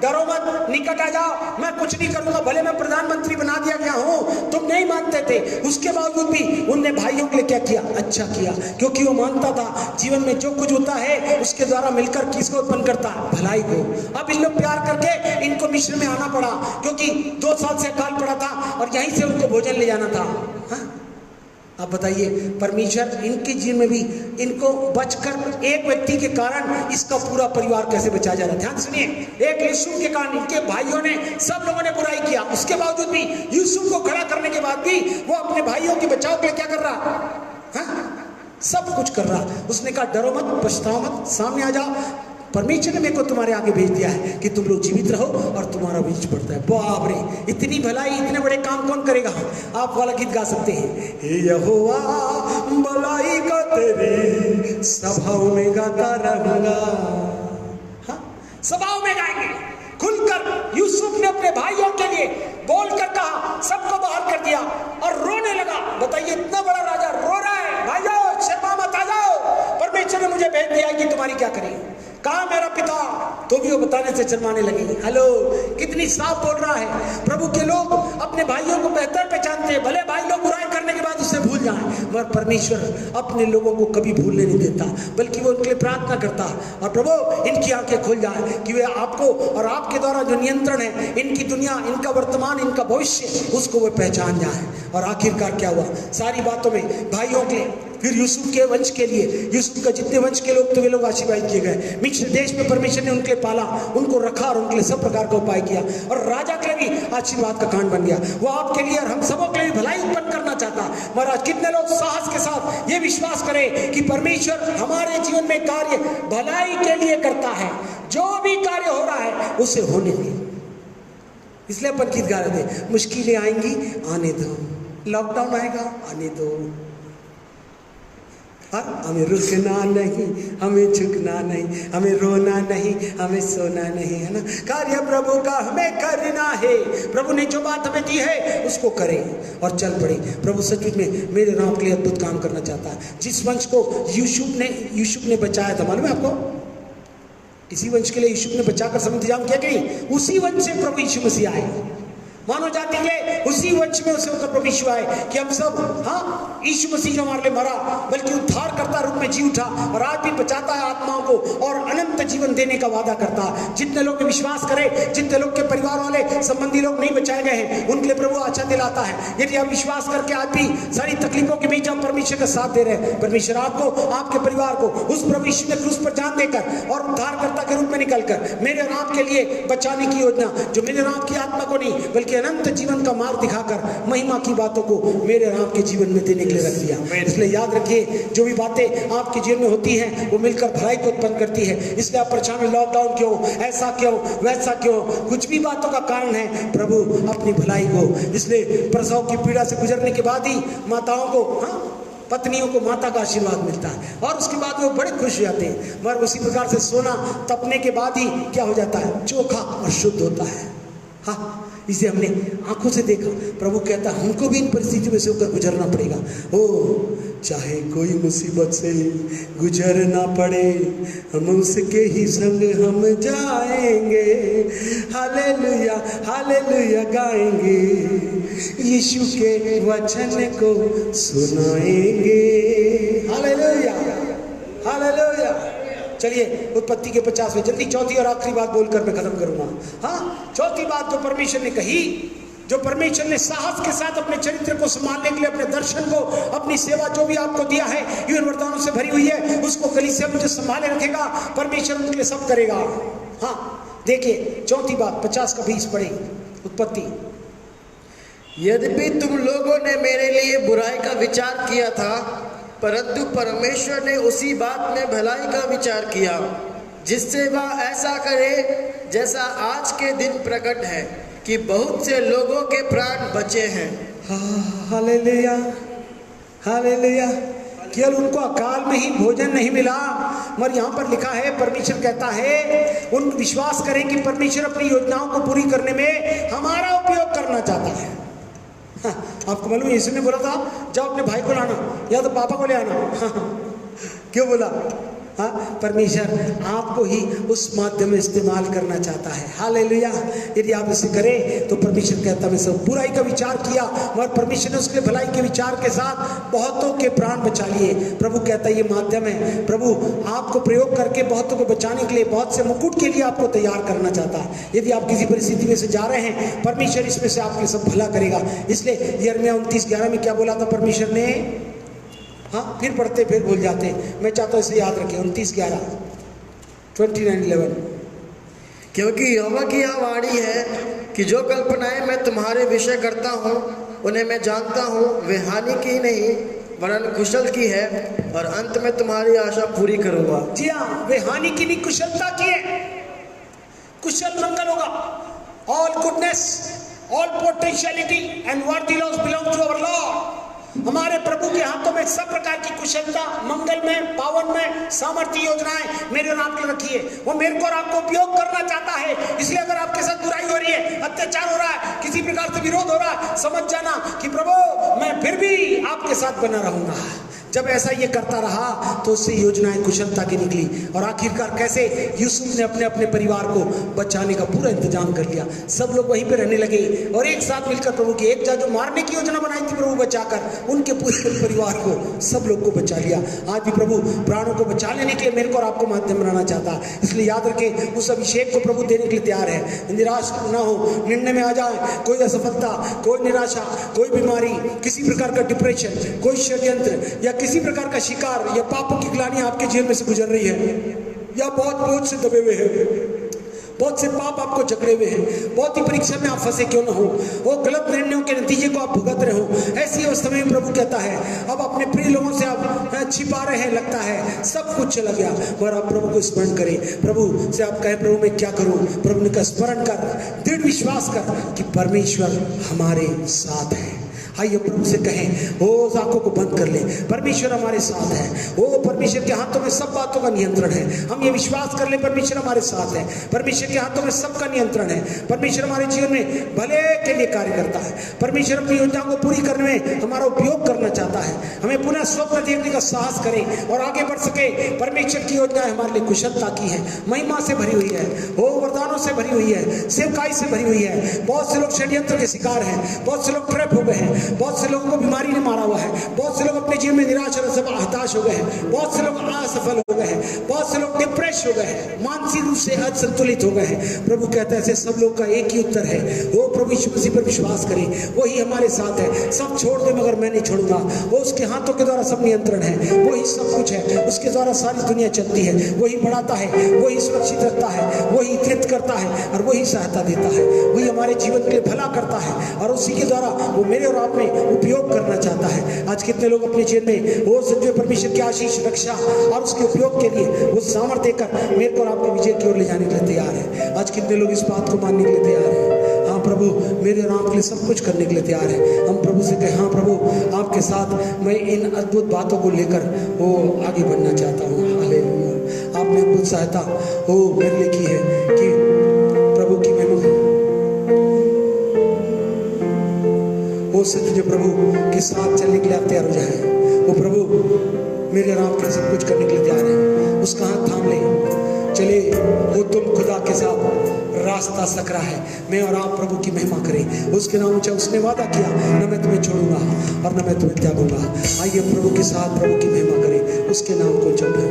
डरो मत, निकट आ जाओ, मैं कुछ नहीं करूंगा। भले मैं प्रधानमंत्री बना दिया गया हूँ, तुम नहीं मानते थे, उसके बावजूद भी उनने भाइयों के लिए क्या किया? अच्छा किया, क्योंकि वो मानता था जीवन में जो कुछ होता है उसके द्वारा मिलकर किसको उत्पन्न करता है? भलाई को। अब इन लोग प्यार करके इनको मिस्र में आना पड़ा, क्योंकि 2 साल से अकाल पड़ा था और यहीं से उनको भोजन ले जाना था। हाँ? आप बताइए, परमेश्वर इनके जीवन में भी इनको बचकर एक व्यक्ति के कारण इसका पूरा परिवार कैसे बचाया जा रहा है। ध्यान सुनिए, एक यूसुफ के कारण इनके भाइयों ने, सब लोगों ने बुराई किया, उसके बावजूद भी यूसुफ को खड़ा करने के बाद भी वो अपने भाइयों के बचाव के लिए क्या कर रहा है? सब कुछ कर रहा। उसने कहा डरो मत, पछताओ मत, सामने आ जाओ, परमेश्वर ने मेरे को तुम्हारे आगे भेज दिया है कि तुम लोग जीवित रहो और तुम्हारा बीज पड़ता है। बाप रे, इतनी भलाई, इतने बड़े काम कौन करेगा? आप वाला गीत गा सकते हैं, हे यहोवा भलाई का तेरी सभाओं में गाता रहूंगा। हाँ, सभाओं में गाएंगे खुलकर। यूसुफ ने अपने भाइयों के लिए बोलकर कहा, सबको बाहर कर दिया और रोने लगा। बताइए, इतना बड़ा राजा रो रहा है, भाइयों शर्मा मत, आ जाओ, परमेश्वर ने मुझे भेज दिया है कि तुम्हारी क्या करें। कहा मेरा पिता, तो भी वो बताने से शर्माने लगे। हेलो, कितनी साफ बोल रहा है। प्रभु के लोग अपने भाइयों को बेहतर पहचानते हैं, भले भाई लोग बुराई करने के बाद उससे भूल जाएं, मगर परमेश्वर अपने लोगों को कभी भूलने नहीं देता, बल्कि वो उनके लिए प्रार्थना करता है। और प्रभु इनकी आंखें खुल जाए कि वे आपको और आपके द्वारा जो नियंत्रण है, इनकी दुनिया, इनका वर्तमान, इनका भविष्य, उसको वे पहचान जाए। और आखिरकार क्या हुआ? सारी बातों में भाइयों के, फिर यूसुफ के वंश के लिए, यूसुफ का जितने वंश के लोग थे वे लोग आशीर्वादित किए गए। मिस्र देश में परमेश्वर ने उनके लिए पाला, उनको रखा और उनके लिए सब प्रकार का उपाय किया, और राजा के लिए भी आशीर्वाद का कांड बन गया। वो आपके लिए और हम सबों के लिए भलाई उत्पन्न करना चाहता। महाराज, कितने लोग साहस के साथ ये विश्वास करें कि परमेश्वर हमारे जीवन में कार्य भलाई के लिए करता है, जो भी कार्य हो रहा है उसे होने दें। इसलिए अपन गीत गा रहे थे, मुश्किलें आएंगी आने दो, लॉकडाउन आएगा आने दो, हमें रुकना नहीं, हमें झुकना नहीं, हमें रोना नहीं, हमें सोना नहीं, है ना। कार्य प्रभु का हमें करना है। प्रभु ने जो बात हमें दी है उसको करें और चल पड़े। प्रभु सचमुच में मेरे नाम के लिए अद्भुत काम करना चाहता है। जिस वंश को यूसुफ ने बचाया था, मालूम है आपको? इसी वंश के लिए यूसुफ ने बचाकर सब इंतजाम किया कि उसी वंश से प्रभु यीशु मसीह आए। मानो जाति के उसी वंश में उसे होकर प्रभु यीशु आए कि हम सब, हाँ, यीशु मसीह जो हमारे लिए मरा, बल्कि उद्धारकर्ता रूप में जी उठा और आज भी बचाता है आत्माओं को और अनंत जीवन देने का वादा करता है। जितने लोग विश्वास करें, जितने लोग के परिवार वाले संबंधी लोग नहीं बचाए गए हैं, उनके लिए प्रभु अच्छा दिलाता है। यदि आप विश्वास करके आज भी सारी तकलीफों के बीच आप परमेश्वर का साथ दे रहे हैं, परमेश्वर आपको, आपके परिवार को उस प्रभु यीशु ने क्रूस पर जान देकर और उद्धारकर्ता के रूप में निकलकर मेरे और आपके लिए बचाने की योजना, जो मेरे और आपकी आत्मा को नहीं बल्कि अनंत जीवन का मार्ग दिखाकर महिमा की बातों को मेरे और आपके जीवन में देने के लिए रख दिया। इसलिए याद रखिए, जो भी बातें आपके जीवन में होती हैं वो मिलकर भलाई को उत्पन्न करती है। इसलिए आप परेशान हैं, लॉकडाउन क्यों, ऐसा क्यों, वैसा क्यों, कुछ भी बातों का कारण है प्रभु अपनी भलाई को। इसलिए प्रसव की पीड़ा से गुजरने के बाद ही माताओं को, हाँ, पत्नियों को माता का आशीर्वाद मिलता है और उसके बाद वो बड़े खुश हो जाते हैं। मगर उसी प्रकार से सोना तपने के बाद ही क्या हो जाता है? चोखा और शुद्ध होता है। हाँ, इसे हमने आंखों से देखा। प्रभु कहता है हमको भी इन परिस्थितियों में से होकर गुजरना पड़ेगा। ओ, चाहे कोई मुसीबत से गुजरना पड़े, हम उसके ही संग हम जाएंगे। हालेलुया हालेलुया गाएंगे, यीशु के वचन को सुनाएंगे। Hallelujah hallelujah. चलिए उत्पत्ति के 50वें, जल्दी चौथी और आखिरी बात बोलकर मैं खत्म करूंगा। हाँ, चौथी बात जो परमेश्वर ने कही, जो परमेश्वर ने साहस के साथ अपने चरित्र को संभालने के लिए, अपने दर्शन को, अपनी सेवा जो भी आपको दिया है, यूं वरदानों से भरी हुई है, उसको कलीसिया में जो संभाले रखेगा परमेश्वर उनके लिए सब करेगा। हाँ, देखिए चौथी बात 50 का 20 पढ़े उत्पत्ति। यद्यपि तुम लोगों ने मेरे लिए बुराई का विचार किया था, परंतु परमेश्वर ने उसी बात में भलाई का विचार किया, जिससे वह ऐसा करे जैसा आज के दिन प्रकट है कि बहुत से लोगों के प्राण बचे हैं। Hallelujah hallelujah. केवल उनको अकाल में ही भोजन नहीं मिला, मगर यहाँ पर लिखा है, परमेश्वर कहता है उन विश्वास करें कि परमेश्वर अपनी योजनाओं को पूरी करने में हमारा उपयोग करना चाहता है। हाँ, आपको मालूम है यीशु ने बोला था जाओ अपने भाई को लाना या तो पापा को ले आना। हाँ, क्यों बोला? हाँ, परमेश्वर आपको ही उस माध्यम में इस्तेमाल करना चाहता है। हालेलुया। यदि आप इसे करें तो परमेश्वर कहता है मैं सब बुराई का विचार किया मगर परमेश्वर ने उसके भलाई के विचार के साथ बहुतों के प्राण बचा लिए। प्रभु कहता है ये माध्यम है, प्रभु आपको प्रयोग करके बहुतों को बचाने के लिए, बहुत से मुकुट के लिए आपको तैयार करना चाहता है। यदि आप किसी परिस्थिति में से जा रहे हैं, परमेश्वर इसमें से आपके सब भला करेगा। इसलिए यिर्मयाह 29:11 में क्या बोला था परमेश्वर ने? हाँ, फिर पढ़ते फिर भूल जाते, मैं चाहता हूँ इसे याद रखें। 29:11 29:11 क्योंकि यहोवा की यह वाणी है कि जो कल्पनाएं मैं तुम्हारे विषय करता हूँ उन्हें मैं जानता हूँ, वे हानि की नहीं वरन कुशल की है, और अंत में तुम्हारी आशा पूरी करूँगा। जी हाँ, वे हानि की नहीं कुशलता की है। कुशल मंगल होगा। All goodness, all potentiality and worthy laws belong to our lord. हमारे प्रभु के हाथों में सब प्रकार की कुशलता, मंगल में, पावन में, सामर्थ्य योजनाएं मेरे और आपके रखी है। वो मेरे को और आपको उपयोग करना चाहता है। इसलिए अगर आपके साथ बुराई हो रही है, अत्याचार हो रहा है, किसी प्रकार से विरोध हो रहा है, समझ जाना कि प्रभु मैं फिर भी आपके साथ बना रहूंगा। जब ऐसा ये करता रहा तो उससे योजनाएं कुशलता की निकली, और आखिरकार कैसे यूसुफ ने अपने अपने परिवार को बचाने का पूरा इंतजाम कर लिया। सब लोग वहीं पे रहने लगे और एक साथ मिलकर प्रभु की एक जो मारने की योजना बनाई थी प्रभु बचाकर, उनके पूरे परिवार को, सब लोग को बचा लिया। आज भी प्रभु प्राणों को बचा लेने के लिए मेरे को और आपको माध्यम बनाना चाहता है। इसलिए याद रखें, उस अभिषेक को प्रभु देने के लिए तैयार है। निराश ना हो, निर्णय में आ जाए, कोई असफलता, कोई निराशा, कोई बीमारी, किसी प्रकार का डिप्रेशन, कोई षड्यंत्र या किसी प्रकार का शिकार या पापों की ग्लानि आपके जेल में से गुजर रही है, या बहुत बोझ से दबे हुए हैं, बहुत से पाप आपको जकड़े हुए हैं, बहुत ही परीक्षा में आप फंसे क्यों ना हो, वो गलत निर्णयों के नतीजे को आप भुगत रहे हो, ऐसी अवस्था में प्रभु कहता है अब अपने प्रिय लोगों से आप छिपा रहे हैं, लगता है सब कुछ चला गया, और आप प्रभु को स्मरण करें। प्रभु से आप कहें प्रभु मैं क्या करूं? प्रभु ने कहा स्मरण कर, दृढ़ विश्वास कर कि परमेश्वर हमारे साथ है। आइए प्रभु से कहें, ओ आंखों को बंद कर ले, परमेश्वर हमारे साथ है। ओ परमेश्वर के हाथों में सब बातों का नियंत्रण है। हम ये विश्वास कर ले परमेश्वर हमारे साथ है, परमेश्वर के हाथों में सबका नियंत्रण है, परमेश्वर हमारे जीवन में भले के लिए कार्य करता है, परमेश्वर अपनी योजनाओं को पूरी करने में हमारा उपयोग करना चाहता है। हमें पुनः स्वप्न देखने का साहस करें और आगे बढ़ सके। परमेश्वर की योजनाएं हमारे लिए कुशलता की है, महिमा से भरी हुई है, ओ वरदानों से भरी हुई है, सेवकाई से भरी हुई है। बहुत से लोग षड्यंत्र के शिकार हैं, बहुत से लोग ट्रैप हो गए हैं, बहुत से लोगों को बीमारी ने मारा हुआ है, बहुत से लोग अपने जीवन में निराश और हताश हो गए हैं, बहुत से लोग असफल हो गए हैं, बहुत से लोग डिप्रेस हो गए हैं, मानसिक रूप से असंतुलित हो गए हैं। प्रभु कहता है ऐसे सब लोग का एक ही उत्तर है, वो प्रभु यीशु मसीह पर विश्वास करें, वही हमारे साथ है। सब छोड़ दे मगर मैं नहीं छोड़ूंगा। वो उसके हाथों के द्वारा सब नियंत्रण है, वही सब कुछ है, उसके द्वारा सारी दुनिया चलती है, वही बढ़ाता है, वही सुरक्षित रखता है, वही तृप्त करता है और वही सहायता देता है, वही हमारे जीवन के लिए भला करता है, और उसी के द्वारा वो मेरे और आप में उपयोग करना चाहता है। आज कितने लोग अपने जीवन में वो संजय परमेश्वर की आशीष, रक्षा और उसके उपयोग के लिए वो सामर्थ्य देकर मेरे को और आपको विजय की ओर ले जाने के लिए तैयार है। आज कितने लोग इस बात को मानने के लिए तैयार है? हाँ प्रभु मेरे और आपके लिए सब कुछ करने के लिए तैयार है। हम प्रभु से कहें हाँ प्रभु आपके साथ मैं इन अद्भुत बातों को लेकर वो आगे बढ़ना चाहता हूँ। हालेलुया। आपने अद्भुत सहायता वो मेरे लिए की है कि प्रभु की महिमा वो सच्चे प्रभु के साथ चलने के लिए आप तैयार हो जाए। वो प्रभु मेरे और आपके सब कुछ करने के लिए तैयार है। उसका हाथ थाम ले, चले वो तुम खुदा के साथ रास्ता सकरा है। मैं और आप प्रभु की महिमा करें, उसके नाम ऊंचा। उसने वादा किया न मैं तुम्हें छोड़ूंगा और न मैं तुम्हें त्यागूंगा। आइए प्रभु के साथ प्रभु की महिमा करें, उसके नाम को ऊंचा उठाएं।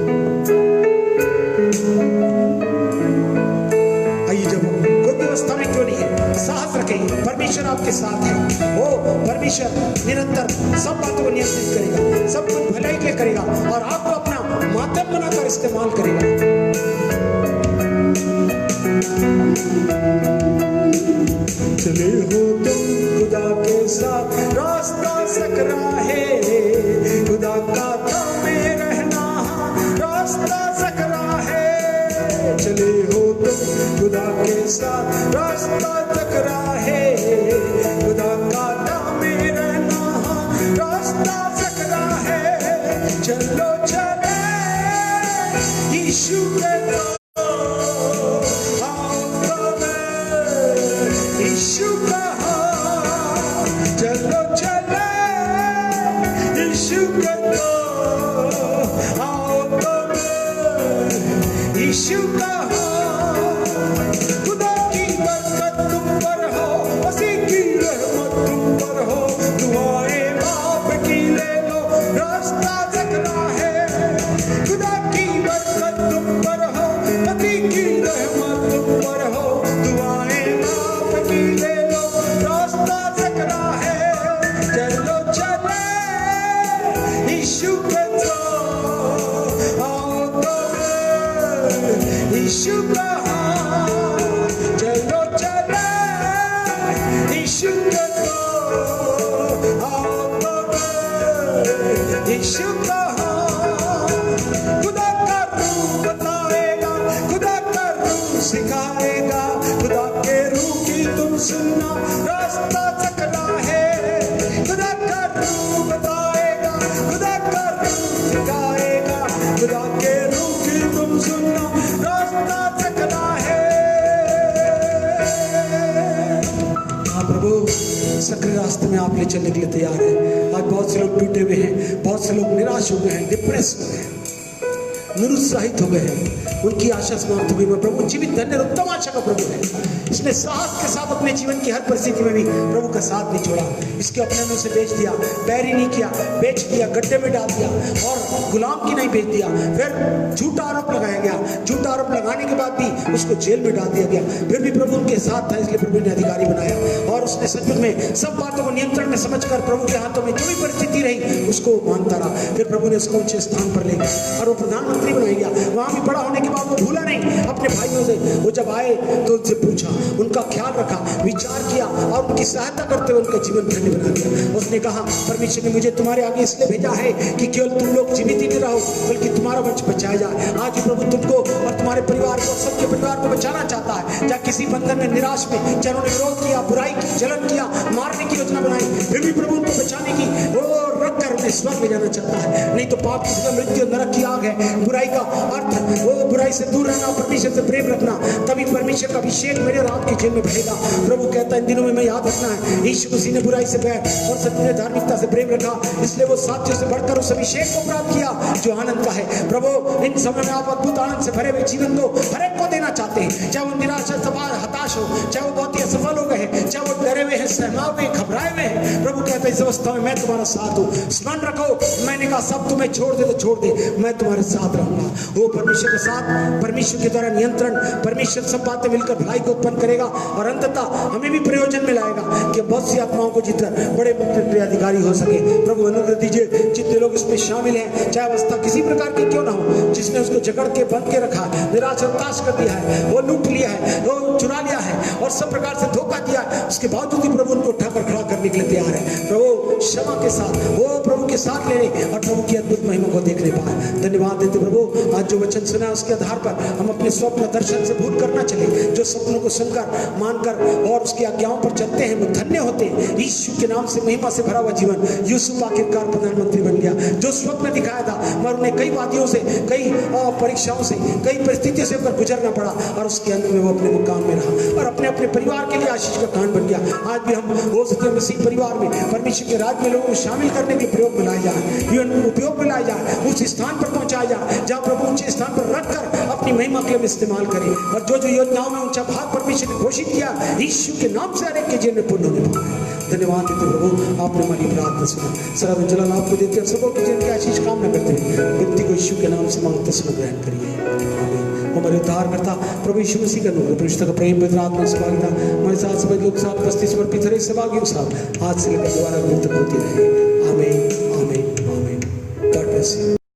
आइए जब कोई भी अवस्था में क्यों नहीं है, साहस रखें, परमेश्वर आपके साथ है। ओ परमेश्वर निरंतर सब बातों को नियंत्रित करेगा, सब कुछ भलाई के लिए करेगा और आपको अपना माध्यम बनाकर इस्तेमाल करेगा। चले हो तुम खुदा के साथ रास्ता सकरा है, खुदा का थामे रहना रास्ता सकरा है। चले हो तुम खुदा के साथ रास्ता सकरा है, खुदा का थामे रहना रास्ता सकरा है। चलो चले यीशु के यीशु कहा, चलो चले यीशु के आओ तो यीशु कहाँ, खुदा की बरकत तुम पर हो, मसीह की रहमत तुम पर हो, दुआएं बाप की ले लो, रास्ता सकरा है। खुदा की बरकत तुम पर हो, मसीह की रहमत तुम पर हो, दुआएं बाप की ले लो, रास्ता सकरा है। चलो चले यीशु के साथ, आओ तो यीशु कहाँ, चलो चले यीशु के साथ, आओ तो यीशु कहाँ, खुदा का रूह बताएगा, खुदा का रूह सिखाएगा, खुदा के रूह की तुम सुनना, रास्ता सकरा है। खुदा का रूह बताएगा, खुदा का रूह सिखाएगा, खुदा के रूह की तुम सुनना, रास्ता सकरा है। हाँ प्रभु, सकरे रास्ते में आप ले चलने के लिए तैयार हैं। आज बहुत से लोग टूटे हुए हैं, बहुत से लोग निराश हो गए हैं, डिप्रेस हो गए हैं, निरुत्साहित हो गए हैं, उनकी आशा समाप्त हो गई। मैं प्रभु जीवित धन्य उत्तम आशा का प्रभु है, इसने साहस के साथ अपने जीवन की हर परिस्थिति में भी प्रभु का साथ नहीं छोड़ा। इसके अपने में से बेच दिया, बैरी नहीं किया, बेच दिया, गड्ढे में डाल दिया और गुलाम की नहीं बेच दिया। फिर झूठा आरोप लगाया गया, झूठा आरोप लगाने के बाद भी उसको जेल में डाल दिया गया, फिर भी प्रभु उनके साथ था, इसलिए प्रभु ने अधिकारी बनाया और उसने सचमुच में सब बातों को नियंत्रण में समझकर प्रभु के हाथों में जो भी परिस्थिति रही उसको मानता रहा। फिर प्रभु ने उसको ऊंचे स्थान पर ले गया और वो प्रधानमंत्री बनाया गया। वहां भी बड़ा होने के बाद वो भूला नहीं अपने भाइयों से, वो जब आए तो उनसे पूछा, उनका ख्याल रखा, विचार किया और उनकी सहायता करते हुए उनका जीवन धन्य बना दिया। उसने कहा, परमेश्वर ने मुझे तुम्हारे आगे इसलिए भेजा है कि केवल तुम लोग जीवित ही नहीं रहो बल्कि तुम्हारा वंश बचाया जाए। आज प्रभु तुमको और तुम्हारे परिवार को, सबके परिवार को बचाना चाहता है। चाहे किसी बंधन में, निराश में, चाहे उन्होंने विरोध किया, बुराई की, जलन किया, मारने की योजना बनाई, फिर भी प्रभु उनको बचाने की वो रख कर उन्हें स्वर्ग ले जाना चाहता है। नहीं तो पाप की सजा मृत्यु, नरक की आग है। बुराई का अर्थ वो बुराई से दूर रहना, परमेश्वर से प्रेम रखना, तभी परमेश्वर का अभिषेक मेरे और आपके जीवन में बहेगा। प्रभु कहता है इन दिनों में मैं याद रखना है, यीशु मसीह ने बुराई से बैर और सत्य ने धार्मिकता से प्रेम रखा, इसलिए वो साथियों से बढ़कर उस अभिषेक को प्राप्त किया जो आनंद का है। प्रभु इन समय में आप अद्भुत आनंद से भरे हुए जीवन को हर एक को देना चाहते हैं, चाहे वो निराशा, हताश हो, चाहे वो बहुत ही असफल हो गए हैं, चाहे वो डरे हुए हैं, सहमाए हुए, घबराए हुए हैं। प्रभु कहता है इस अवस्था में मैं तुम्हारा साथ हूँ। स्मरण रखो, मैंने कहा सब तुम्हें छोड़ दे तो छोड़ दे, मैं तुम्हारे साथ रहूंगा। वो परमेश्वर के साथ, परमेश्वर के द्वारा नियंत्रण, परमेश्वर सब बातें मिलकर भलाई को उत्पन्न करेगा और अंततः हमें भी प्रयोजन में लाएगा कि बहुत सी आत्माओं को जीतकर बड़े अधिकारी हो सके। प्रभु अनुग्रह दीजिए, जितने लोग इसमें शामिल हैं, चाहे अवस्था किसी प्रकार की क्यों ना हो, जिसने उसको जकड़ के बंद के रखा, निराश और हताश कर दिया है, वो लूट लिया है, वो चुरा लिया है और सब प्रकार से धोखा दिया है, उसके बावजूद भी प्रभु उनको उठाकर खड़ा करने के लिए तैयार है। प्रभु क्षमा के साथ वो प्रभु के साथ लेने और प्रभु की अद्भुत महिमा को देखने पाए। धन्यवाद देते प्रभु, आज जो वचन सुना उसके आधार पर हम अपने स्वप्न दर्शन से भूल करना चले, जो सपनों को सुनकर, मानकर और उसकी आज्ञाओं पर चलते हैं वो धन्य होते हैं। यीशु के नाम से महिमा से भरा हुआ जीवन। यूसुफ आखिरकार प्रधानमंत्री बन गया, जो स्वप्न दिखाया था मगर उन्हें कई वादियों से, कई परीक्षाओं से, कई परिस्थितियों से होकर गुजरना पड़ा और उसके अंत में वो अपने मुकाम में रहा और अपने अपने परिवार के लिए आशीष का कान बन गया। आज भी हम हो सकते हैं मसीह परिवार में, परमेश्वर के राज्य में लोगों को शामिल करने के प्रयोग में लाए जाए, उपयोग में लाए जाए, उस स्थान पर पहुंचाया जाए जहाँ प्रभु ऊंचे स्थान पर रखकर अपनी महिमा के लिए इस्तेमाल करें और जो जो योजनाओं में ऊंचा भाग परमेश्वर ने घोषित किया, यीशु के नाम से हर एक के जीवन में पूर्ण होने पाए। धन्यवाद देते प्रभु, आपने हमारी प्रार्थना सुना, सरा जलाल आपको देते हैं, सबों के जीवन की आशीष कामना करते हैं। विनती को यीशु के नाम से मांगते सुनो, ग्रहण करिए। हमारे उद्धार करता प्रभु यीशु मसीह का नाम, परिशुद्ध का प्रेम, पवित्र आत्मा से भागता हमारे साथ सब लोग साथ बस्ती समर्पित रहे, सहभागी साथ आज से लेकर दोबारा तक होती रहे।